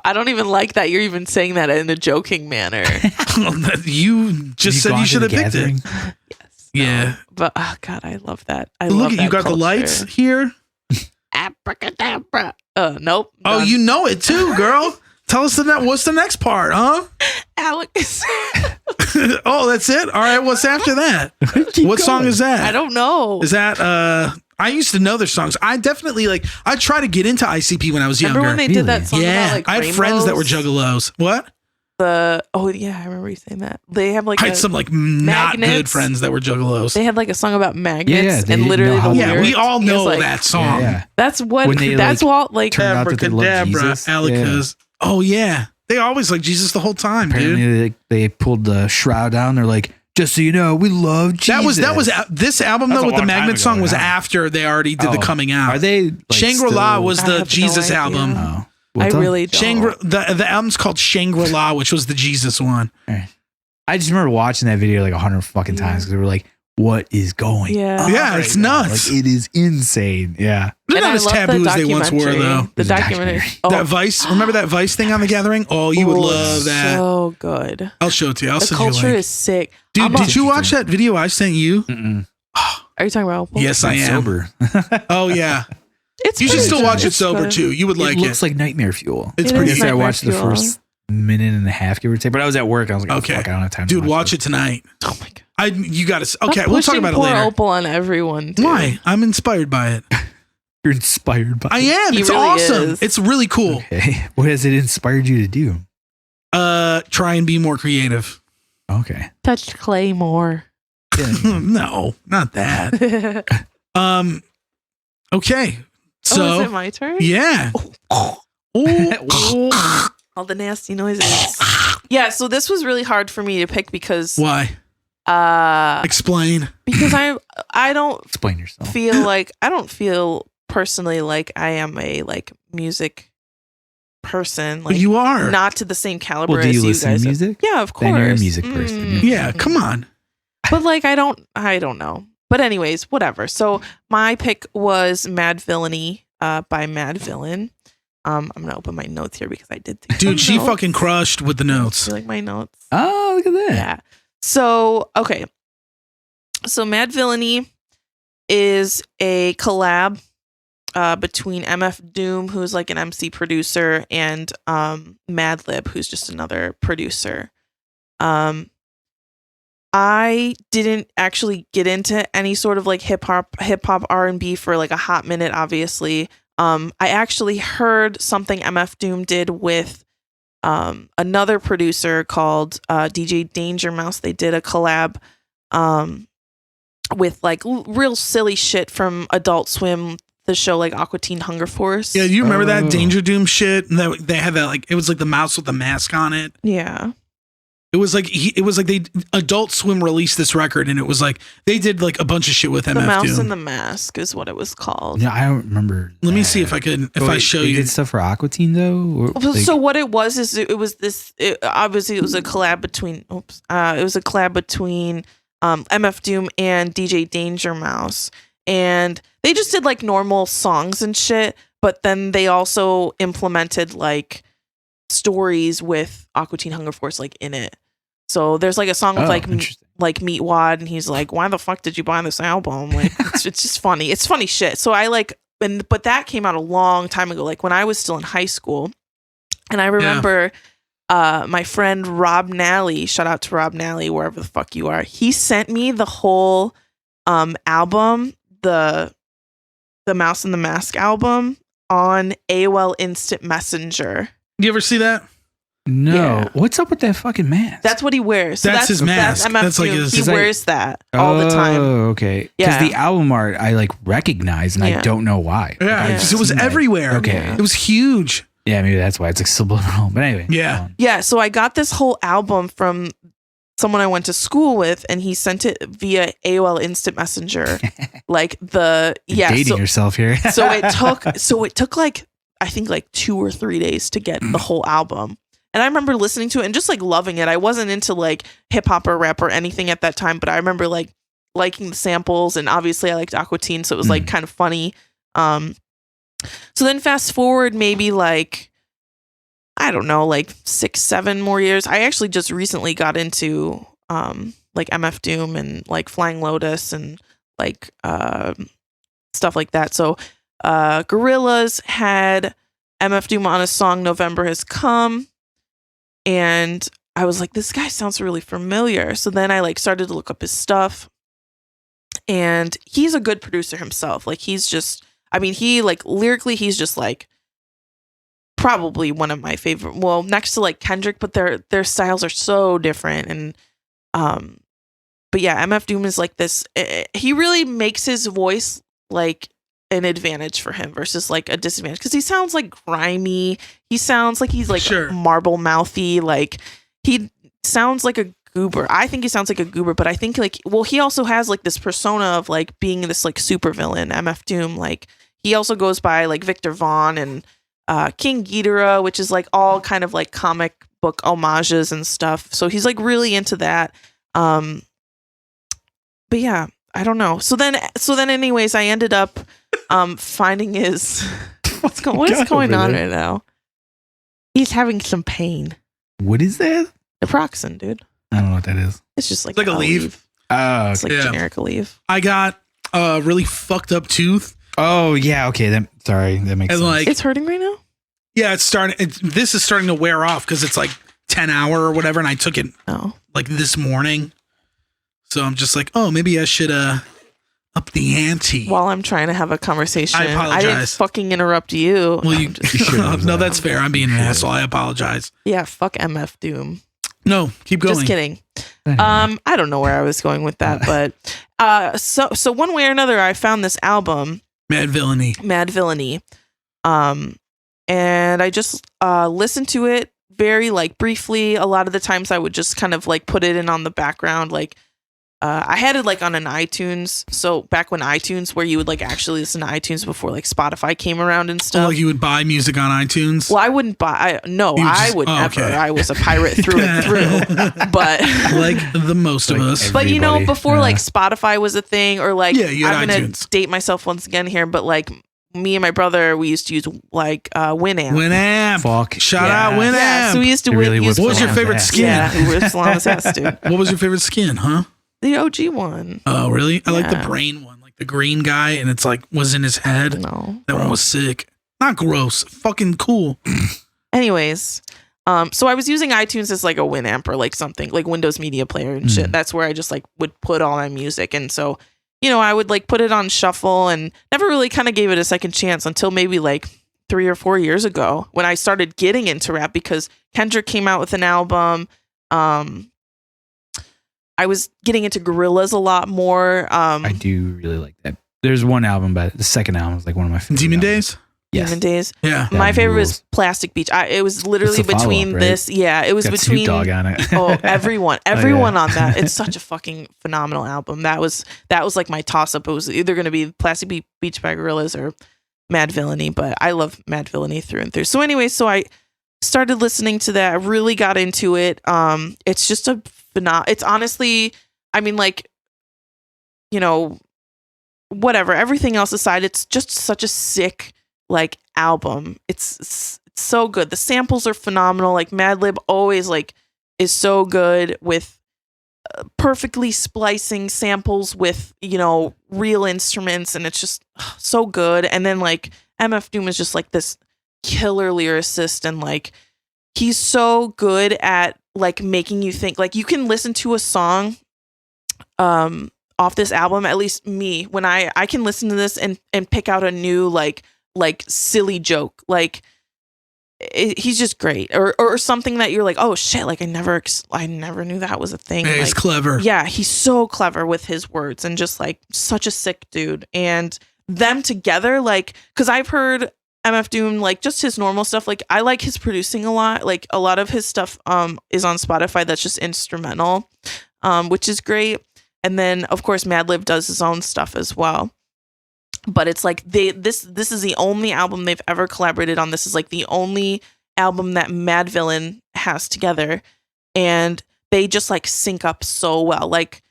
[SPEAKER 3] I don't even like that you're even saying that in a joking manner.
[SPEAKER 1] You just said
[SPEAKER 2] gone
[SPEAKER 1] you
[SPEAKER 2] to
[SPEAKER 1] should
[SPEAKER 2] the
[SPEAKER 1] have picked
[SPEAKER 2] gathering?
[SPEAKER 3] Yes.
[SPEAKER 1] Yeah.
[SPEAKER 3] But oh god, I love that. I
[SPEAKER 1] Look
[SPEAKER 3] love
[SPEAKER 1] at
[SPEAKER 3] that
[SPEAKER 1] you got the
[SPEAKER 3] culture.
[SPEAKER 1] lights here.
[SPEAKER 3] Abracadabra. Nope.
[SPEAKER 1] Oh,
[SPEAKER 3] done.
[SPEAKER 1] you know it too, girl. Tell us what's the next part, huh?
[SPEAKER 3] Alex.
[SPEAKER 1] Oh, that's it? All right, what's after that? What song is that?
[SPEAKER 3] I don't know.
[SPEAKER 1] Is that I used to know their songs. I definitely I tried to get into ICP when I was younger.
[SPEAKER 3] Remember when they did that song
[SPEAKER 1] yeah,
[SPEAKER 3] about like
[SPEAKER 1] I had friends that were
[SPEAKER 3] rainbows?
[SPEAKER 1] juggalos. What?
[SPEAKER 3] Oh yeah, I remember you saying that. They have like
[SPEAKER 1] I had some not good
[SPEAKER 3] magnets.
[SPEAKER 1] friends that were juggalos.
[SPEAKER 3] They had like a song about magnets
[SPEAKER 2] Yeah, they
[SPEAKER 3] and
[SPEAKER 2] didn't
[SPEAKER 3] literally
[SPEAKER 2] know how
[SPEAKER 3] the
[SPEAKER 2] to-
[SPEAKER 1] Yeah,
[SPEAKER 3] lyrics
[SPEAKER 1] we all
[SPEAKER 3] is,
[SPEAKER 1] know
[SPEAKER 3] like,
[SPEAKER 1] that song.
[SPEAKER 2] Yeah.
[SPEAKER 3] That's what
[SPEAKER 2] When they,
[SPEAKER 3] that's what like
[SPEAKER 2] turned out that they loved
[SPEAKER 1] Abracadabra,
[SPEAKER 2] Jesus.
[SPEAKER 1] Alicas. Oh yeah, they always like Jesus the whole time, dude.
[SPEAKER 2] Apparently they pulled the shroud down. They're like, just so you know, we love Jesus.
[SPEAKER 1] That was this album
[SPEAKER 2] That's
[SPEAKER 1] though
[SPEAKER 2] a
[SPEAKER 1] with the
[SPEAKER 2] long time
[SPEAKER 1] magnet
[SPEAKER 2] ago
[SPEAKER 1] song was
[SPEAKER 2] now.
[SPEAKER 1] after they already did the
[SPEAKER 2] Oh,
[SPEAKER 1] coming out.
[SPEAKER 2] Are they like,
[SPEAKER 1] Shangri-La
[SPEAKER 2] still-
[SPEAKER 1] was
[SPEAKER 3] I
[SPEAKER 1] the
[SPEAKER 3] have no
[SPEAKER 1] Jesus
[SPEAKER 3] idea.
[SPEAKER 1] album.
[SPEAKER 2] Oh.
[SPEAKER 3] I
[SPEAKER 2] What's up?
[SPEAKER 3] really don't.
[SPEAKER 1] The album's called Shangri-La, which was the Jesus one.
[SPEAKER 2] I just remember watching that video like 100 fucking times because they were like, what is going
[SPEAKER 3] Yeah.
[SPEAKER 2] on?
[SPEAKER 1] Yeah, it's
[SPEAKER 2] now?
[SPEAKER 1] nuts.
[SPEAKER 2] Like, it is insane. Yeah.
[SPEAKER 1] They're
[SPEAKER 3] And
[SPEAKER 1] not
[SPEAKER 3] I
[SPEAKER 1] as
[SPEAKER 3] love the
[SPEAKER 1] taboo as they once were,
[SPEAKER 3] documentary.
[SPEAKER 1] though.
[SPEAKER 3] The
[SPEAKER 2] There's a
[SPEAKER 3] documentary.
[SPEAKER 2] documentary.
[SPEAKER 1] That Vice, remember that Vice thing on The Gathering? Oh, you would
[SPEAKER 3] Oh,
[SPEAKER 1] love that.
[SPEAKER 3] So good.
[SPEAKER 1] I'll show it to you. I'll
[SPEAKER 3] The
[SPEAKER 1] send you a
[SPEAKER 3] culture
[SPEAKER 1] link.
[SPEAKER 3] is sick.
[SPEAKER 1] Dude,
[SPEAKER 3] I'm
[SPEAKER 1] did
[SPEAKER 3] a-
[SPEAKER 1] you watch that video I sent you?
[SPEAKER 2] Mm-mm.
[SPEAKER 3] Are you talking about Opal?
[SPEAKER 1] Yes, I
[SPEAKER 2] I'm
[SPEAKER 1] am.
[SPEAKER 2] sober.
[SPEAKER 1] Oh, yeah.
[SPEAKER 3] It's
[SPEAKER 1] You should
[SPEAKER 3] pretty
[SPEAKER 1] still
[SPEAKER 3] good.
[SPEAKER 1] watch it
[SPEAKER 3] It's
[SPEAKER 1] sober,
[SPEAKER 3] good.
[SPEAKER 1] too. You would like
[SPEAKER 2] it looks
[SPEAKER 1] it.
[SPEAKER 2] like nightmare fuel.
[SPEAKER 1] It's
[SPEAKER 3] It
[SPEAKER 1] pretty
[SPEAKER 3] is
[SPEAKER 2] I guess I
[SPEAKER 3] Nightmare
[SPEAKER 2] watched the
[SPEAKER 3] Fuel.
[SPEAKER 2] first minute and a half, give or take. But I was at work. I was like,
[SPEAKER 1] Okay.
[SPEAKER 2] fuck, I don't have time.
[SPEAKER 1] Dude,
[SPEAKER 2] to
[SPEAKER 1] watch it tonight.
[SPEAKER 3] Oh my god.
[SPEAKER 1] You got to.
[SPEAKER 3] Stop
[SPEAKER 1] Okay, we'll talk
[SPEAKER 3] pushing
[SPEAKER 1] about it
[SPEAKER 3] poor
[SPEAKER 1] later.
[SPEAKER 3] Opal on everyone. Dude.
[SPEAKER 1] Why? I'm inspired by it.
[SPEAKER 2] You're inspired by
[SPEAKER 1] I am.
[SPEAKER 3] He
[SPEAKER 1] It's
[SPEAKER 3] really
[SPEAKER 1] awesome.
[SPEAKER 3] is.
[SPEAKER 1] It's really cool.
[SPEAKER 2] Okay. What has it inspired you to do?
[SPEAKER 1] Try and be more creative.
[SPEAKER 2] Okay.
[SPEAKER 3] Touch clay more.
[SPEAKER 1] No, not that. Okay. So
[SPEAKER 3] is it my turn?
[SPEAKER 1] yeah. Ooh.
[SPEAKER 3] All the nasty noises. Yeah, so this was really hard for me to pick because
[SPEAKER 1] Why? Explain.
[SPEAKER 3] because I don't
[SPEAKER 2] Explain yourself.
[SPEAKER 3] I don't feel personally like I am a like music person. Like
[SPEAKER 1] You are.
[SPEAKER 3] not to the same caliber
[SPEAKER 2] Well, do
[SPEAKER 3] as
[SPEAKER 2] you
[SPEAKER 3] you
[SPEAKER 2] listen
[SPEAKER 3] guys.
[SPEAKER 2] to music?
[SPEAKER 3] Yeah, of course.
[SPEAKER 2] Then you're a music person.
[SPEAKER 1] Yeah, come on.
[SPEAKER 3] But like I don't know. But anyways, whatever. So my pick was Mad Villainy by Mad Villain. I'm gonna open my notes here because I did take
[SPEAKER 1] Dude,
[SPEAKER 3] some
[SPEAKER 1] she
[SPEAKER 3] notes.
[SPEAKER 1] fucking crushed with the notes.
[SPEAKER 3] You like my notes?
[SPEAKER 2] Oh, look at that.
[SPEAKER 3] Yeah. So okay. So Mad Villainy is a collab between MF Doom, who's like an MC producer, and Madlib, who's just another producer. I didn't actually get into any sort of like hip hop R&B for like a hot minute, obviously. I actually heard something MF Doom did with another producer called DJ Danger Mouse. They did a collab with like real silly shit from Adult Swim, the show like Aqua Teen Hunger Force.
[SPEAKER 1] Yeah, you remember that
[SPEAKER 2] Oh.
[SPEAKER 1] Danger Doom shit? And they had that like it was like the mouse with the mask on it.
[SPEAKER 3] Yeah.
[SPEAKER 1] It was like they Adult Swim released this record, and it was like they did like a bunch of shit with MF
[SPEAKER 3] The Mouse
[SPEAKER 1] Doom.
[SPEAKER 3] and the Mask is what it was called.
[SPEAKER 2] Yeah, I don't remember.
[SPEAKER 1] Let me see if I could I show you.
[SPEAKER 2] Did stuff for Aqua Teen though. Or,
[SPEAKER 3] So what it was is it was this. Obviously, it was a collab between. It was a collab between MF Doom and DJ Danger Mouse, and they just did like normal songs and shit. But then they also implemented like stories with Aqua Teen Hunger Force like in it. So there's like a song with like Meat Wad, and he's like, "Why the fuck did you buy this album?" Like it's just funny. It's funny shit. So I like, but that came out a long time ago, like when I was still in high school, and I remember my friend Rob Nally. Shout out to Rob Nally, wherever the fuck you are. He sent me the whole album, the Mouse and the Mask album, on AOL Instant Messenger.
[SPEAKER 1] You ever see that?
[SPEAKER 2] No.
[SPEAKER 3] Yeah.
[SPEAKER 2] What's up with that fucking mask?
[SPEAKER 3] That's what he wears. So
[SPEAKER 1] that's his mask.
[SPEAKER 3] That's MF
[SPEAKER 1] That's like
[SPEAKER 3] Doom.
[SPEAKER 1] his.
[SPEAKER 3] He wears that all the time.
[SPEAKER 2] Oh, okay. Because
[SPEAKER 3] Yeah.
[SPEAKER 2] the album art I like recognize, and I don't know why.
[SPEAKER 1] Yeah,
[SPEAKER 2] Like, I've
[SPEAKER 1] because it was
[SPEAKER 2] seen that.
[SPEAKER 1] everywhere.
[SPEAKER 2] Okay.
[SPEAKER 1] It was huge.
[SPEAKER 2] Yeah, maybe that's why it's like subliminal. But anyway.
[SPEAKER 1] Yeah.
[SPEAKER 3] Yeah, so I got this whole album from someone I went to school with, and he sent it via AOL Instant Messenger.
[SPEAKER 2] Dating yourself here.
[SPEAKER 3] so it took like I think like 2 or 3 days to get the whole album. And I remember listening to it and just like loving it. I wasn't into like hip hop or rap or anything at that time, but I remember like liking the samples, and obviously I liked Aqua Teen, so it was like kind of funny. So then fast forward maybe like, I don't know, like 6, 7 more years. I actually just recently got into like MF Doom and like Flying Lotus and like stuff like that. So Gorillaz had MF Doom on a song November Has Come, and I was like, this guy sounds really familiar. So then I like started to look up his stuff, and he's a good producer himself. Like he's just, I mean, he like lyrically, he's just like probably one of my favorite, well, next to like Kendrick, but their styles are so different. And but yeah, MF Doom is like this, he really makes his voice like an advantage for him versus like a disadvantage, because he sounds like grimy, he sounds like he's like marble mouthy, like he sounds like a goober. I think he sounds like a goober, but I think like, well, he also has like this persona of like being this like super villain. MF Doom, like he also goes by like Victor Vaughn and King Ghidorah, which is like all kind of like comic book homages and stuff. So he's like really into that. But yeah, I don't know. So then anyways, I ended up finding his what is going on right now? He's having some pain.
[SPEAKER 2] What is that?
[SPEAKER 3] Naproxen, dude.
[SPEAKER 2] I don't know what that is.
[SPEAKER 3] It's just like
[SPEAKER 1] a leaf.
[SPEAKER 2] Oh,
[SPEAKER 3] it's like generic Aleve.
[SPEAKER 1] I got a really fucked up tooth.
[SPEAKER 2] Oh yeah, okay. That makes sense.
[SPEAKER 1] Like,
[SPEAKER 3] it's hurting right now.
[SPEAKER 1] Yeah, this is starting to wear off because it's like 10 hour or whatever, and I took it like this morning. So I'm just like, oh, maybe I should up the ante.
[SPEAKER 3] While I'm trying to have a conversation.
[SPEAKER 1] I apologize.
[SPEAKER 3] I didn't fucking interrupt you.
[SPEAKER 1] Well, you no, that's fair. I'm being an asshole. I apologize.
[SPEAKER 3] Yeah, fuck MF Doom.
[SPEAKER 1] No, keep going.
[SPEAKER 3] Just kidding. I don't know where I was going with that, but so one way or another, I found this album, Mad Villainy. And I just listened to it very like briefly. A lot of the times I would just kind of like put it in on the background. Like I had it like on an iTunes. So back when iTunes, where you would like actually listen to iTunes before like Spotify came around and stuff.
[SPEAKER 1] Oh, like you would buy music on iTunes?
[SPEAKER 3] Well, I wouldn't buy. I would never.
[SPEAKER 1] Okay.
[SPEAKER 3] I was a pirate through and through. But
[SPEAKER 1] like the most of us.
[SPEAKER 3] But you know, before like Spotify was a thing, or like
[SPEAKER 1] you had
[SPEAKER 3] I'm gonna
[SPEAKER 1] iTunes.
[SPEAKER 3] date myself once again here, but like me and my brother, we used to use like Winamp.
[SPEAKER 1] Winamp.
[SPEAKER 2] Fuck.
[SPEAKER 1] Shout out Winamp.
[SPEAKER 3] Yeah, so we used to use.
[SPEAKER 1] What was your favorite skin?
[SPEAKER 3] Yeah, we whipped Salama's ass, dude.
[SPEAKER 1] What was your favorite skin, huh?
[SPEAKER 3] The OG one.
[SPEAKER 1] Oh, really? I like the brain one, like the green guy, and it's like was in his head.
[SPEAKER 3] No,
[SPEAKER 1] that one was sick. Not gross, fucking cool.
[SPEAKER 3] Anyways, so I was using iTunes as like a Winamp or like something like Windows Media Player and shit. That's where I just like would put all my music, and so you know I would like put it on shuffle and never really kind of gave it a second chance until maybe like 3 or 4 years ago when I started getting into rap because Kendrick came out with an album. I was getting into Gorillaz a lot more.
[SPEAKER 2] I do really like that. There's one album, but the second album is like one of my favorite.
[SPEAKER 1] Demon
[SPEAKER 2] albums.
[SPEAKER 1] Days?
[SPEAKER 2] Yes.
[SPEAKER 3] Demon Days.
[SPEAKER 1] Yeah.
[SPEAKER 3] My
[SPEAKER 2] That
[SPEAKER 3] favorite
[SPEAKER 2] rules.
[SPEAKER 3] was Plastic Beach. It was literally
[SPEAKER 2] It's a follow-up,
[SPEAKER 3] between
[SPEAKER 2] right?
[SPEAKER 3] this. Yeah, it was
[SPEAKER 2] Got
[SPEAKER 3] between.
[SPEAKER 2] Snoop Dogg on it.
[SPEAKER 3] Everyone
[SPEAKER 2] yeah.
[SPEAKER 3] on that. It's such a fucking phenomenal album. That was like my toss up. It was either going to be Plastic Beach by Gorillaz or Mad Villainy, but I love Mad Villainy through and through. So anyway, so I started listening to that. I really got into it. It's just it's honestly, I mean, like, you know, whatever, everything else aside, it's just such a sick like album. It's so good. The samples are phenomenal. Like Madlib always like is so good with perfectly splicing samples with, you know, real instruments, and it's just so good. And then like MF Doom is just like this killer lyricist, and like he's so good at like making you think. Like you can listen to a song off this album, at least me, when I can listen to this and pick out a new like silly joke. Like he's just great, or something that you're like, oh shit, like I never knew that was a thing.
[SPEAKER 1] Yeah,
[SPEAKER 3] like,
[SPEAKER 1] he's clever.
[SPEAKER 3] Yeah, he's so clever with his words, and just like such a sick dude. And them together, like, because I've heard MF Doom, like just his normal stuff. Like I like his producing a lot. Like a lot of his stuff is on Spotify that's just instrumental, which is great. And then of course Madlib does his own stuff as well. But it's like this is the only album they've ever collaborated on. This is like the only album that Mad Villain has together, and they just like sync up so well. Like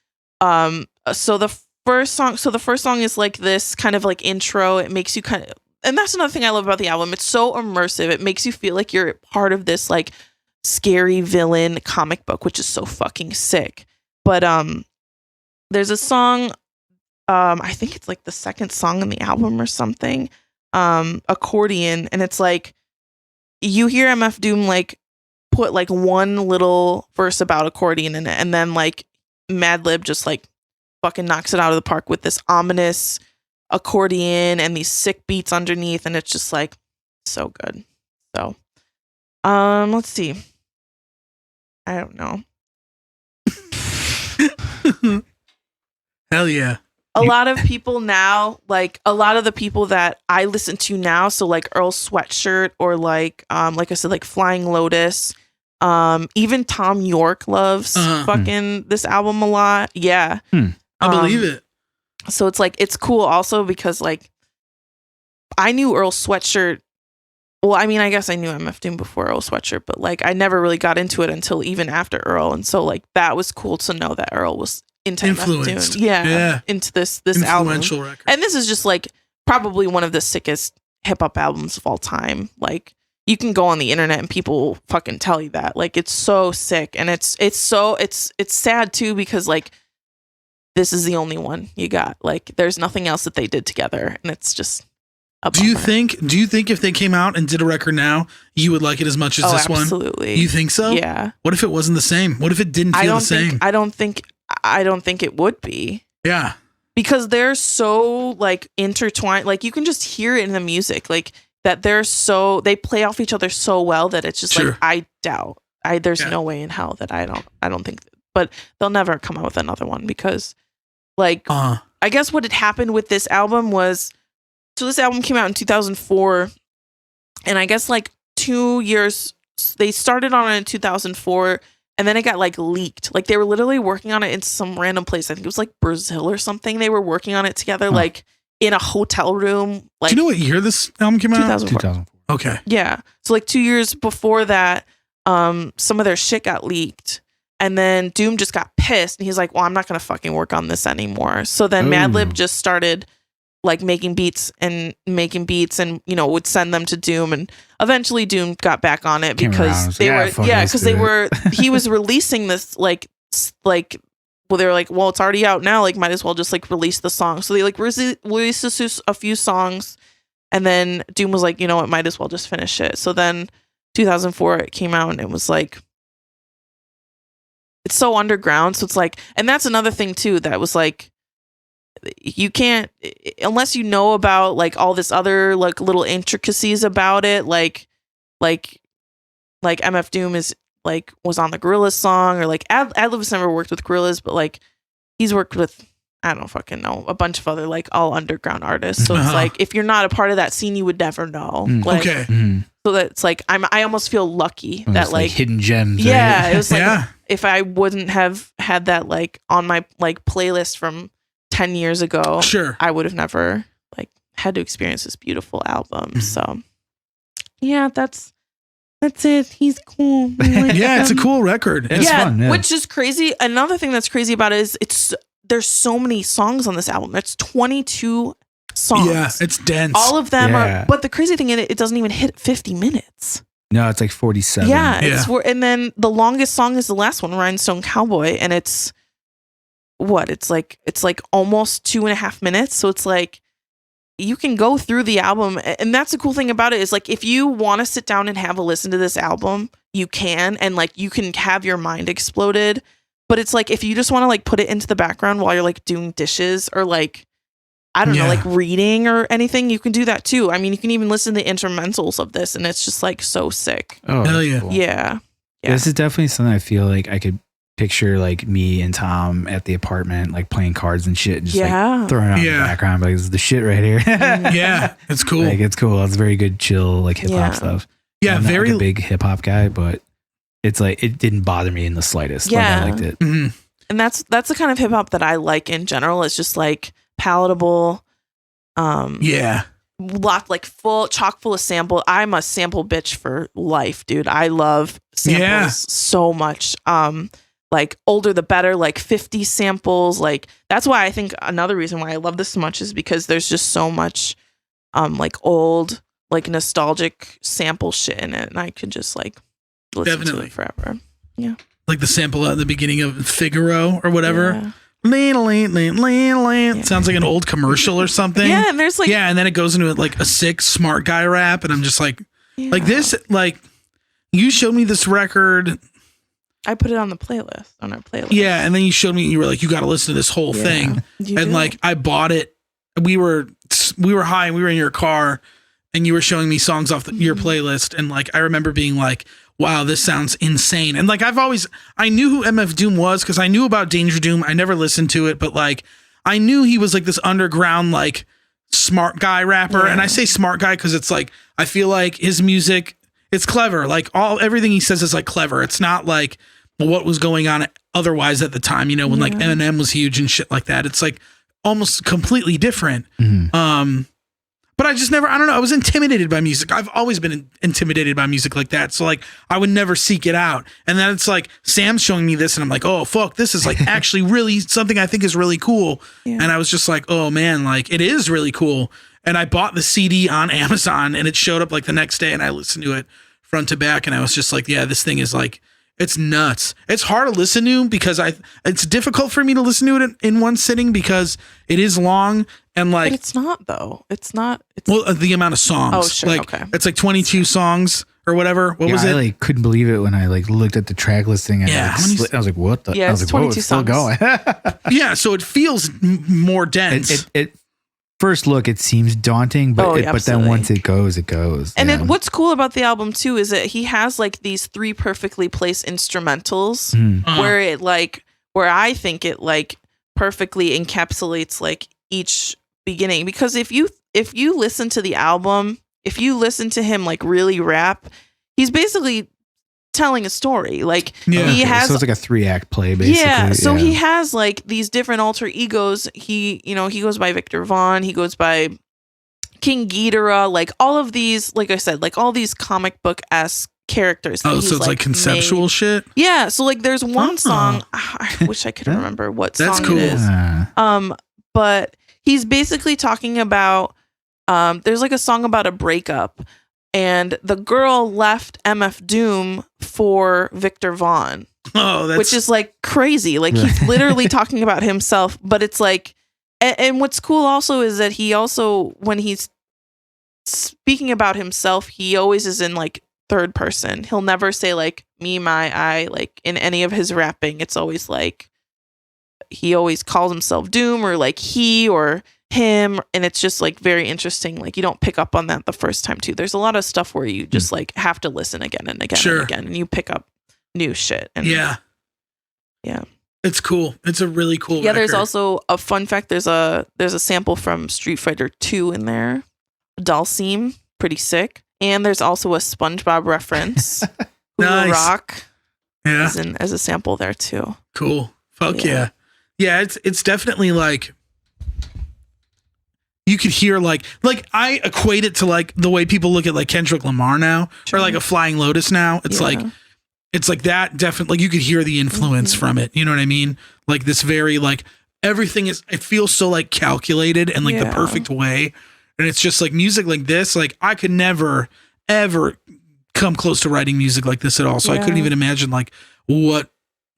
[SPEAKER 3] so the first song is like this kind of like intro. It makes you kind of, and that's another thing I love about the album. It's so immersive. It makes you feel like you're part of this like scary villain comic book, which is so fucking sick. But there's a song, I think it's like the second song in the album or something, Accordion, and it's like you hear MF Doom like put like one little verse about accordion in it, and then like Madlib just like fucking knocks it out of the park with this ominous accordion and these sick beats underneath, and it's just like so good. So let's see, I don't know.
[SPEAKER 1] Hell yeah.
[SPEAKER 3] A lot of people now, like a lot of the people that I listen to now, so like Earl Sweatshirt, or like I said, like Flying Lotus, even Tom York loves fucking this album a lot. Yeah.
[SPEAKER 1] I believe it.
[SPEAKER 3] So it's like, it's cool also because like I knew Earl Sweatshirt. Well, I mean, I guess I knew MF Doom before Earl Sweatshirt, but like I never really got into it until even after Earl. And so like that was cool to know that Earl was into
[SPEAKER 1] Influenced.
[SPEAKER 3] MF Doom. Yeah. Into this album.
[SPEAKER 1] Influential record.
[SPEAKER 3] And this is just like probably one of the sickest hip hop albums of all time. Like you can go on the internet and people will fucking tell you that. Like it's so sick, and it's sad too, because like this is the only one you got. Like there's nothing else that they did together, and it's just a bummer.
[SPEAKER 1] Do you think if they came out and did a record now, you would like it as much as this one?
[SPEAKER 3] Absolutely.
[SPEAKER 1] You think so?
[SPEAKER 3] Yeah.
[SPEAKER 1] What if it wasn't the same? What if it didn't feel the same?
[SPEAKER 3] I don't think it would be.
[SPEAKER 1] Yeah.
[SPEAKER 3] Because they're so like intertwined. Like you can just hear it in the music. Like that they play off each other so well that it's just
[SPEAKER 1] Sure.
[SPEAKER 3] like, I doubt. There's no way in hell that I don't think, but they'll never come out with another one, because like I guess what had happened with this album was, so this album came out in 2004, and I guess like 2 years, they started on it in 2004, and then it got like leaked. Like they were literally working on it in some random place. I think it was like Brazil or something. They were working on it together, like in a hotel room. Like,
[SPEAKER 1] do you know what year this album came out?
[SPEAKER 3] 2004.
[SPEAKER 1] Okay.
[SPEAKER 3] Yeah. So like 2 years before that, some of their shit got leaked. And then Doom just got pissed, and he's like, well, I'm not going to fucking work on this anymore. So then Madlib just started like making beats and, you know, would send them to Doom, and eventually Doom got back on it because he was releasing this like well, they were like, well, it's already out now, like might as well just like release the song. So they like released a few songs, and then Doom was like, you know what, might as well just finish it. So then 2004 it came out, and it was like, it's so underground. So it's like, and that's another thing too, that was like, you can't, unless you know about like all this other like little intricacies about it, like MF Doom is like was on the Gorillaz song, or like Adlib's never worked with Gorillaz, but like he's worked with I don't fucking know, a bunch of other like all underground artists. So it's like if you're not a part of that scene, you would never know. Like,
[SPEAKER 1] Okay.
[SPEAKER 3] So that's like I almost feel lucky that like
[SPEAKER 2] hidden gems.
[SPEAKER 3] Yeah,
[SPEAKER 2] right?
[SPEAKER 3] it was like if I wouldn't have had that like on my like playlist from 10 years ago,
[SPEAKER 1] Sure,
[SPEAKER 3] I would have never like had to experience this beautiful album. So yeah, that's it. He's cool.
[SPEAKER 1] yeah, it's a cool record.
[SPEAKER 2] It's fun, yeah.
[SPEAKER 3] Which is crazy. Another thing that's crazy about it is there's so many songs on this album. It's 22 songs.
[SPEAKER 1] Yeah, it's dense.
[SPEAKER 3] All of them
[SPEAKER 2] Yeah.
[SPEAKER 3] are. But the crazy thing is, it doesn't even hit 50 minutes.
[SPEAKER 2] No, it's like 47.
[SPEAKER 3] Yeah, and then the longest song is the last one, Rhinestone Cowboy, and it's what? It's like almost 2.5 minutes. So it's like you can go through the album, and that's the cool thing about it is like if you want to sit down and have a listen to this album, you can, and like you can have your mind exploded. But it's like if you just want to like put it into the background while you're like doing dishes or like I don't know, like reading or anything, you can do that too. I mean, you can even listen to the instrumentals of this, and it's just like so sick.
[SPEAKER 2] Oh,
[SPEAKER 1] hell yeah.
[SPEAKER 2] cool.
[SPEAKER 3] Yeah.
[SPEAKER 2] This is definitely something I feel like I could picture like me and Tom at the apartment, like playing cards and shit, and just like throwing it on the background. Like, this is the shit right here.
[SPEAKER 1] Yeah, it's cool.
[SPEAKER 2] Like, it's cool. It's very good, chill, like hip hop stuff.
[SPEAKER 1] Yeah,
[SPEAKER 2] I'm not
[SPEAKER 1] very
[SPEAKER 2] like a big hip hop guy, but it's like it didn't bother me in the slightest.
[SPEAKER 3] Yeah.
[SPEAKER 2] Like, I liked it.
[SPEAKER 1] Mhm.
[SPEAKER 3] And that's the kind of hip hop that I like in general. It's just like palatable.
[SPEAKER 1] Yeah.
[SPEAKER 3] Lot like chock full of sample. I'm a sample bitch for life, dude. I love samples so much. Like older the better, like 50 samples. Like that's why I think another reason why I love this so much is because there's just so much like old, like nostalgic sample shit in it. And I could just like listen to it forever. Yeah.
[SPEAKER 1] Like the sample at the beginning of Figaro or whatever.
[SPEAKER 3] Yeah.
[SPEAKER 1] Sounds like an old commercial or something.
[SPEAKER 3] Yeah, and there's like
[SPEAKER 1] and then it goes into like a sick smart guy rap, and I'm just like this, like you showed me this record.
[SPEAKER 3] I put it on our playlist.
[SPEAKER 1] Yeah, and then you showed me, you were like, you got to listen to this whole thing, and like I bought it. We were high, and we were in your car, and you were showing me songs off your playlist, and like I remember being like, wow, this sounds insane. And like I knew who MF Doom was because I knew about Danger Doom. I never listened to it, but like I knew he was like this underground, like smart guy rapper. Yeah. And I say smart guy because it's like, I feel like his music, it's clever. Like everything he says is like clever. It's not like what was going on otherwise at the time, you know, when like Eminem was huge and shit like that. It's like almost completely different. Mm-hmm. But I just never, I don't know. I was intimidated by music. I've always been intimidated by music like that. So like, I would never seek it out. And then it's like, Sam's showing me this and I'm like, oh, fuck, this is like actually really something I think is really cool. Yeah. And I was just like, oh man, like it is really cool. And I bought the CD on Amazon and it showed up like the next day and I listened to it front to back. And I was just like, yeah, this thing is like, it's nuts. It's hard to listen to because it's difficult for me to listen to it in one sitting because it is long and like.
[SPEAKER 3] But it's not though. It's not.
[SPEAKER 1] Well, the amount of songs.
[SPEAKER 3] Oh, sure.
[SPEAKER 1] Like,
[SPEAKER 3] okay.
[SPEAKER 1] It's like 22 songs or whatever. What was it?
[SPEAKER 2] I like couldn't believe it when I like looked at the track listing and I was like, what the?
[SPEAKER 3] Yeah,
[SPEAKER 2] I was
[SPEAKER 3] it's
[SPEAKER 2] like,
[SPEAKER 3] 22
[SPEAKER 2] whoa, it's still
[SPEAKER 3] songs.
[SPEAKER 2] going.
[SPEAKER 1] Yeah, so it feels more dense.
[SPEAKER 2] It first look, it seems daunting, but but then once it goes, it goes.
[SPEAKER 3] And what's cool about the album too is that he has like these 3 perfectly placed instrumentals where it like where I think it like perfectly encapsulates like each beginning, because if you listen to the album, if you listen to him like really rap, he's basically telling a story. Like he has,
[SPEAKER 2] so it's like a 3-act play basically.
[SPEAKER 3] Yeah, so he has like these different alter egos. He goes by Victor Vaughn, he goes by King Ghidorah, like all of these, like I said, like all these comic book-esque characters.
[SPEAKER 1] Oh, so it's like conceptual shit?
[SPEAKER 3] Yeah, so like there's one song, I wish I could remember what song
[SPEAKER 1] cool.
[SPEAKER 3] it is. But he's basically talking about there's like a song about a breakup. And the girl left MF Doom for Victor Vaughn. Oh, which is like crazy. Like he's literally talking about himself, but it's like, and what's cool also is that he also, when he's speaking about himself, he always is in like third person. He'll never say like me, my, I, like in any of his rapping. It's always like, he always calls himself Doom or like he or him, and it's just like very interesting. Like you don't pick up on that the first time too. There's a lot of stuff where you just like have to listen again and again and again, and you pick up new shit. And yeah,
[SPEAKER 1] It's cool. It's a really cool
[SPEAKER 3] Yeah,
[SPEAKER 1] record.
[SPEAKER 3] there's also a fun fact. There's a sample from Street Fighter 2 in there. Dalsim, pretty sick. And there's also a SpongeBob reference.
[SPEAKER 1] Nice.
[SPEAKER 3] Rock
[SPEAKER 1] Yeah.
[SPEAKER 3] is as a sample there too.
[SPEAKER 1] Cool. Fuck yeah. Yeah, it's definitely like you could hear like I equate it to like the way people look at like Kendrick Lamar now or like a Flying Lotus now. It's like that definitely like you could hear the influence from it. You know what I mean? Like this very like everything is it feels so like calculated and like the perfect way. And it's just like music like this, like I could never ever come close to writing music like this at all. So I couldn't even imagine like what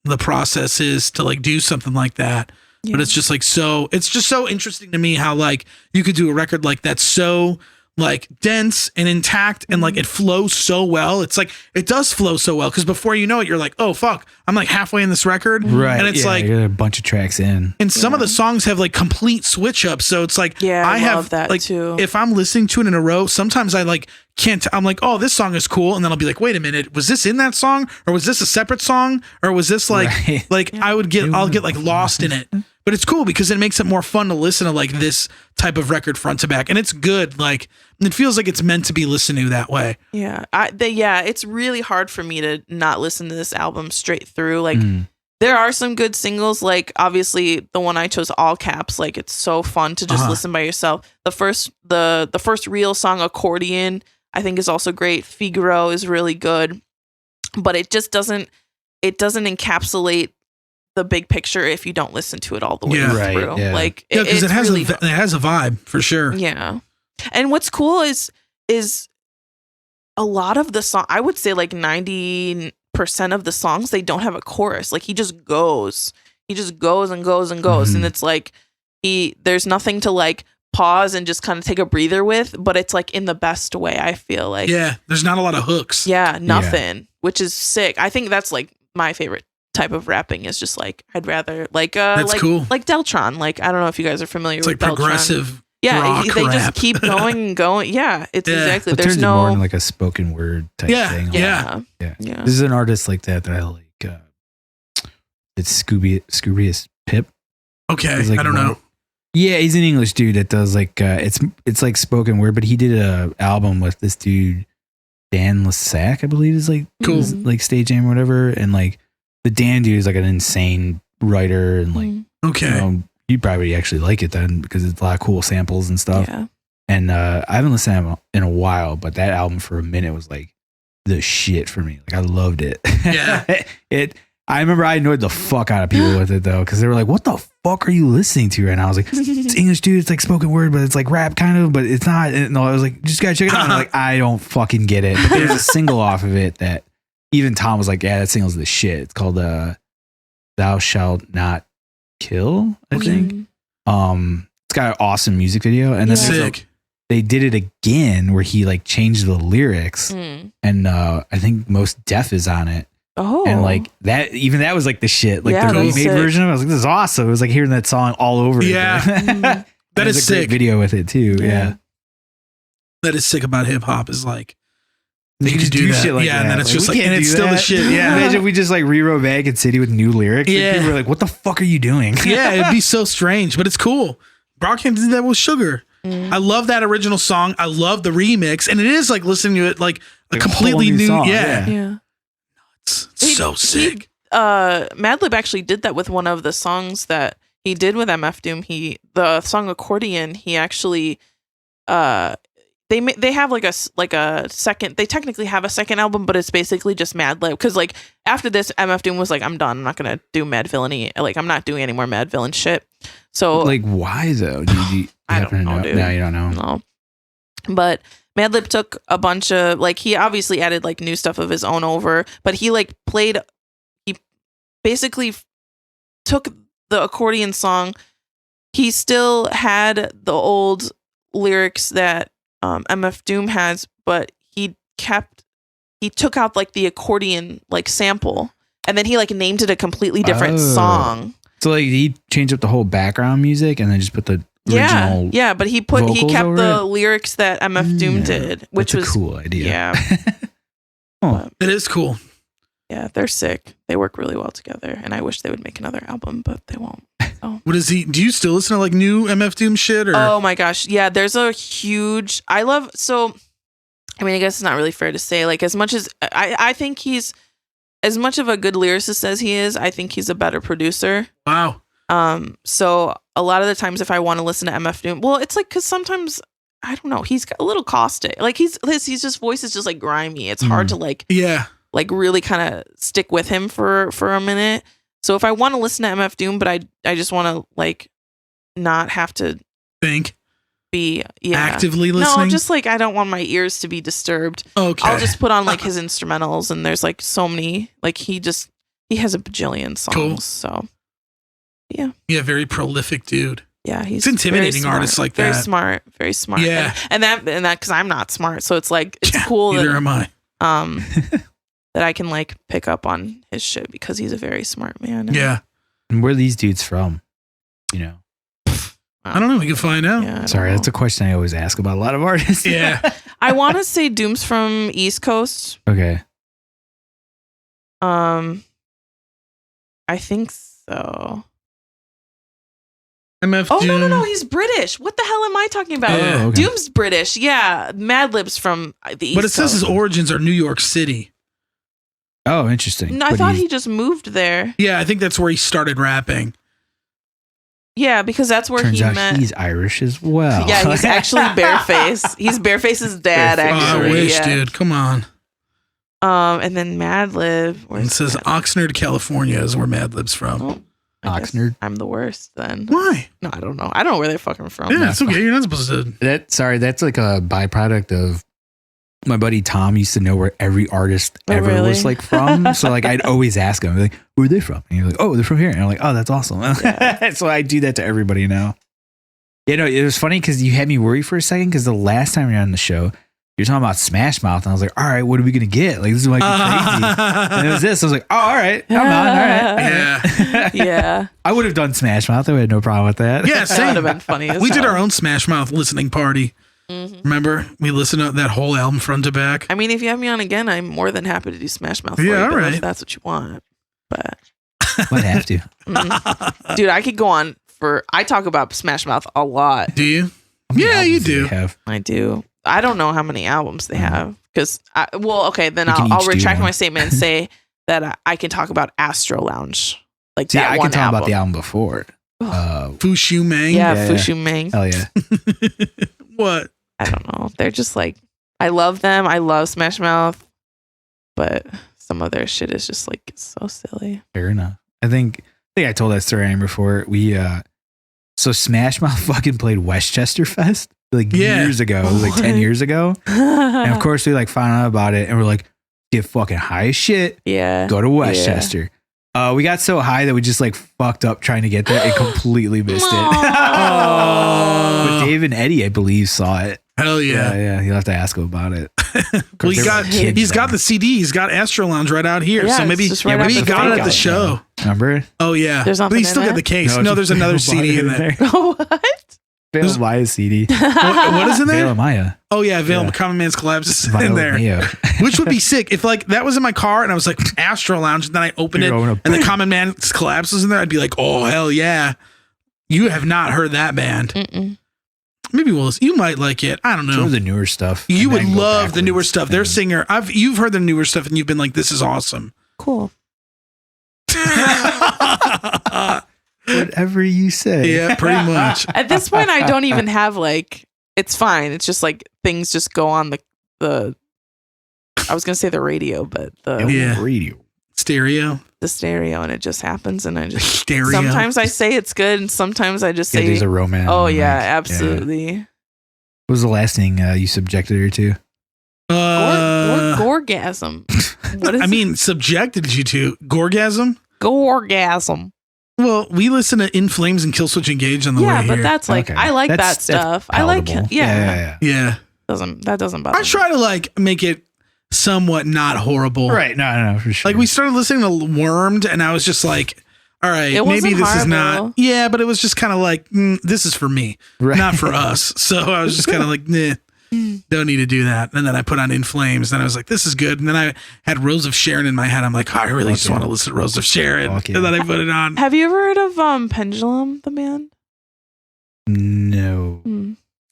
[SPEAKER 1] the process is to like do something like that. Yeah. But it's just like it's just so interesting to me how like you could do a record like that so like dense and intact and like it flows so well. It's like it does flow so well because before you know it, you're like, oh fuck, I'm like halfway in this record.
[SPEAKER 2] Right.
[SPEAKER 1] And it's like
[SPEAKER 2] you got a bunch of tracks in.
[SPEAKER 1] And some of the songs have like complete switch ups. So it's like
[SPEAKER 3] I
[SPEAKER 1] have
[SPEAKER 3] love that
[SPEAKER 1] like
[SPEAKER 3] too.
[SPEAKER 1] If I'm listening to it in a row, sometimes I like can't I'm like, oh, this song is cool. And then I'll be like, wait a minute, was this in that song? Or was this a separate song? Or was this like I'll get like lost in it. But it's cool because it makes it more fun to listen to like this type of record front to back. And it's good. Like it feels like it's meant to be listened to that way.
[SPEAKER 3] Yeah. It's really hard for me to not listen to this album straight through. Like there are some good singles, like obviously the one I chose, All Caps, like it's so fun to just listen by yourself. The first real song, Accordion, I think is also great. Figaro is really good. But it just doesn't encapsulate the big picture if you don't listen to it all the way through.
[SPEAKER 2] Yeah.
[SPEAKER 3] Like
[SPEAKER 1] because it has
[SPEAKER 3] really
[SPEAKER 1] it has a vibe for sure.
[SPEAKER 3] Yeah. And what's cool is a lot of the song, I would say like 90% of the songs, they don't have a chorus. Like he just goes and goes and goes. And it's like there's nothing to like pause and just kind of take a breather with, but it's like in the best way, I feel like.
[SPEAKER 1] Yeah. There's not a lot of hooks.
[SPEAKER 3] Yeah. Nothing, which is sick. I think that's like my favorite type of rapping is just like I'd rather like
[SPEAKER 1] that's
[SPEAKER 3] like
[SPEAKER 1] cool.
[SPEAKER 3] Like Deltron. Like I don't know if you guys are familiar
[SPEAKER 1] it's
[SPEAKER 3] with
[SPEAKER 1] like
[SPEAKER 3] Deltron.
[SPEAKER 1] Progressive.
[SPEAKER 3] Yeah,
[SPEAKER 1] rock
[SPEAKER 3] they
[SPEAKER 1] rap.
[SPEAKER 3] just keep going and going. Yeah, it's exactly.
[SPEAKER 2] It
[SPEAKER 3] There's
[SPEAKER 2] turns
[SPEAKER 3] no
[SPEAKER 2] more into like a spoken word type thing.
[SPEAKER 3] Yeah.
[SPEAKER 2] This is an artist like that I like. It's Scoobius Pip.
[SPEAKER 1] Okay,
[SPEAKER 2] like
[SPEAKER 1] I don't know.
[SPEAKER 2] Yeah, he's an English dude that does like it's like spoken word, but he did a album with this dude Dan Lassac, I believe, is like
[SPEAKER 1] cool,
[SPEAKER 2] like stage name or whatever, and like the Dan dude is like an insane writer and like you'd probably actually like it then because it's a lot of cool samples and stuff.
[SPEAKER 3] Yeah.
[SPEAKER 2] And I haven't listened to him in a while, but that album for a minute was like the shit for me. Like I loved it.
[SPEAKER 1] Yeah.
[SPEAKER 2] I remember I annoyed the fuck out of people with it though, because they were like, "What the fuck are you listening to?" And I was like, "It's English, dude. It's like spoken word, but it's like rap kind of, but it's not." And no, I was like, "Just gotta check it out." And I'm like, I don't fucking get it. But there's a single off of it that even Tom was like, "Yeah, that single's the shit." It's called "Thou Shalt Not Kill," I think. It's got an awesome music video, and then
[SPEAKER 1] sick.
[SPEAKER 2] They did it again where he like changed the lyrics, and I think Most Def is on it.
[SPEAKER 3] Oh,
[SPEAKER 2] and like that, even that was like the shit. Like the remade
[SPEAKER 3] sick.
[SPEAKER 2] version of it, I was like, "This is awesome." It was like hearing that song all over.
[SPEAKER 1] Yeah, that is
[SPEAKER 2] a
[SPEAKER 1] sick.
[SPEAKER 2] Great video with it too. Yeah,
[SPEAKER 1] that is sick about hip hop. Is like
[SPEAKER 2] you can just do shit like that.
[SPEAKER 1] And then it's
[SPEAKER 2] like,
[SPEAKER 1] just like, and it's still the shit. Yeah,
[SPEAKER 2] imagine if we just like rewrote Bad Kid City with new lyrics.
[SPEAKER 1] Yeah,
[SPEAKER 2] people were like, "What the fuck are you doing?"
[SPEAKER 1] Yeah, it'd be so strange, but it's cool. Brockhampton did that with Sugar. I love that original song. I love the remix, and it is like listening to it like a completely new
[SPEAKER 2] song.
[SPEAKER 3] Yeah.
[SPEAKER 1] It's so sick.
[SPEAKER 3] Madlib actually did that with one of the songs that he did with MF Doom. The song Accordion. He actually they have like a second. They technically have a second album, but it's basically just Madlib. Because like after this, MF Doom was like, "I'm done. I'm not gonna do Mad Villainy. Like I'm not doing any more Mad Villain shit." So
[SPEAKER 2] like, why though?
[SPEAKER 3] I don't know, dude.
[SPEAKER 2] No, you don't know.
[SPEAKER 3] No, but Madlib took a bunch of like he obviously added like new stuff of his own over, but he basically took the Accordion song. He still had the old lyrics that MF Doom has, but he took out like the accordion like sample, and then he like named it a completely different song.
[SPEAKER 2] So like he changed up the whole background music and then just put the original
[SPEAKER 3] but he kept the lyrics that MF Doom did, which was
[SPEAKER 2] a cool idea.
[SPEAKER 3] Yeah.
[SPEAKER 1] It is cool.
[SPEAKER 3] Yeah, they're sick. They work really well together, and I wish they would make another album, but they won't. So.
[SPEAKER 1] What is he? Do you still listen to like new MF Doom shit? Or?
[SPEAKER 3] Oh my gosh, yeah. There's a huge. I guess it's not really fair to say. Like as much as I think he's as much of a good lyricist as he is, I think he's a better producer.
[SPEAKER 1] Wow.
[SPEAKER 3] So a lot of the times, if I want to listen to MF Doom, well, it's like because sometimes I don't know, he's got a little caustic. Like his just voice is just like grimy. It's hard to like really kind of stick with him for a minute. So if I want to listen to MF Doom, but I just want to like not have to be
[SPEAKER 1] actively listening.
[SPEAKER 3] No, just like I don't want my ears to be disturbed.
[SPEAKER 1] Okay.
[SPEAKER 3] I'll just put on like his instrumentals, and there's like so many. Like he has a bajillion songs. Cool. So yeah.
[SPEAKER 1] Yeah, very prolific dude.
[SPEAKER 3] Yeah, he's
[SPEAKER 1] it's intimidating artists like that.
[SPEAKER 3] Very smart.
[SPEAKER 1] Yeah,
[SPEAKER 3] and that because I'm not smart, so it's like it's cool.
[SPEAKER 1] Neither am I.
[SPEAKER 3] That I can like pick up on his shit because he's a very smart man.
[SPEAKER 1] Yeah.
[SPEAKER 2] And where are these dudes from? You know.
[SPEAKER 1] I don't know. We can find out.
[SPEAKER 3] Yeah,
[SPEAKER 2] Sorry, that's a question I always ask about a lot of artists.
[SPEAKER 1] Yeah.
[SPEAKER 3] I want to say Doom's from East Coast.
[SPEAKER 2] Okay.
[SPEAKER 3] I think so.
[SPEAKER 1] MF Doom.
[SPEAKER 3] No, he's British. What the hell am I talking about?
[SPEAKER 1] Yeah.
[SPEAKER 2] Okay.
[SPEAKER 3] Doom's British. Yeah, Madlib's from the East
[SPEAKER 1] But it says
[SPEAKER 3] Coast.
[SPEAKER 1] his origins are New York City.
[SPEAKER 2] Oh, interesting.
[SPEAKER 3] No, I thought he just moved there.
[SPEAKER 1] Yeah, I think that's where he started rapping.
[SPEAKER 3] Yeah, because that's where
[SPEAKER 2] turns
[SPEAKER 3] he
[SPEAKER 2] out
[SPEAKER 3] met.
[SPEAKER 2] he's Irish as well.
[SPEAKER 3] Yeah, he's actually Bareface. He's Bareface's dad, actually.
[SPEAKER 1] I wish,
[SPEAKER 3] yeah.
[SPEAKER 1] dude. Come on.
[SPEAKER 3] And then Madlib.
[SPEAKER 1] It says Oxnard, California is where Madlib's from.
[SPEAKER 3] Oh,
[SPEAKER 2] Oxnard.
[SPEAKER 3] I'm the worst then.
[SPEAKER 1] Why?
[SPEAKER 3] No, I don't know. I don't know where they're fucking from.
[SPEAKER 1] Yeah, it's okay. You're not supposed to.
[SPEAKER 2] That's like a byproduct of my buddy Tom used to know where every artist ever was like from. So like I'd always ask him, like, where are they from? And he's like, oh, they're from here. And I'm like, oh, that's awesome. Yeah. So I do that to everybody now. You know, it was funny because you had me worry for a second because the last time you're on the show, you're talking about Smash Mouth. And I was like, all right, what are we going to get? Like, this is like crazy. And it was this. I was like, oh, all right. I'm on. All right.
[SPEAKER 1] Yeah.
[SPEAKER 3] Yeah.
[SPEAKER 2] I would have done Smash Mouth. I would have no problem with that.
[SPEAKER 1] Yeah,
[SPEAKER 3] That
[SPEAKER 1] same.
[SPEAKER 3] would have been funny.
[SPEAKER 1] We did our own Smash Mouth listening party.
[SPEAKER 3] Mm-hmm.
[SPEAKER 1] Remember? We listened to that whole album front to back.
[SPEAKER 3] I mean, if you have me on again, I'm more than happy to do Smash Mouth.
[SPEAKER 1] Yeah, all
[SPEAKER 3] but
[SPEAKER 1] right.
[SPEAKER 3] If that's what you want. But
[SPEAKER 2] Might have to.
[SPEAKER 3] dude, I could go on for. I talk about Smash Mouth a lot.
[SPEAKER 1] Do you?
[SPEAKER 2] How many
[SPEAKER 1] Yeah, you
[SPEAKER 2] albums
[SPEAKER 1] do.
[SPEAKER 2] have?
[SPEAKER 3] I do. I don't know how many albums they have because. Okay, then
[SPEAKER 2] We can
[SPEAKER 3] I'll
[SPEAKER 2] each do
[SPEAKER 3] retract
[SPEAKER 2] one.
[SPEAKER 3] my statement and say that I can talk about Astro Lounge. Like
[SPEAKER 2] See,
[SPEAKER 3] that
[SPEAKER 2] I
[SPEAKER 3] one
[SPEAKER 2] can talk
[SPEAKER 3] album.
[SPEAKER 2] about the album before.
[SPEAKER 1] Fushu Mang?
[SPEAKER 3] Yeah,
[SPEAKER 2] Yeah.
[SPEAKER 3] Fushu Mang.
[SPEAKER 2] Hell yeah.
[SPEAKER 1] What?
[SPEAKER 3] I don't know. They're just like I love them. I love Smash Mouth, but some of their shit is just like it's so silly.
[SPEAKER 2] Fair enough. I think I told that story before. So Smash Mouth fucking played Westchester Fest like years ago. It was like 10 years ago. And of course we like found out about it and we're like, get fucking high as shit.
[SPEAKER 3] Yeah.
[SPEAKER 2] Go to Westchester. We got so high that we just like fucked up trying to get there and completely missed it. But Dave and Eddie, I believe, saw it.
[SPEAKER 1] Hell yeah.
[SPEAKER 2] Yeah. You'll have to ask him about it.
[SPEAKER 1] Well, he's got the CD. He's got Astro Lounge right out here.
[SPEAKER 3] Yeah,
[SPEAKER 1] so maybe,
[SPEAKER 3] it's just right
[SPEAKER 1] maybe he
[SPEAKER 3] after
[SPEAKER 1] got
[SPEAKER 3] the
[SPEAKER 1] it at the
[SPEAKER 3] takeout.
[SPEAKER 1] show.
[SPEAKER 2] Remember?
[SPEAKER 1] Oh, yeah.
[SPEAKER 3] There's
[SPEAKER 1] But
[SPEAKER 3] nothing
[SPEAKER 1] he's still
[SPEAKER 3] in
[SPEAKER 1] got
[SPEAKER 3] it?
[SPEAKER 1] the case.
[SPEAKER 2] No,
[SPEAKER 1] No, there's another CD in there.
[SPEAKER 3] What?
[SPEAKER 2] Vale Maya CD.
[SPEAKER 1] What is in there?
[SPEAKER 2] Vale Maya.
[SPEAKER 1] Oh, yeah. Veil
[SPEAKER 2] Yeah.
[SPEAKER 1] Common Man's Collapse is in
[SPEAKER 2] Vale
[SPEAKER 1] there.
[SPEAKER 2] Maya.
[SPEAKER 1] Which would be sick if like that was in my car and I was like Astro Lounge and then I opened it and the Common Man's Collapse was in there. I'd be like, oh, hell yeah. You have not heard that band.
[SPEAKER 3] Mm-mm.
[SPEAKER 1] Maybe you might like it. I don't know.
[SPEAKER 2] Some of the newer stuff.
[SPEAKER 1] You
[SPEAKER 2] And
[SPEAKER 1] would
[SPEAKER 2] then go
[SPEAKER 1] love the newer
[SPEAKER 2] backwards.
[SPEAKER 1] stuff. Their singer, you've heard the newer stuff and you've been like, this is awesome.
[SPEAKER 3] Cool.
[SPEAKER 2] Whatever you say.
[SPEAKER 1] Yeah, pretty much.
[SPEAKER 3] At this point, I don't even have like. It's fine. It's just like things just go on the. I was gonna say the radio, but
[SPEAKER 1] Yeah.
[SPEAKER 2] Radio.
[SPEAKER 1] Stereo.
[SPEAKER 3] the stereo, and it just happens. And I just
[SPEAKER 1] Stereo.
[SPEAKER 3] sometimes I say it's good, and sometimes I just
[SPEAKER 2] Yeah,
[SPEAKER 3] say,
[SPEAKER 2] there's a romance.
[SPEAKER 3] "Oh
[SPEAKER 2] in
[SPEAKER 3] yeah,
[SPEAKER 2] that.
[SPEAKER 3] absolutely."
[SPEAKER 2] What was the last thing you subjected her to?
[SPEAKER 3] Gorgasm. What is
[SPEAKER 1] I mean, subjected you to Gorgasm?
[SPEAKER 3] Gorgasm?
[SPEAKER 1] Well, we listen to In Flames and Killswitch Engage on the
[SPEAKER 3] Yeah,
[SPEAKER 1] way
[SPEAKER 3] but
[SPEAKER 1] here.
[SPEAKER 3] that's like
[SPEAKER 2] Okay.
[SPEAKER 3] I like
[SPEAKER 2] That's
[SPEAKER 3] that stuff. I like
[SPEAKER 2] palatable.
[SPEAKER 3] yeah.
[SPEAKER 1] Yeah.
[SPEAKER 3] That doesn't bother
[SPEAKER 1] I
[SPEAKER 3] me.
[SPEAKER 1] try to like make it somewhat not horrible.
[SPEAKER 2] Right. No, for sure.
[SPEAKER 1] Like we started listening to Wormed and I was just like, all right,
[SPEAKER 3] It
[SPEAKER 1] maybe
[SPEAKER 3] wasn't
[SPEAKER 1] this is
[SPEAKER 3] horrible.
[SPEAKER 1] not. Yeah, but it was just kind of like, this is for me,
[SPEAKER 2] Right.
[SPEAKER 1] not for us. So I was just kind of like, nah. don't need to do that. And then I put on In Flames, and I was like, this is good. And then I had Rose of Sharon in my head. I'm like, I really just want to listen to Rose of Sharon. And then I put it on.
[SPEAKER 3] Have you ever heard of Pendulum, the band?
[SPEAKER 2] No.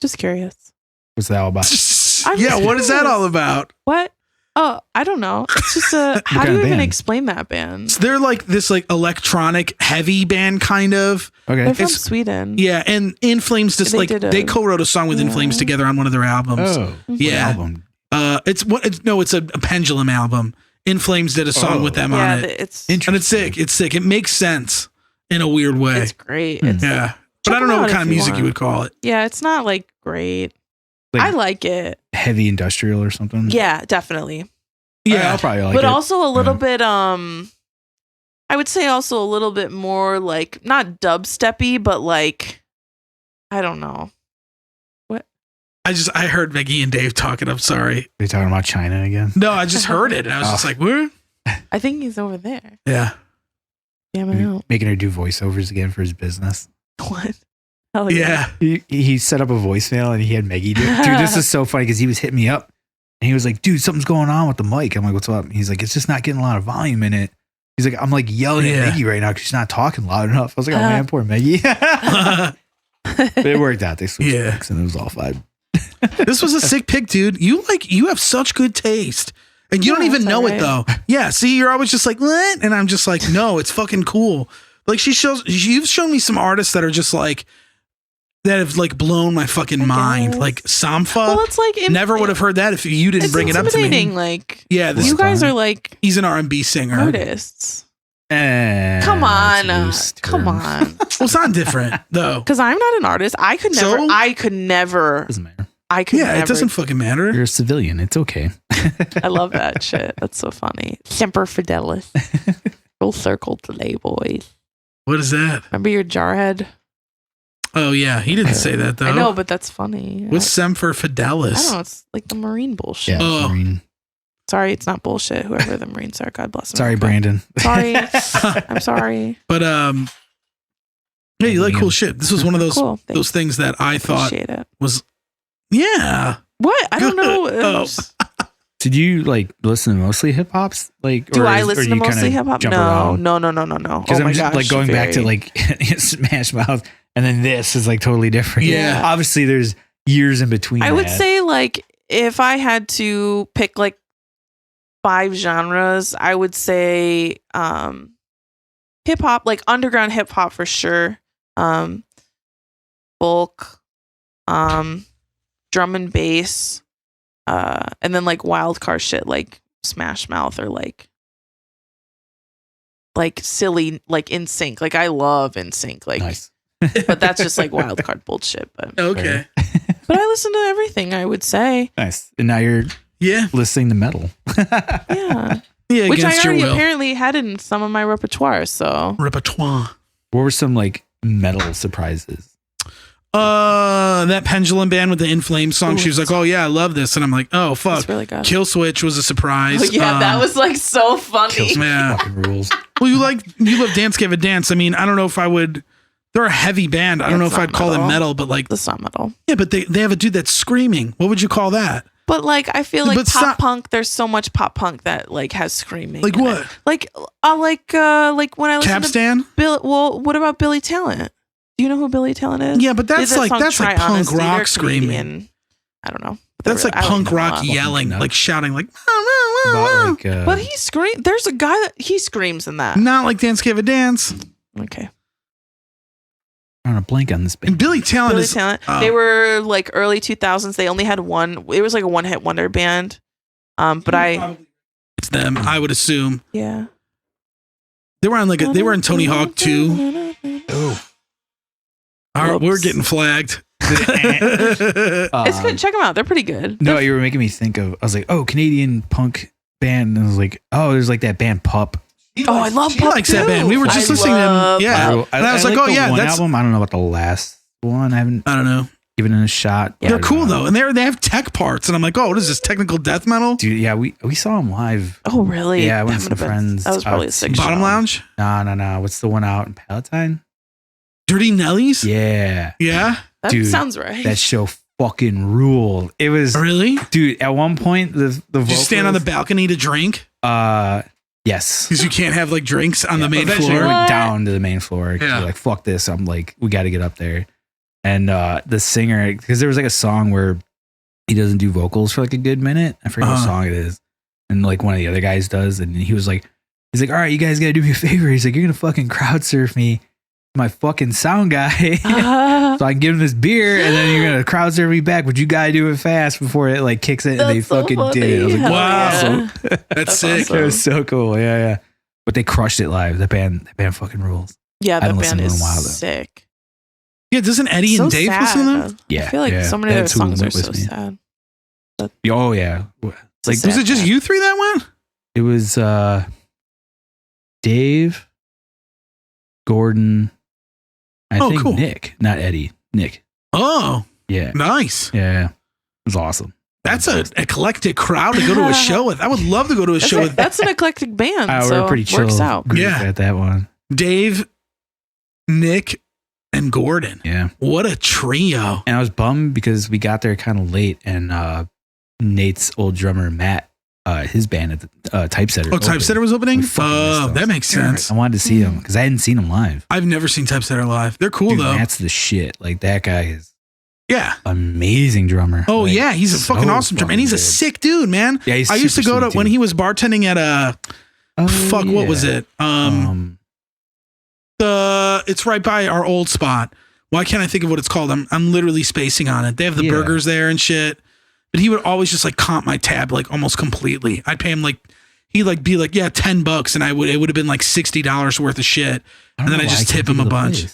[SPEAKER 3] Just curious.
[SPEAKER 2] What's that all about?
[SPEAKER 1] What is that all about?
[SPEAKER 3] What? Oh, I don't know. It's just how do you even explain that band?
[SPEAKER 1] So they're like this like electronic heavy band kind of.
[SPEAKER 2] Okay.
[SPEAKER 3] They're from Sweden.
[SPEAKER 1] Yeah, and In Flames just they co-wrote a song with In Flames together on one of their albums.
[SPEAKER 2] Oh,
[SPEAKER 1] yeah.
[SPEAKER 2] Album.
[SPEAKER 1] It's a Pendulum album. In Flames did a song with them on it.
[SPEAKER 3] It's
[SPEAKER 1] and it's sick. It's sick. It makes sense in a weird way.
[SPEAKER 3] It's great.
[SPEAKER 1] Yeah. But I don't know what kind of music you would call it.
[SPEAKER 3] Yeah, it's not like great.
[SPEAKER 2] Like
[SPEAKER 3] I like it.
[SPEAKER 2] Heavy industrial or something.
[SPEAKER 3] Yeah, definitely.
[SPEAKER 1] Yeah,
[SPEAKER 2] I'll probably like
[SPEAKER 3] but
[SPEAKER 2] it.
[SPEAKER 3] also a little bit I would say also a little bit more like not dubsteppy, but like I don't know. What?
[SPEAKER 1] I heard Maggie and Dave talking. I'm sorry.
[SPEAKER 2] Are you talking about China again?
[SPEAKER 1] No, I just heard it and I was just like, what?
[SPEAKER 3] I think he's over there.
[SPEAKER 1] Yeah.
[SPEAKER 3] Yeah, I know.
[SPEAKER 2] Making her do voiceovers again for his business.
[SPEAKER 3] What? Hell
[SPEAKER 1] Yeah.
[SPEAKER 2] He set up a voicemail and he had Maggie do it. Dude, this is so funny because he was hitting me up and he was like, dude, something's going on with the mic. I'm like, what's up? And he's like, it's just not getting a lot of volume in it. He's like, I'm like yelling at Maggie right now because she's not talking loud enough. I was like, oh man, poor Maggie. But it worked out. They switched mics and it was all fine.
[SPEAKER 1] This was a sick pick, dude. You have such good taste. And you don't even know it though. Yeah. See, you're always just like, what? And I'm just like, no, it's fucking cool. Like you've shown me some artists that are just like, that have like blown my fucking mind. Like Sampha. Well, it's like never would have heard that if you didn't bring it up to me.
[SPEAKER 3] Like,
[SPEAKER 1] yeah,
[SPEAKER 3] you guys are like,
[SPEAKER 1] he's an R&B singer.
[SPEAKER 3] Artists. Come on. Come on.
[SPEAKER 1] Well, it's not different though.
[SPEAKER 3] Because I'm not an artist. I could never.
[SPEAKER 2] Doesn't matter.
[SPEAKER 1] It doesn't fucking matter.
[SPEAKER 2] You're a civilian. It's okay.
[SPEAKER 3] I love that shit. That's so funny. Semper Fidelis. Full circle today, boys.
[SPEAKER 1] What is that?
[SPEAKER 3] Remember your jarhead?
[SPEAKER 1] Oh yeah, he didn't say that though.
[SPEAKER 3] I know, but that's funny.
[SPEAKER 1] What's Semper Fidelis?
[SPEAKER 3] I don't know. It's like the Marine bullshit.
[SPEAKER 2] Yeah, Marine.
[SPEAKER 3] Sorry, it's not bullshit. Whoever the Marines are, God bless them.
[SPEAKER 2] Sorry, Brandon.
[SPEAKER 3] Sorry, I'm sorry.
[SPEAKER 1] But yeah, you like cool shit. This was one of those things that I thought was, yeah.
[SPEAKER 3] What? I don't know.
[SPEAKER 2] Did you like listen to mostly hip hops? Like,
[SPEAKER 3] do I listen to mostly hip hop? No.
[SPEAKER 2] Because I'm just like going back to like Smash Mouth, and then this is like totally different.
[SPEAKER 1] Yeah.
[SPEAKER 2] Obviously, there's years in between.
[SPEAKER 3] I would say like if I had to pick like 5 genres, I would say hip hop, like underground hip hop for sure. Folk, drum and bass. And then like wild card shit like Smash Mouth or like silly like NSYNC. Like I love NSYNC. Like,
[SPEAKER 2] nice.
[SPEAKER 3] But that's just like wild card bullshit. But
[SPEAKER 1] okay.
[SPEAKER 3] But I listen to everything. I would say.
[SPEAKER 2] Nice. And now you're listening to metal.
[SPEAKER 3] Yeah.
[SPEAKER 1] Yeah.
[SPEAKER 3] Which I already apparently had in some of my repertoire. So
[SPEAKER 1] repertoire.
[SPEAKER 2] What were some like metal surprises?
[SPEAKER 1] That Pendulum band with the In Flames song. She was like, "Oh yeah, I love this," and I'm like, "Oh fuck."
[SPEAKER 3] It's really good.
[SPEAKER 1] Kill Switch was a surprise.
[SPEAKER 3] Oh, yeah, that was like so funny.
[SPEAKER 2] Fucking rules.
[SPEAKER 1] Well, you love Dance Gave a Dance. I mean, I don't know if I would. They're a heavy band. I don't know if I'd call them metal, but like
[SPEAKER 3] that's not metal.
[SPEAKER 1] Yeah, but they have a dude that's screaming. What would you call that?
[SPEAKER 3] But like, I feel like pop punk. There's so much pop punk that like has screaming.
[SPEAKER 1] Like what?
[SPEAKER 3] Like when I listen
[SPEAKER 1] Capstan?
[SPEAKER 3] to Bill. Well, what about Billy Talent? Do you know who Billy Talent is?
[SPEAKER 1] Yeah, but that's like punk rock screaming.
[SPEAKER 3] I don't know.
[SPEAKER 1] That's like punk rock yelling, like shouting, like.
[SPEAKER 3] But he screams. There's a guy that he screams in that.
[SPEAKER 1] Not like Dance Gave a Dance.
[SPEAKER 3] Okay.
[SPEAKER 2] I'm on a blank on this band.
[SPEAKER 1] And Billy Talent.
[SPEAKER 3] They were like early 2000s. They only had one. It was like a one-hit wonder band. But
[SPEAKER 1] it's them. I would assume.
[SPEAKER 3] Yeah.
[SPEAKER 1] They were on they were in Tony Hawk 2.
[SPEAKER 2] Oh.
[SPEAKER 1] All right, we're getting flagged.
[SPEAKER 3] It's good. Check them out. They're pretty good.
[SPEAKER 2] No, you were making me think of. I was like, oh, Canadian punk band. And I was like, oh, there's like that band Pup.
[SPEAKER 3] I love Pup.
[SPEAKER 1] She likes that band. We were just listening to them. Yeah, and I was like, oh yeah,
[SPEAKER 2] that's album. I don't know about the last one. I don't know. Given it a shot.
[SPEAKER 1] Yeah, they're cool though, and they have tech parts, and I'm like, oh, what is this, technical death metal?
[SPEAKER 2] Dude, yeah, we saw them live.
[SPEAKER 3] Oh really?
[SPEAKER 2] Yeah, I went with some friends.
[SPEAKER 3] That was probably a sick
[SPEAKER 1] Bottom
[SPEAKER 3] show.
[SPEAKER 1] Lounge.
[SPEAKER 2] No. What's the one out in Palatine?
[SPEAKER 1] Dirty Nellies?
[SPEAKER 2] Yeah.
[SPEAKER 1] Yeah?
[SPEAKER 3] That
[SPEAKER 2] dude,
[SPEAKER 3] sounds right.
[SPEAKER 2] That show fucking ruled. It was
[SPEAKER 1] Really?
[SPEAKER 2] dude. At one point, the
[SPEAKER 1] Did you stand on the balcony to drink?
[SPEAKER 2] Yes.
[SPEAKER 1] Because you can't have like drinks on the main
[SPEAKER 2] Eventually
[SPEAKER 1] floor.
[SPEAKER 2] we went down to the main floor.
[SPEAKER 1] Yeah.
[SPEAKER 2] We're like, fuck this. I'm like, we got to get up there. And the singer, because there was like a song where he doesn't do vocals for like a good minute. I forget what song it is. And like one of the other guys does. And he's like, all right, you guys got to do me a favor. He's like, you're going to fucking crowd surf me, my fucking sound guy. So I can give him this beer and then you're going to crowd surf me back. But you got to do it fast before it like kicks in. And they
[SPEAKER 3] so
[SPEAKER 2] fucking
[SPEAKER 3] funny.
[SPEAKER 2] did it. I was like,
[SPEAKER 1] Wow.
[SPEAKER 2] wow.
[SPEAKER 1] That's sick.
[SPEAKER 3] awesome.
[SPEAKER 2] It was so cool. Yeah. But they crushed it live. That band fucking rules.
[SPEAKER 3] Yeah,
[SPEAKER 2] I
[SPEAKER 3] that
[SPEAKER 2] haven't listened
[SPEAKER 3] band
[SPEAKER 2] to it in
[SPEAKER 3] is
[SPEAKER 2] a while, though.
[SPEAKER 3] sick.
[SPEAKER 1] Yeah, doesn't Eddie
[SPEAKER 3] So
[SPEAKER 1] and Dave listen to them?
[SPEAKER 3] sad.
[SPEAKER 2] Yeah.
[SPEAKER 3] I feel like so many of their
[SPEAKER 2] That's who
[SPEAKER 3] songs are
[SPEAKER 2] went with
[SPEAKER 3] so
[SPEAKER 2] me.
[SPEAKER 3] sad.
[SPEAKER 2] Oh yeah. Like
[SPEAKER 3] It's a
[SPEAKER 1] Was
[SPEAKER 3] sad
[SPEAKER 1] it just
[SPEAKER 3] band.
[SPEAKER 1] you three that went?
[SPEAKER 2] it was Dave, Gordon, I think
[SPEAKER 1] cool.
[SPEAKER 2] Nick, not Eddie. Nick.
[SPEAKER 1] Oh,
[SPEAKER 2] Yeah.
[SPEAKER 1] nice.
[SPEAKER 2] Yeah. It was awesome.
[SPEAKER 1] That's an eclectic crowd to go to a show with. I would love to go to a show with
[SPEAKER 3] That's an eclectic band.
[SPEAKER 2] We're
[SPEAKER 3] so
[SPEAKER 2] a pretty chill
[SPEAKER 3] works out.
[SPEAKER 2] group
[SPEAKER 1] Yeah.
[SPEAKER 2] at that one.
[SPEAKER 1] Dave, Nick, and Gordon.
[SPEAKER 2] Yeah.
[SPEAKER 1] What a trio.
[SPEAKER 2] And I was bummed because we got there kind of late and Nate's old drummer Matt, his band at the Typesetter.
[SPEAKER 1] Oh, Typesetter was opening?
[SPEAKER 2] We fucking missed
[SPEAKER 1] Oh,
[SPEAKER 2] those.
[SPEAKER 1] that makes sense.
[SPEAKER 2] I wanted to see them because I hadn't seen them live.
[SPEAKER 1] I've never seen Typesetter live. They're cool
[SPEAKER 2] Dude,
[SPEAKER 1] though.
[SPEAKER 2] Matt's the shit. Like that guy is
[SPEAKER 1] Yeah.
[SPEAKER 2] amazing drummer.
[SPEAKER 1] Oh
[SPEAKER 2] Like,
[SPEAKER 1] yeah, he's a
[SPEAKER 2] so
[SPEAKER 1] fucking awesome drummer, and he's a
[SPEAKER 2] good.
[SPEAKER 1] sick dude, man.
[SPEAKER 2] Yeah, he's
[SPEAKER 1] I used to
[SPEAKER 2] super
[SPEAKER 1] go to
[SPEAKER 2] sweet,
[SPEAKER 1] when
[SPEAKER 2] too.
[SPEAKER 1] he was bartending at what was it? It's right by our old spot. Why can't I think of what it's called? I'm literally spacing on it. They have the
[SPEAKER 2] Yeah.
[SPEAKER 1] burgers there and shit. But he would always just like comp my tab like almost completely. I'd pay him like he'd like be like, yeah, $10, and it would have been like $60 worth of shit. And then I just tip him a bunch.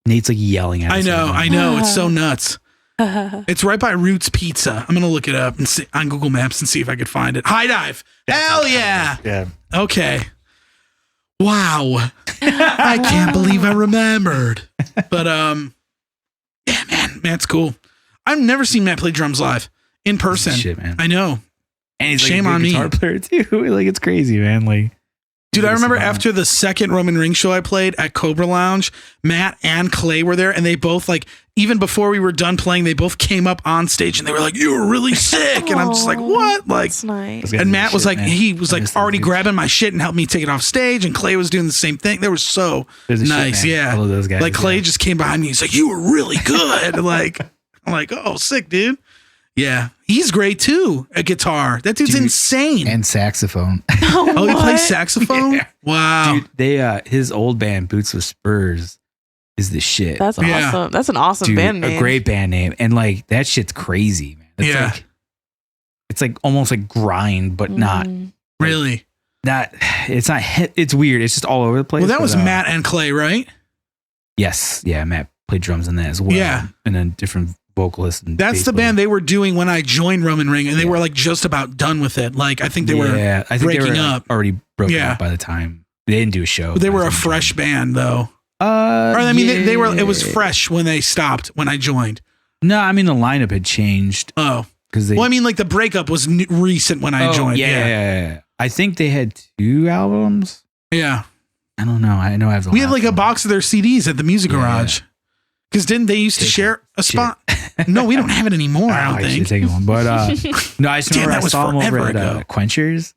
[SPEAKER 2] Nate's like yelling at us.
[SPEAKER 1] I know. It's so nuts. It's right by Roots Pizza. I'm gonna look it up and see on Google Maps and see if I could find it. High Dive. Hell yeah.
[SPEAKER 2] Yeah.
[SPEAKER 1] Okay. Wow. I can't believe I remembered. But yeah, man, Matt's cool. I've never seen Matt play drums live in person.
[SPEAKER 2] Shit, man.
[SPEAKER 1] I know.
[SPEAKER 2] And he's
[SPEAKER 1] Shame
[SPEAKER 2] like a
[SPEAKER 1] on
[SPEAKER 2] good
[SPEAKER 1] me.
[SPEAKER 2] guitar player too. Like it's crazy, man. Like
[SPEAKER 1] Dude, I remember
[SPEAKER 2] It's fun.
[SPEAKER 1] after the second Roman Ring show I played at Cobra Lounge, Matt and Clay were there, and they both like, even before we were done playing, they both came up on stage and they were like, "You were really sick," and I'm just like, "What?" Like,
[SPEAKER 3] That's nice.
[SPEAKER 2] Those guys
[SPEAKER 1] and
[SPEAKER 2] are
[SPEAKER 1] Matt was
[SPEAKER 2] shit,
[SPEAKER 1] like,
[SPEAKER 2] man.
[SPEAKER 1] he was
[SPEAKER 2] I
[SPEAKER 1] like
[SPEAKER 2] miss those
[SPEAKER 1] already
[SPEAKER 2] dudes.
[SPEAKER 1] grabbing my shit and helped me take it off stage, and Clay was doing the same thing. They were so
[SPEAKER 2] They're the shit,
[SPEAKER 1] nice,
[SPEAKER 2] man.
[SPEAKER 1] yeah.
[SPEAKER 2] I love those guys.
[SPEAKER 1] Like Clay
[SPEAKER 2] yeah.
[SPEAKER 1] just came behind me. He's like, "You were really good." Like, I'm like, "Oh, sick, dude." Yeah, he's great too at guitar. That dude's
[SPEAKER 2] Dude,
[SPEAKER 1] insane.
[SPEAKER 2] and saxophone.
[SPEAKER 1] Oh, he
[SPEAKER 3] What?
[SPEAKER 1] plays saxophone.
[SPEAKER 2] Yeah.
[SPEAKER 1] Wow.
[SPEAKER 2] Dude, they his old band Boots with Spurs is the shit.
[SPEAKER 3] That's
[SPEAKER 1] Yeah.
[SPEAKER 3] awesome. That's an awesome
[SPEAKER 2] Dude,
[SPEAKER 3] band name.
[SPEAKER 2] a great band name, and like that shit's crazy, man. It's
[SPEAKER 1] Yeah.
[SPEAKER 2] like, it's like almost like grind, but not.
[SPEAKER 1] Really?
[SPEAKER 2] It's not. It's weird. It's just all over the place.
[SPEAKER 1] Well, that
[SPEAKER 2] but,
[SPEAKER 1] was Matt and Clay, right?
[SPEAKER 2] Yes, yeah. Matt played drums in that as well.
[SPEAKER 1] Yeah.
[SPEAKER 2] and then different vocalists. And
[SPEAKER 1] That's
[SPEAKER 2] bass
[SPEAKER 1] the
[SPEAKER 2] player.
[SPEAKER 1] band they were doing when I joined Roman Ring, and they
[SPEAKER 2] Yeah.
[SPEAKER 1] were like just about done with it. Like I think they were.
[SPEAKER 2] Yeah, I think
[SPEAKER 1] breaking
[SPEAKER 2] they were
[SPEAKER 1] up.
[SPEAKER 2] already broken
[SPEAKER 1] Yeah.
[SPEAKER 2] up by the time they didn't do a show.
[SPEAKER 1] They were
[SPEAKER 2] by
[SPEAKER 1] a
[SPEAKER 2] the time
[SPEAKER 1] fresh
[SPEAKER 2] I
[SPEAKER 1] band, though.
[SPEAKER 2] joined.
[SPEAKER 1] Or I mean, they were. It was
[SPEAKER 2] yeah.
[SPEAKER 1] fresh when they stopped when I joined.
[SPEAKER 2] No, I mean the lineup had changed
[SPEAKER 1] Oh,
[SPEAKER 2] because they.
[SPEAKER 1] well, I mean, like the breakup was recent when I joined.
[SPEAKER 2] Yeah. I think they had 2 albums.
[SPEAKER 1] Yeah.
[SPEAKER 2] I don't know. I know I have the.
[SPEAKER 1] We had
[SPEAKER 2] last
[SPEAKER 1] like a
[SPEAKER 2] one.
[SPEAKER 1] box of their CDs at the Music
[SPEAKER 2] Yeah.
[SPEAKER 1] Garage. Because didn't they used to
[SPEAKER 2] Take
[SPEAKER 1] share a
[SPEAKER 2] shit.
[SPEAKER 1] spot? No, we don't have it anymore. I
[SPEAKER 2] Oh,
[SPEAKER 1] don't
[SPEAKER 2] I should
[SPEAKER 1] think.
[SPEAKER 2] take one, but no, I just
[SPEAKER 1] Damn,
[SPEAKER 2] remember
[SPEAKER 1] that
[SPEAKER 2] I
[SPEAKER 1] was
[SPEAKER 2] saw them over
[SPEAKER 1] forever
[SPEAKER 2] at
[SPEAKER 1] ago.
[SPEAKER 2] Quenchers.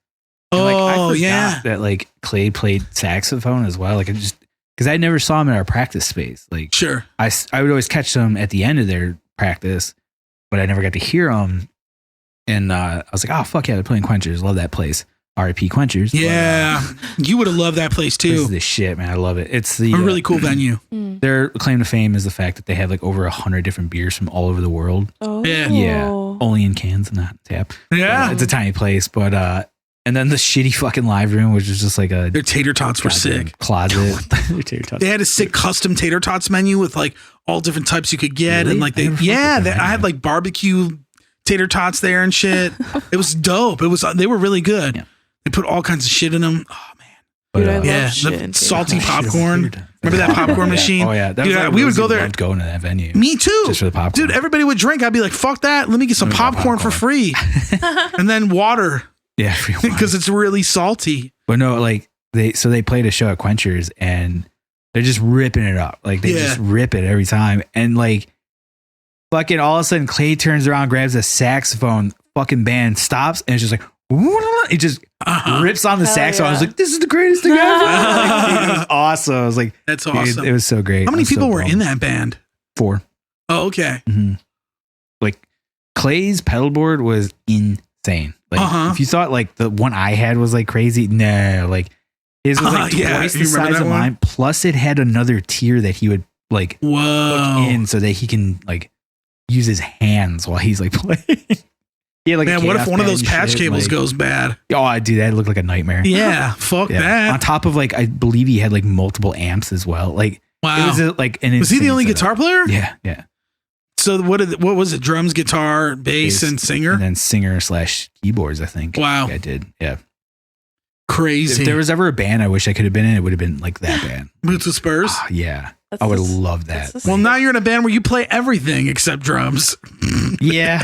[SPEAKER 2] And, like, I
[SPEAKER 1] Oh
[SPEAKER 2] forgot
[SPEAKER 1] yeah.
[SPEAKER 2] that like Clay played saxophone as well. Like I just because I never saw him in our practice space. Like
[SPEAKER 1] Sure.
[SPEAKER 2] I would always catch them at the end of their practice, but I never got to hear them. And I was like, oh fuck yeah, they're playing Quenchers. Love that place. R.I.P. Quenchers.
[SPEAKER 1] Yeah. You would have loved that place
[SPEAKER 2] But, this
[SPEAKER 1] too.
[SPEAKER 2] is the shit, man. I love it. It's the
[SPEAKER 1] A really cool venue.
[SPEAKER 2] Their claim to fame is the fact that they have like over 100 different beers from all over the world.
[SPEAKER 3] Oh.
[SPEAKER 1] Yeah.
[SPEAKER 2] Yeah, only in cans, not tap.
[SPEAKER 1] Yeah.
[SPEAKER 2] It's a tiny place, but and then the shitty fucking live room, which is just like a
[SPEAKER 1] Their tater tots were
[SPEAKER 2] goddamn
[SPEAKER 1] sick.
[SPEAKER 2] closet. Their tater tots.
[SPEAKER 1] They had a sick custom tater tots menu with like all different types you could get,
[SPEAKER 2] Really?
[SPEAKER 1] and like
[SPEAKER 2] I never fucked with them,
[SPEAKER 1] I had like barbecue tater tots there and shit. It was dope. They were really good.
[SPEAKER 2] Yeah.
[SPEAKER 1] They put all kinds of shit in them. Oh man,
[SPEAKER 2] But,
[SPEAKER 3] Dude, I love
[SPEAKER 1] yeah,
[SPEAKER 3] shit
[SPEAKER 1] the
[SPEAKER 3] and
[SPEAKER 1] salty
[SPEAKER 3] tater
[SPEAKER 2] tots.
[SPEAKER 1] popcorn. Remember that popcorn
[SPEAKER 2] Yeah.
[SPEAKER 1] machine?
[SPEAKER 2] Oh yeah, that
[SPEAKER 1] Dude,
[SPEAKER 2] was like
[SPEAKER 1] we would
[SPEAKER 2] Rosie
[SPEAKER 1] go there.
[SPEAKER 2] loved going to that venue.
[SPEAKER 1] Me too.
[SPEAKER 2] Just for the popcorn.
[SPEAKER 1] Dude, everybody would drink. I'd be like, "Fuck that! Let me get some
[SPEAKER 2] Let me get
[SPEAKER 1] popcorn for
[SPEAKER 2] popcorn.
[SPEAKER 1] free," and then water
[SPEAKER 2] Yeah, free wine.
[SPEAKER 1] because it's really salty.
[SPEAKER 2] But no, like they played a show at Quenchers and they're just ripping it up. Like they
[SPEAKER 1] Yeah.
[SPEAKER 2] just rip it every time. And like Fucking all of a sudden, Clay turns around, grabs a saxophone. Fucking band stops, and it's just like, it just rips on the saxophone. I was like, this is the greatest thing ever. Like, dude, it was awesome. I was like,
[SPEAKER 1] that's awesome.
[SPEAKER 2] Dude, it was so great.
[SPEAKER 1] How many people were in that band?
[SPEAKER 2] 4.
[SPEAKER 1] Oh, okay.
[SPEAKER 2] Mm-hmm. Like Clay's pedalboard was insane. Like if you thought like the one I had was like crazy, no, like his was like twice the size of mine. Plus, it had another tier that he would like hook in so that he can like use his hands while he's like playing. Yeah, like
[SPEAKER 1] man, what if one of those patch cables goes bad?
[SPEAKER 2] Oh, dude, that looked like a nightmare.
[SPEAKER 1] Yeah, fuck that.
[SPEAKER 2] On top of like, I believe he had like multiple amps as well. Like,
[SPEAKER 1] wow,
[SPEAKER 2] it was like an.
[SPEAKER 1] Was he the only guitar player?
[SPEAKER 2] Yeah, yeah.
[SPEAKER 1] So what was it? Drums, guitar, bass, and singer,
[SPEAKER 2] and then singer/keyboards. I think.
[SPEAKER 1] Wow,
[SPEAKER 2] I did. Yeah.
[SPEAKER 1] Crazy.
[SPEAKER 2] If there was ever a band I wish I could have been in, it would have been like that band.
[SPEAKER 1] Boots with Spurs.
[SPEAKER 2] Oh, yeah. I would have loved that.
[SPEAKER 1] Well, now you're in a band where you play everything except drums.
[SPEAKER 2] Yeah.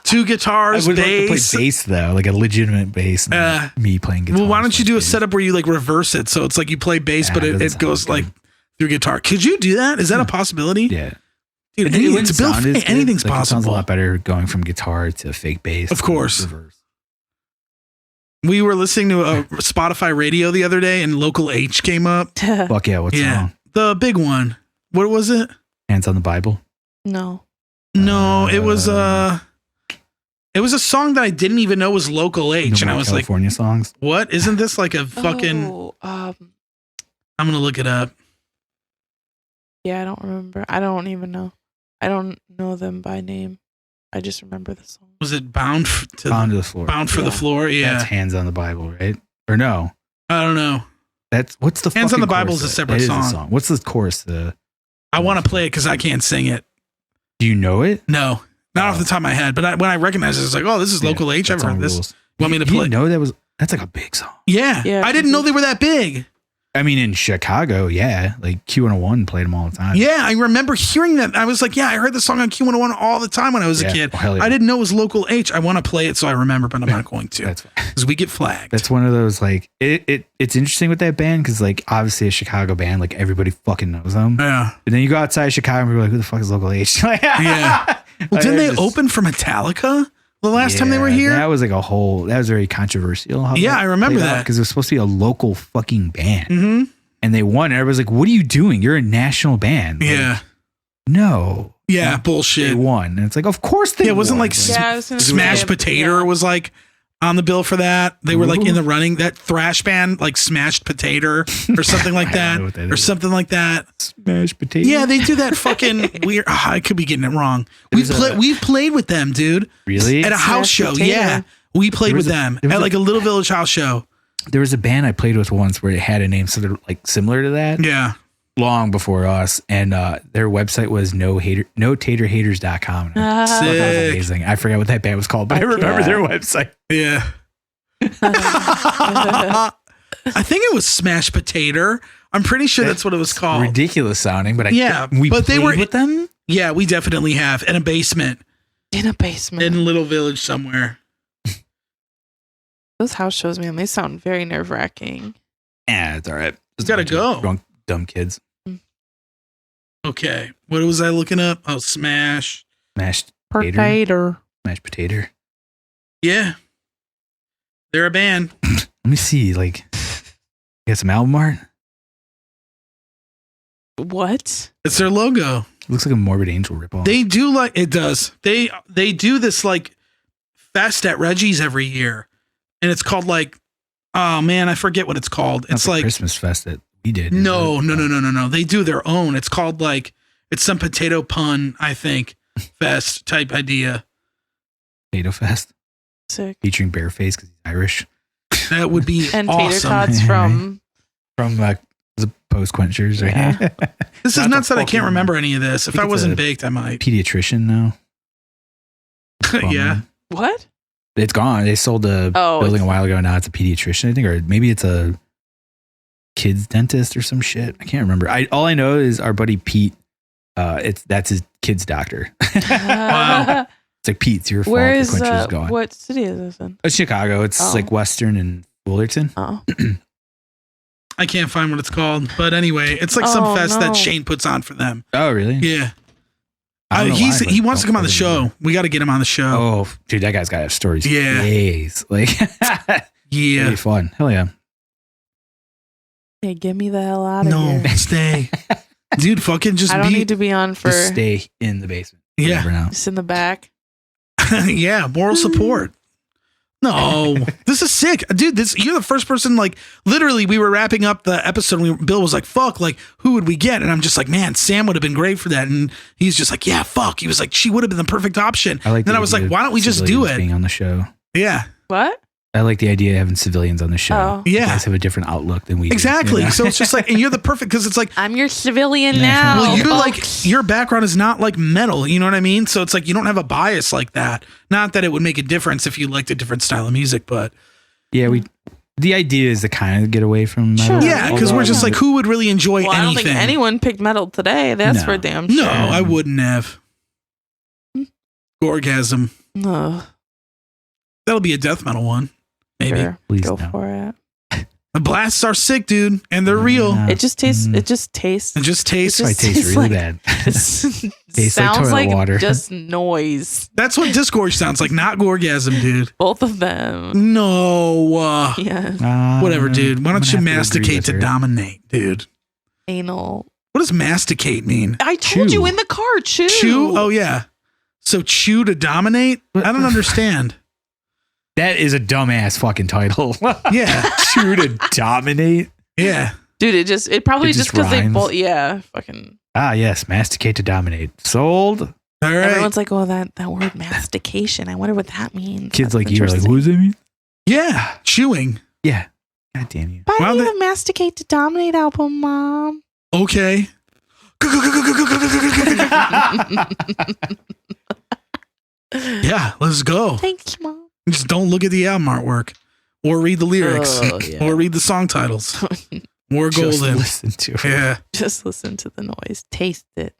[SPEAKER 1] 2 guitars,
[SPEAKER 2] I would
[SPEAKER 1] bass.
[SPEAKER 2] like to play bass though, like a legitimate bass. And me playing guitar.
[SPEAKER 1] Well, why don't you do a setup where you like reverse it? So it's like you play bass, but it goes like through guitar. Could you do that? Is that a possibility?
[SPEAKER 2] Yeah.
[SPEAKER 1] Dude, anything's possible.
[SPEAKER 2] It sounds a lot better going from guitar to fake bass.
[SPEAKER 1] Of course.
[SPEAKER 2] Reverse.
[SPEAKER 1] We were listening to a Spotify radio the other day and Local H came up.
[SPEAKER 2] Fuck yeah, what's wrong?
[SPEAKER 1] The big one. What was it?
[SPEAKER 2] Hands on the Bible?
[SPEAKER 3] No,
[SPEAKER 1] it was a song that I didn't even know was Local H. And I was
[SPEAKER 2] California songs.
[SPEAKER 1] What? Isn't this like a fucking... I'm going to look it up.
[SPEAKER 3] Yeah, I don't remember. I don't even know. I don't know them by name. I just remember the song.
[SPEAKER 1] Was it Bound to
[SPEAKER 2] the Floor?
[SPEAKER 1] Bound for the Floor, yeah.
[SPEAKER 2] That's Hands on the Bible, right? Or no?
[SPEAKER 1] I don't know.
[SPEAKER 2] What's the
[SPEAKER 1] Hands on the Bible is a separate song.
[SPEAKER 2] What's the chorus?
[SPEAKER 1] I want to play it because I can't sing it.
[SPEAKER 2] Do you know it?
[SPEAKER 1] No, not off the top of my head. But when I recognize it, it's like, oh, this is Local H. I've heard this.
[SPEAKER 2] Rules.
[SPEAKER 1] Want me to play?
[SPEAKER 2] You didn't know that's like a big song.
[SPEAKER 1] Yeah. I didn't know they were that big.
[SPEAKER 2] I mean, in Chicago, yeah, like Q101 played them all the time.
[SPEAKER 1] Yeah, I remember hearing that. I was like, yeah, I heard the song on Q101 all the time when I was a kid.
[SPEAKER 2] Yeah.
[SPEAKER 1] I didn't know it was Local H. I want to play it so I remember, but I'm not going to.
[SPEAKER 2] That's
[SPEAKER 1] because we get flagged.
[SPEAKER 2] That's one of those like it's interesting with that band because like obviously a Chicago band, like everybody fucking knows them. Yeah. But then you go outside of Chicago and we're like, who the fuck is Local H?
[SPEAKER 1] Yeah. Well, didn't they open for Metallica the last time they were here?
[SPEAKER 2] That was like that was very controversial.
[SPEAKER 1] I remember that
[SPEAKER 2] because it was supposed to be a local fucking band.
[SPEAKER 1] Mm-hmm.
[SPEAKER 2] And they won. Everybody's like, what are you doing? You're a national band.
[SPEAKER 1] Yeah.
[SPEAKER 2] Like, no.
[SPEAKER 1] Yeah, bullshit.
[SPEAKER 2] They won. And it's like, of course they won.
[SPEAKER 1] It wasn't like Smash Potato was like on the bill for that. They were like in the running. That thrash band, like Smashed Potato or something like that. Or something like that.
[SPEAKER 2] Smash Potato.
[SPEAKER 1] Yeah, they do that fucking weird. I could be getting it wrong. We've played with them, dude.
[SPEAKER 2] Really?
[SPEAKER 1] At a house show. Potato. Yeah. We played with them at like a Little Village house show.
[SPEAKER 2] There was a band I played with once where it had a name sort of like similar to that.
[SPEAKER 1] Yeah.
[SPEAKER 2] Long before us. And their website was notaterhaters.com. That was amazing. I forgot what that band was called, but I remember their website.
[SPEAKER 1] Yeah. I think it was Smash Potato. I'm pretty sure that's what it was called.
[SPEAKER 2] Ridiculous sounding, but
[SPEAKER 1] they were
[SPEAKER 2] with them.
[SPEAKER 1] Yeah, we definitely have in a basement. In Little Village somewhere.
[SPEAKER 3] Those house shows, man, they sound very nerve-wracking.
[SPEAKER 2] Yeah, it's all right.
[SPEAKER 1] It's gotta go.
[SPEAKER 2] Drunk, dumb kids.
[SPEAKER 1] Okay. What was I looking up? Oh, Smashed
[SPEAKER 3] Potato.
[SPEAKER 2] Smashed Potato.
[SPEAKER 1] Yeah. They're a band.
[SPEAKER 2] Let me see. Like, you got some album art?
[SPEAKER 3] What?
[SPEAKER 1] It's their logo.
[SPEAKER 2] It looks like a Morbid Angel ripoff.
[SPEAKER 1] They do it does. They do this like fest at Reggie's every year. And it's called like, oh man, I forget what it's called. It's like
[SPEAKER 2] Christmas fest that we did.
[SPEAKER 1] No. They do their own. It's called like, it's some potato pun, I think, fest type idea.
[SPEAKER 2] Potato Fest.
[SPEAKER 3] Sick.
[SPEAKER 2] Featuring Bareface because he's Irish.
[SPEAKER 1] That would be
[SPEAKER 3] and
[SPEAKER 1] awesome.
[SPEAKER 3] Tater Tots from
[SPEAKER 2] the Post Quenchers, right?
[SPEAKER 1] Yeah. This is nuts that I can't remember any of this. If I wasn't baked, I might.
[SPEAKER 2] Pediatrician now.
[SPEAKER 1] Yeah.
[SPEAKER 3] What?
[SPEAKER 2] It's gone. They sold the building a while ago. Now it's a pediatrician, I think, or maybe it's a kid's dentist or some shit. I can't remember. All I know is our buddy Pete. That's his kid's doctor.
[SPEAKER 1] Wow.
[SPEAKER 2] It's like Pete's your fault.
[SPEAKER 3] Where is
[SPEAKER 2] gone.
[SPEAKER 3] what city is this in?
[SPEAKER 2] It's Chicago. It's like Western and Fullerton.
[SPEAKER 3] Oh.
[SPEAKER 1] I can't find what it's called, but anyway, it's like some fest that Shane puts on for them.
[SPEAKER 2] Oh, really?
[SPEAKER 1] Yeah. He wants to come on the show. We got to get him on the show.
[SPEAKER 2] Oh, dude, that guy's got to have stories.
[SPEAKER 1] Yeah.
[SPEAKER 2] Days. Like,
[SPEAKER 1] yeah.
[SPEAKER 2] It'd be fun. Hell yeah.
[SPEAKER 3] Hey, get me the hell out of here.
[SPEAKER 1] No, stay. Dude, fucking just
[SPEAKER 3] I don't need to be on for.
[SPEAKER 2] Just stay in the basement.
[SPEAKER 1] Yeah.
[SPEAKER 2] For now.
[SPEAKER 3] Just in the back.
[SPEAKER 1] Yeah, moral support. No, this is sick, dude. You're the first person. Like, literally, we were wrapping up the episode. And Bill was like, "Fuck, like, who would we get?" And I'm just like, "Man, Sam would have been great for that." And he's just like, "Yeah, fuck." He was like, "She would have been the perfect option." Then I was like, "Why don't we just do it?"
[SPEAKER 2] Being on the show.
[SPEAKER 1] Yeah.
[SPEAKER 3] What?
[SPEAKER 2] I like the idea of having civilians on the show.
[SPEAKER 3] Oh.
[SPEAKER 1] Yeah.
[SPEAKER 2] You guys have a different outlook than we do.
[SPEAKER 1] Exactly.
[SPEAKER 2] You know?
[SPEAKER 1] So it's just like, and you're the perfect, because it's like,
[SPEAKER 3] I'm your civilian now.
[SPEAKER 1] well, you're
[SPEAKER 3] folks.
[SPEAKER 1] like, your background is not like metal. You know what I mean? So it's like, you don't have a bias like that. Not that it would make a difference if you liked a different style of music, but
[SPEAKER 2] yeah, the idea is to kind of get away from metal.
[SPEAKER 3] Sure.
[SPEAKER 1] yeah, because we're just like, who would really enjoy
[SPEAKER 3] Well, I don't
[SPEAKER 1] anything?
[SPEAKER 3] think anyone picked metal today. That's
[SPEAKER 2] No.
[SPEAKER 3] for damn sure.
[SPEAKER 1] No, I wouldn't have. Gorgasm.
[SPEAKER 3] Ugh,
[SPEAKER 1] That'll be a death metal one. Maybe.
[SPEAKER 3] sure.
[SPEAKER 2] Please
[SPEAKER 3] Go
[SPEAKER 2] no.
[SPEAKER 3] for it.
[SPEAKER 1] The blasts are sick, dude, and they're real.
[SPEAKER 2] Yeah.
[SPEAKER 3] It just tastes. It just tastes.
[SPEAKER 1] It just tastes.
[SPEAKER 3] It
[SPEAKER 2] It
[SPEAKER 3] just
[SPEAKER 2] tastes
[SPEAKER 3] tastes
[SPEAKER 2] really
[SPEAKER 3] like-
[SPEAKER 2] bad.
[SPEAKER 3] Tastes
[SPEAKER 2] like
[SPEAKER 3] sounds
[SPEAKER 2] toilet
[SPEAKER 3] like
[SPEAKER 2] water.
[SPEAKER 3] just noise.
[SPEAKER 1] That's what disgorge sounds like, not gorgasm, dude.
[SPEAKER 3] Both of them.
[SPEAKER 1] No.
[SPEAKER 3] Yeah.
[SPEAKER 1] Whatever, dude. Why
[SPEAKER 2] I'm
[SPEAKER 1] don't
[SPEAKER 2] gonna
[SPEAKER 1] you
[SPEAKER 2] have to agree
[SPEAKER 1] masticate
[SPEAKER 2] with
[SPEAKER 1] to
[SPEAKER 2] her.
[SPEAKER 1] dominate, dude?
[SPEAKER 3] Anal.
[SPEAKER 1] What does masticate mean?
[SPEAKER 3] I told
[SPEAKER 2] Chew.
[SPEAKER 3] you in the car. Chew.
[SPEAKER 1] Chew? Oh, yeah. So chew to dominate? I don't understand.
[SPEAKER 2] That is a dumbass fucking title.
[SPEAKER 1] Yeah.
[SPEAKER 2] Chew to dominate.
[SPEAKER 1] Yeah.
[SPEAKER 3] Dude, it probably
[SPEAKER 2] It
[SPEAKER 3] just
[SPEAKER 2] just
[SPEAKER 3] because they
[SPEAKER 2] rhymes.
[SPEAKER 3] both. Yeah. Fucking.
[SPEAKER 2] Ah, yes. Masticate to dominate. Sold.
[SPEAKER 1] All right.
[SPEAKER 3] Everyone's like, oh, that word mastication. I wonder what that means.
[SPEAKER 2] Kids
[SPEAKER 3] That's
[SPEAKER 2] like you are like,
[SPEAKER 3] interesting.
[SPEAKER 2] what does that mean?
[SPEAKER 1] Yeah. Chewing.
[SPEAKER 2] Yeah. God damn you.
[SPEAKER 3] Buy
[SPEAKER 1] Well,
[SPEAKER 3] me
[SPEAKER 1] they-
[SPEAKER 3] the Masticate to Dominate album, Mom.
[SPEAKER 1] Okay. Yeah, let's go.
[SPEAKER 3] Thanks, Mom.
[SPEAKER 1] Just don't look at the album artwork or read the lyrics
[SPEAKER 3] Oh, yeah.
[SPEAKER 1] or read the song titles. More
[SPEAKER 2] Just
[SPEAKER 1] golden.
[SPEAKER 2] listen to it.
[SPEAKER 1] Yeah.
[SPEAKER 3] Just listen to the noise. Taste it.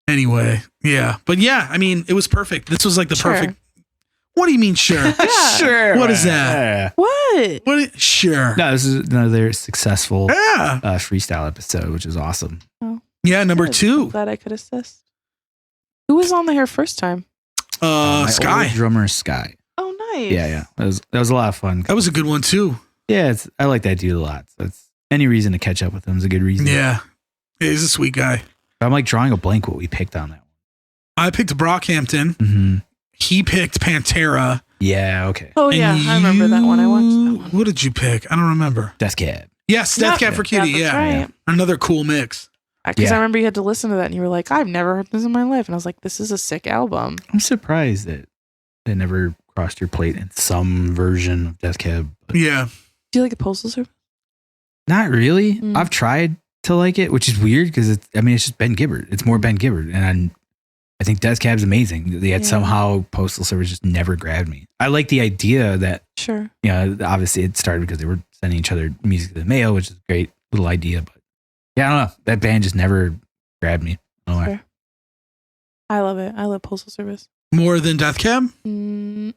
[SPEAKER 1] Anyway, yeah. But yeah, I mean, it was perfect. This was like the
[SPEAKER 3] Sure.
[SPEAKER 1] perfect. What do you mean, sure?
[SPEAKER 3] Yeah.
[SPEAKER 2] Sure.
[SPEAKER 1] What is that?
[SPEAKER 2] Yeah.
[SPEAKER 3] What?
[SPEAKER 1] Sure.
[SPEAKER 2] No, this is another successful
[SPEAKER 1] Yeah.
[SPEAKER 2] freestyle episode, which is awesome.
[SPEAKER 1] Yeah, number
[SPEAKER 3] Good.
[SPEAKER 1] 2.
[SPEAKER 3] Glad I could assist. Who was on the hair first time?
[SPEAKER 2] My
[SPEAKER 1] Sky.
[SPEAKER 2] old drummer Sky.
[SPEAKER 3] Oh, nice.
[SPEAKER 2] Yeah. That was a lot of fun.
[SPEAKER 1] That was a good one too.
[SPEAKER 2] Yeah, I like that dude a lot. So it's any reason to catch up with him is a good reason.
[SPEAKER 1] Yeah. He's a sweet guy.
[SPEAKER 2] I'm like drawing a blank what we picked on that
[SPEAKER 1] I picked Brockhampton.
[SPEAKER 2] one. Mm-hmm.
[SPEAKER 1] He picked Pantera.
[SPEAKER 2] Yeah, okay.
[SPEAKER 3] Oh, yeah.
[SPEAKER 1] And
[SPEAKER 3] I remember that one. I watched that one.
[SPEAKER 1] What did you pick? I don't remember.
[SPEAKER 2] Death Cab.
[SPEAKER 1] Yes, Death
[SPEAKER 3] Yep.
[SPEAKER 1] Cab for Cutie.
[SPEAKER 3] that's
[SPEAKER 1] Yeah.
[SPEAKER 3] right.
[SPEAKER 1] Another cool mix.
[SPEAKER 3] Because
[SPEAKER 2] Yeah.
[SPEAKER 3] I remember you had to listen to that and you were like, I've never heard this in my life. And I was like, this is a sick album.
[SPEAKER 2] I'm surprised that it never crossed your plate in some version of Death Cab. But
[SPEAKER 1] Yeah.
[SPEAKER 3] Do you like the Postal Service?
[SPEAKER 2] not really.
[SPEAKER 3] Mm.
[SPEAKER 2] I've tried to like it, which is weird because it's just Ben Gibbard. It's more Ben Gibbard. And I think Death Cab's amazing. Yet
[SPEAKER 3] Yeah.
[SPEAKER 2] somehow Postal Service just never grabbed me. I like the idea that,
[SPEAKER 3] Sure.
[SPEAKER 2] obviously it started because they were sending each other music to the mail, which is a great little idea. But yeah, I don't know. That band just never grabbed me. I don't know why.
[SPEAKER 3] Fair. I love it. I love Postal Service.
[SPEAKER 1] More than Death Cab?
[SPEAKER 3] The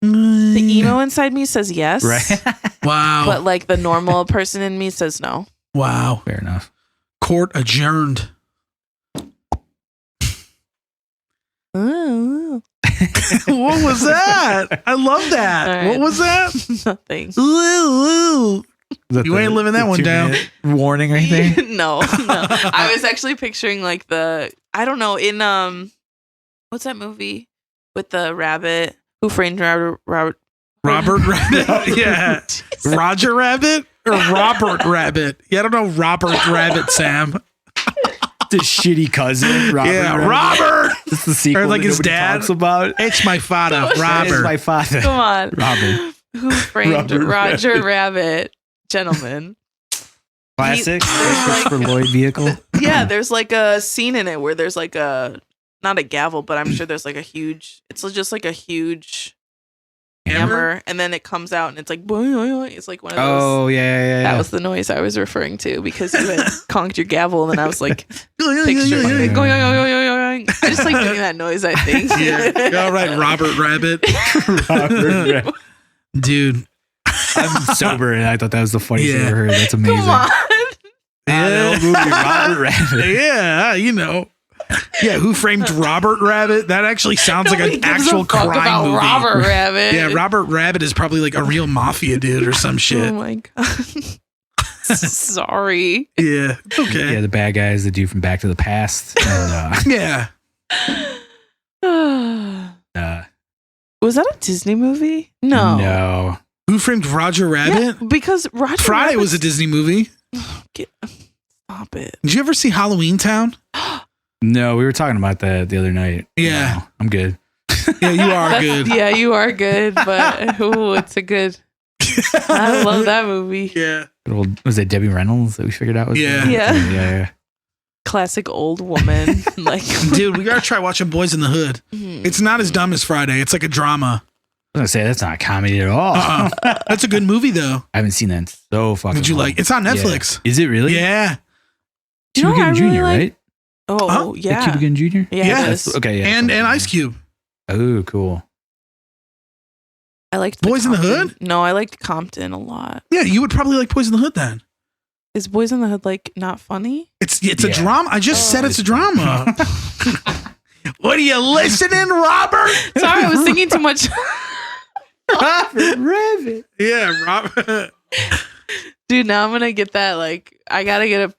[SPEAKER 3] emo inside me says yes.
[SPEAKER 2] Right?
[SPEAKER 1] Wow.
[SPEAKER 3] But like the normal person in me says no.
[SPEAKER 1] Wow.
[SPEAKER 2] Fair enough.
[SPEAKER 1] Court adjourned.
[SPEAKER 3] Ooh.
[SPEAKER 1] What was that? I love that.
[SPEAKER 3] All right.
[SPEAKER 1] What was that?
[SPEAKER 3] Nothing.
[SPEAKER 1] Ooh, ooh. You ain't living that one down.
[SPEAKER 2] 2-minute warning or anything?
[SPEAKER 3] no. I was actually picturing like I don't know, in what's that movie with the rabbit? Who Framed Robert
[SPEAKER 1] Robert Rabbit. Yeah. Roger Rabbit or Robert Rabbit? Yeah, I don't know Robert Rabbit, Sam.
[SPEAKER 2] The shitty cousin, Robert.
[SPEAKER 1] Yeah,
[SPEAKER 2] Rabbit.
[SPEAKER 1] Robert.
[SPEAKER 2] It's the sequel
[SPEAKER 1] Or like
[SPEAKER 2] that
[SPEAKER 1] his
[SPEAKER 2] nobody
[SPEAKER 1] dad.
[SPEAKER 2] talks about.
[SPEAKER 1] It's my father,
[SPEAKER 3] That is
[SPEAKER 2] That is
[SPEAKER 1] Robert.
[SPEAKER 2] my father.
[SPEAKER 3] Come on.
[SPEAKER 2] Robert.
[SPEAKER 3] Who Framed
[SPEAKER 2] Robert
[SPEAKER 3] Roger Rabbit? Gentleman.
[SPEAKER 2] Classic.
[SPEAKER 3] there's
[SPEAKER 2] Christopher Lloyd vehicle.
[SPEAKER 3] Yeah, there's like a scene in it where there's like not a gavel, but I'm sure there's like it's just like a huge hammer, and then it comes out and it's like, it's like one of those.
[SPEAKER 2] Oh, yeah.
[SPEAKER 3] That was the noise I was referring to because you had conked your gavel, and then I was like, picturing it going, I just like doing that noise, I think.
[SPEAKER 1] Yeah. All right, Robert Rabbit.
[SPEAKER 2] Robert Rabbit.
[SPEAKER 1] Dude.
[SPEAKER 2] I'm sober, and I thought that was the funniest thing
[SPEAKER 1] Yeah.
[SPEAKER 2] I've ever heard. That's amazing.
[SPEAKER 3] Come on.
[SPEAKER 2] I know, movie, Robert Rabbit.
[SPEAKER 1] Yeah, you know. Yeah, Who Framed Robert Rabbit? That actually sounds like
[SPEAKER 3] Nobody
[SPEAKER 1] an
[SPEAKER 3] gives
[SPEAKER 1] actual
[SPEAKER 3] a fuck
[SPEAKER 1] crime
[SPEAKER 3] about
[SPEAKER 1] movie.
[SPEAKER 3] Robert Rabbit.
[SPEAKER 1] Yeah, Robert Rabbit is probably like a real mafia dude or some shit.
[SPEAKER 3] Oh my god. Sorry.
[SPEAKER 1] Yeah, it's okay.
[SPEAKER 2] Yeah, the bad guy is the dude from Back to the Past. And,
[SPEAKER 1] Yeah.
[SPEAKER 3] Was that a Disney movie? No.
[SPEAKER 2] No.
[SPEAKER 1] Who Framed Roger Rabbit?
[SPEAKER 3] Yeah, because Roger
[SPEAKER 1] Friday
[SPEAKER 3] Rabbit's-
[SPEAKER 1] was a Disney movie.
[SPEAKER 3] Stop it.
[SPEAKER 1] Did you ever see Halloween Town?
[SPEAKER 2] No, we were talking about that the other night.
[SPEAKER 1] Yeah.
[SPEAKER 2] No, I'm good.
[SPEAKER 1] Yeah, you are
[SPEAKER 3] That's-
[SPEAKER 1] good.
[SPEAKER 3] Yeah, you are good, but it's a good. I love that movie.
[SPEAKER 1] Yeah.
[SPEAKER 2] Was it Debbie Reynolds that we figured out? Was
[SPEAKER 1] Yeah.
[SPEAKER 2] the-
[SPEAKER 3] Yeah.
[SPEAKER 2] Yeah.
[SPEAKER 3] Classic old woman. Like,
[SPEAKER 1] Dude, we gotta try watching Boys in the Hood. It's not as dumb as Friday. It's like a drama.
[SPEAKER 2] I was gonna say that's not a comedy at all.
[SPEAKER 1] That's a good movie though.
[SPEAKER 2] I haven't seen that in so fucking
[SPEAKER 1] Did you
[SPEAKER 2] long.
[SPEAKER 1] like? It's on Netflix.
[SPEAKER 2] Yeah. Is it really?
[SPEAKER 1] Yeah.
[SPEAKER 3] Do you know
[SPEAKER 2] Cuba
[SPEAKER 3] what I
[SPEAKER 2] Gooding
[SPEAKER 3] really
[SPEAKER 2] Jr.,
[SPEAKER 3] like?
[SPEAKER 2] right?
[SPEAKER 3] Oh,
[SPEAKER 1] Huh?
[SPEAKER 3] yeah.
[SPEAKER 2] Cuba Gooding Jr.?
[SPEAKER 3] Yeah,
[SPEAKER 1] Yeah.
[SPEAKER 3] it is.
[SPEAKER 2] Okay, yeah.
[SPEAKER 1] And Ice Cube.
[SPEAKER 2] Oh, cool.
[SPEAKER 3] I liked
[SPEAKER 1] Boys in the
[SPEAKER 3] Compton.
[SPEAKER 1] Hood?
[SPEAKER 3] No, I liked Compton a lot.
[SPEAKER 1] Yeah, you would probably like Boys in the Hood then.
[SPEAKER 3] Is Boys in the Hood like not funny?
[SPEAKER 1] It's a
[SPEAKER 2] Yeah.
[SPEAKER 1] drama. I just said it's a
[SPEAKER 2] It's-
[SPEAKER 1] drama. What are you listening, Robert?
[SPEAKER 3] Sorry, I was thinking too much.
[SPEAKER 2] Robert Rabbit.
[SPEAKER 1] Yeah, Robert.
[SPEAKER 3] Dude, now I'm gonna get that. Like, I gotta get a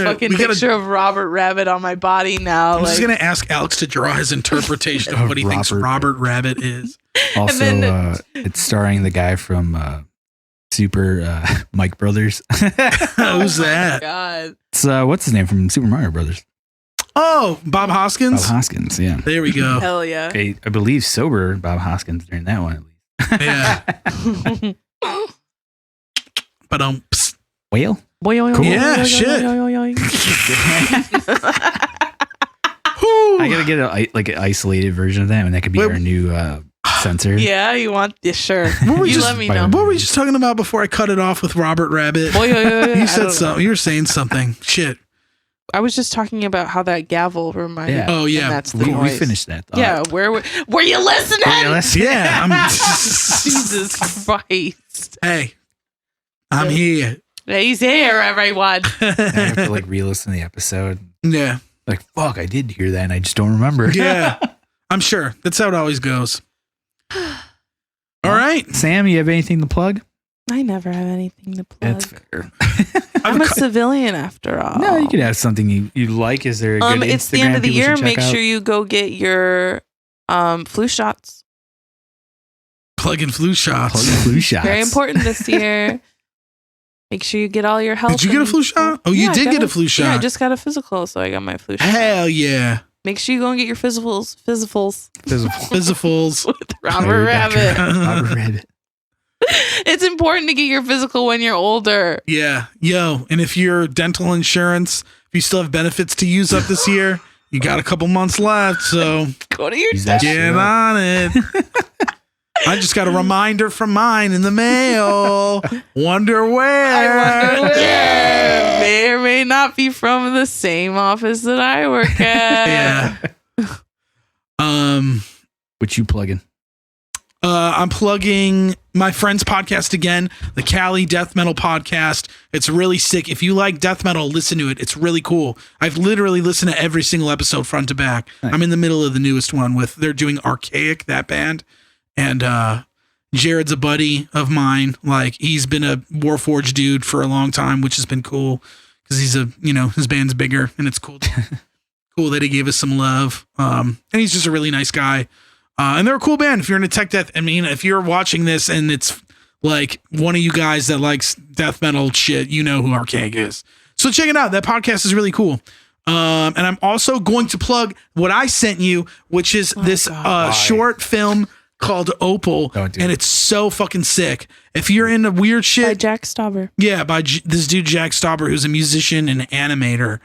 [SPEAKER 3] fucking
[SPEAKER 1] We gotta-
[SPEAKER 3] picture of Robert Rabbit on my body now.
[SPEAKER 1] I'm
[SPEAKER 3] Like,
[SPEAKER 1] just gonna ask Alex to draw his interpretation of what he thinks
[SPEAKER 2] Robert.
[SPEAKER 1] Robert Rabbit is.
[SPEAKER 2] Also,
[SPEAKER 3] then-
[SPEAKER 2] it's starring the guy from Super Mike Brothers.
[SPEAKER 1] Who's
[SPEAKER 3] oh
[SPEAKER 1] that?
[SPEAKER 3] my God.
[SPEAKER 2] It's what's his name from Super Mario Brothers?
[SPEAKER 1] Oh, Bob
[SPEAKER 2] Bob
[SPEAKER 1] Hoskins.
[SPEAKER 2] Hoskins. Yeah.
[SPEAKER 1] There we go.
[SPEAKER 3] Hell yeah.
[SPEAKER 2] I believe sober Bob Hoskins during that one at least.
[SPEAKER 1] Yeah. But
[SPEAKER 2] Whale.
[SPEAKER 1] Yeah, shit.
[SPEAKER 2] I gotta get an isolated version of that, and that could be
[SPEAKER 1] Wait,
[SPEAKER 2] our new censor.
[SPEAKER 3] Yeah, you want? Yeah, sure.
[SPEAKER 1] What were
[SPEAKER 3] You
[SPEAKER 1] just-
[SPEAKER 3] let me know.
[SPEAKER 1] What were we just talking about before I cut it off with Robert Rabbit? You said something. You were saying something. Shit.
[SPEAKER 3] I was just talking about how that gavel reminded.
[SPEAKER 2] Yeah.
[SPEAKER 3] me,
[SPEAKER 1] Oh, yeah.
[SPEAKER 3] and that's the
[SPEAKER 2] We
[SPEAKER 3] noise.
[SPEAKER 2] finished that. thought.
[SPEAKER 3] Yeah, were you listening?
[SPEAKER 1] Yeah.
[SPEAKER 3] Jesus Christ.
[SPEAKER 1] Hey, I'm here.
[SPEAKER 3] He's here, everyone.
[SPEAKER 2] I have to like re-listen to the episode.
[SPEAKER 1] Yeah.
[SPEAKER 2] Like, fuck, I did hear that, and I just don't remember.
[SPEAKER 1] Yeah. I'm sure. That's how it always goes. All right.
[SPEAKER 2] Sam, you have anything to plug?
[SPEAKER 3] I never have anything to plug.
[SPEAKER 2] That's fair.
[SPEAKER 3] I'm a civilian after all.
[SPEAKER 2] No, you could have something you like. Is there a good
[SPEAKER 3] It's the
[SPEAKER 2] Instagram
[SPEAKER 3] end of the
[SPEAKER 2] people
[SPEAKER 3] year.
[SPEAKER 2] should
[SPEAKER 3] Make
[SPEAKER 2] check
[SPEAKER 3] sure
[SPEAKER 2] out?
[SPEAKER 3] you go get your flu shots.
[SPEAKER 1] Plugging flu shots.
[SPEAKER 2] Plug the flu shots.
[SPEAKER 3] Very important this year. Make sure you get all your health.
[SPEAKER 1] Did you get a
[SPEAKER 3] and-
[SPEAKER 1] flu shot? Oh, you
[SPEAKER 3] Yeah, I
[SPEAKER 1] did
[SPEAKER 3] got
[SPEAKER 1] get a flu shot.
[SPEAKER 3] Yeah, I just got a physical, so I got my flu shot.
[SPEAKER 1] Hell yeah.
[SPEAKER 3] Make sure you go and get your physicals
[SPEAKER 2] Physical.
[SPEAKER 1] Physicals.
[SPEAKER 3] with Robert Rabbit.
[SPEAKER 2] Robert Rabbit.
[SPEAKER 3] It's important to get your physical when you're older.
[SPEAKER 1] Yeah. Yo. And if your dental insurance, if you still have benefits to use up this year, you got a couple months left. So
[SPEAKER 3] Go to your
[SPEAKER 2] Use that
[SPEAKER 3] dentist.
[SPEAKER 2] shit.
[SPEAKER 1] get on it. I just got a reminder from mine in the mail. Wonder where.
[SPEAKER 3] I wonder where. May or may not be from the same office that I work at.
[SPEAKER 1] Yeah.
[SPEAKER 2] What you plugging?
[SPEAKER 1] I'm plugging my friend's podcast again, the Cali Death Metal Podcast. It's really sick. If you like death metal, listen to it. It's really cool. I've literally listened to every single episode front to back.
[SPEAKER 2] Nice.
[SPEAKER 1] I'm in the middle of the newest one with they're doing Archaic, that band. And Jared's a buddy of mine. Like he's been a Warforged dude for a long time, which has been cool because he's his band's bigger and it's cool. Cool that he gave us some love. And he's just a really nice guy. And they're a cool band. If you're into tech death, I mean, if you're watching this and it's like one of you guys that likes death metal shit, you know who Archaic is. So check it out. That podcast is really cool. And I'm also going to plug what I sent you, which is this short film called Opal.
[SPEAKER 2] Don't do
[SPEAKER 1] And
[SPEAKER 2] it.
[SPEAKER 1] it's so fucking sick. If you're into weird shit,
[SPEAKER 3] By Jack Stauber.
[SPEAKER 1] yeah, by this dude Jack Stauber, who's a musician and animator.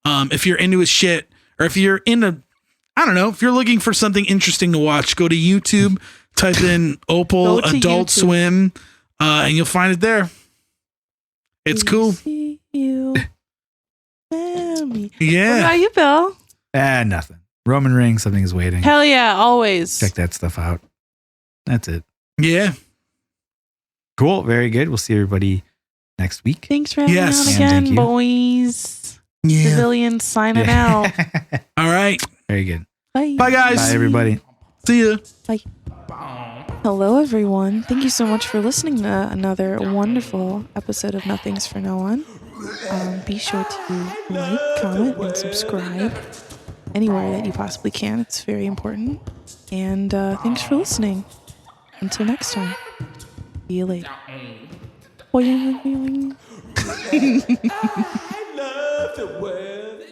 [SPEAKER 1] If you're into his shit, or if you're into, I don't know, if you're looking for something interesting to watch, go to YouTube, type in Opal
[SPEAKER 3] Go to
[SPEAKER 1] Adult
[SPEAKER 3] YouTube.
[SPEAKER 1] Swim, and you'll find it there. It's cool.
[SPEAKER 3] See you, Mammy. What
[SPEAKER 1] Yeah.
[SPEAKER 3] about you, Bill?
[SPEAKER 2] Nothing. Roman Reigns, something is waiting.
[SPEAKER 3] Hell yeah, always.
[SPEAKER 2] Check that stuff out. That's it.
[SPEAKER 1] Yeah.
[SPEAKER 2] Cool. Very good. We'll see everybody next week.
[SPEAKER 3] Thanks for having
[SPEAKER 1] Yes.
[SPEAKER 3] me on
[SPEAKER 2] And thank
[SPEAKER 3] again,
[SPEAKER 2] you.
[SPEAKER 3] boys.
[SPEAKER 1] Yeah.
[SPEAKER 3] Civilians signing out.
[SPEAKER 1] All right.
[SPEAKER 2] Very good.
[SPEAKER 3] Bye.
[SPEAKER 1] Bye, guys.
[SPEAKER 2] Bye, everybody.
[SPEAKER 1] See ya.
[SPEAKER 3] Bye. Hello, everyone. Thank you so much for listening to another wonderful episode of Nothing's for No One. Be sure to like, comment, and subscribe anywhere that you possibly can. It's very important. And thanks for listening. Until next time. See you later. Boing, boing, boing.
[SPEAKER 4] I love the world.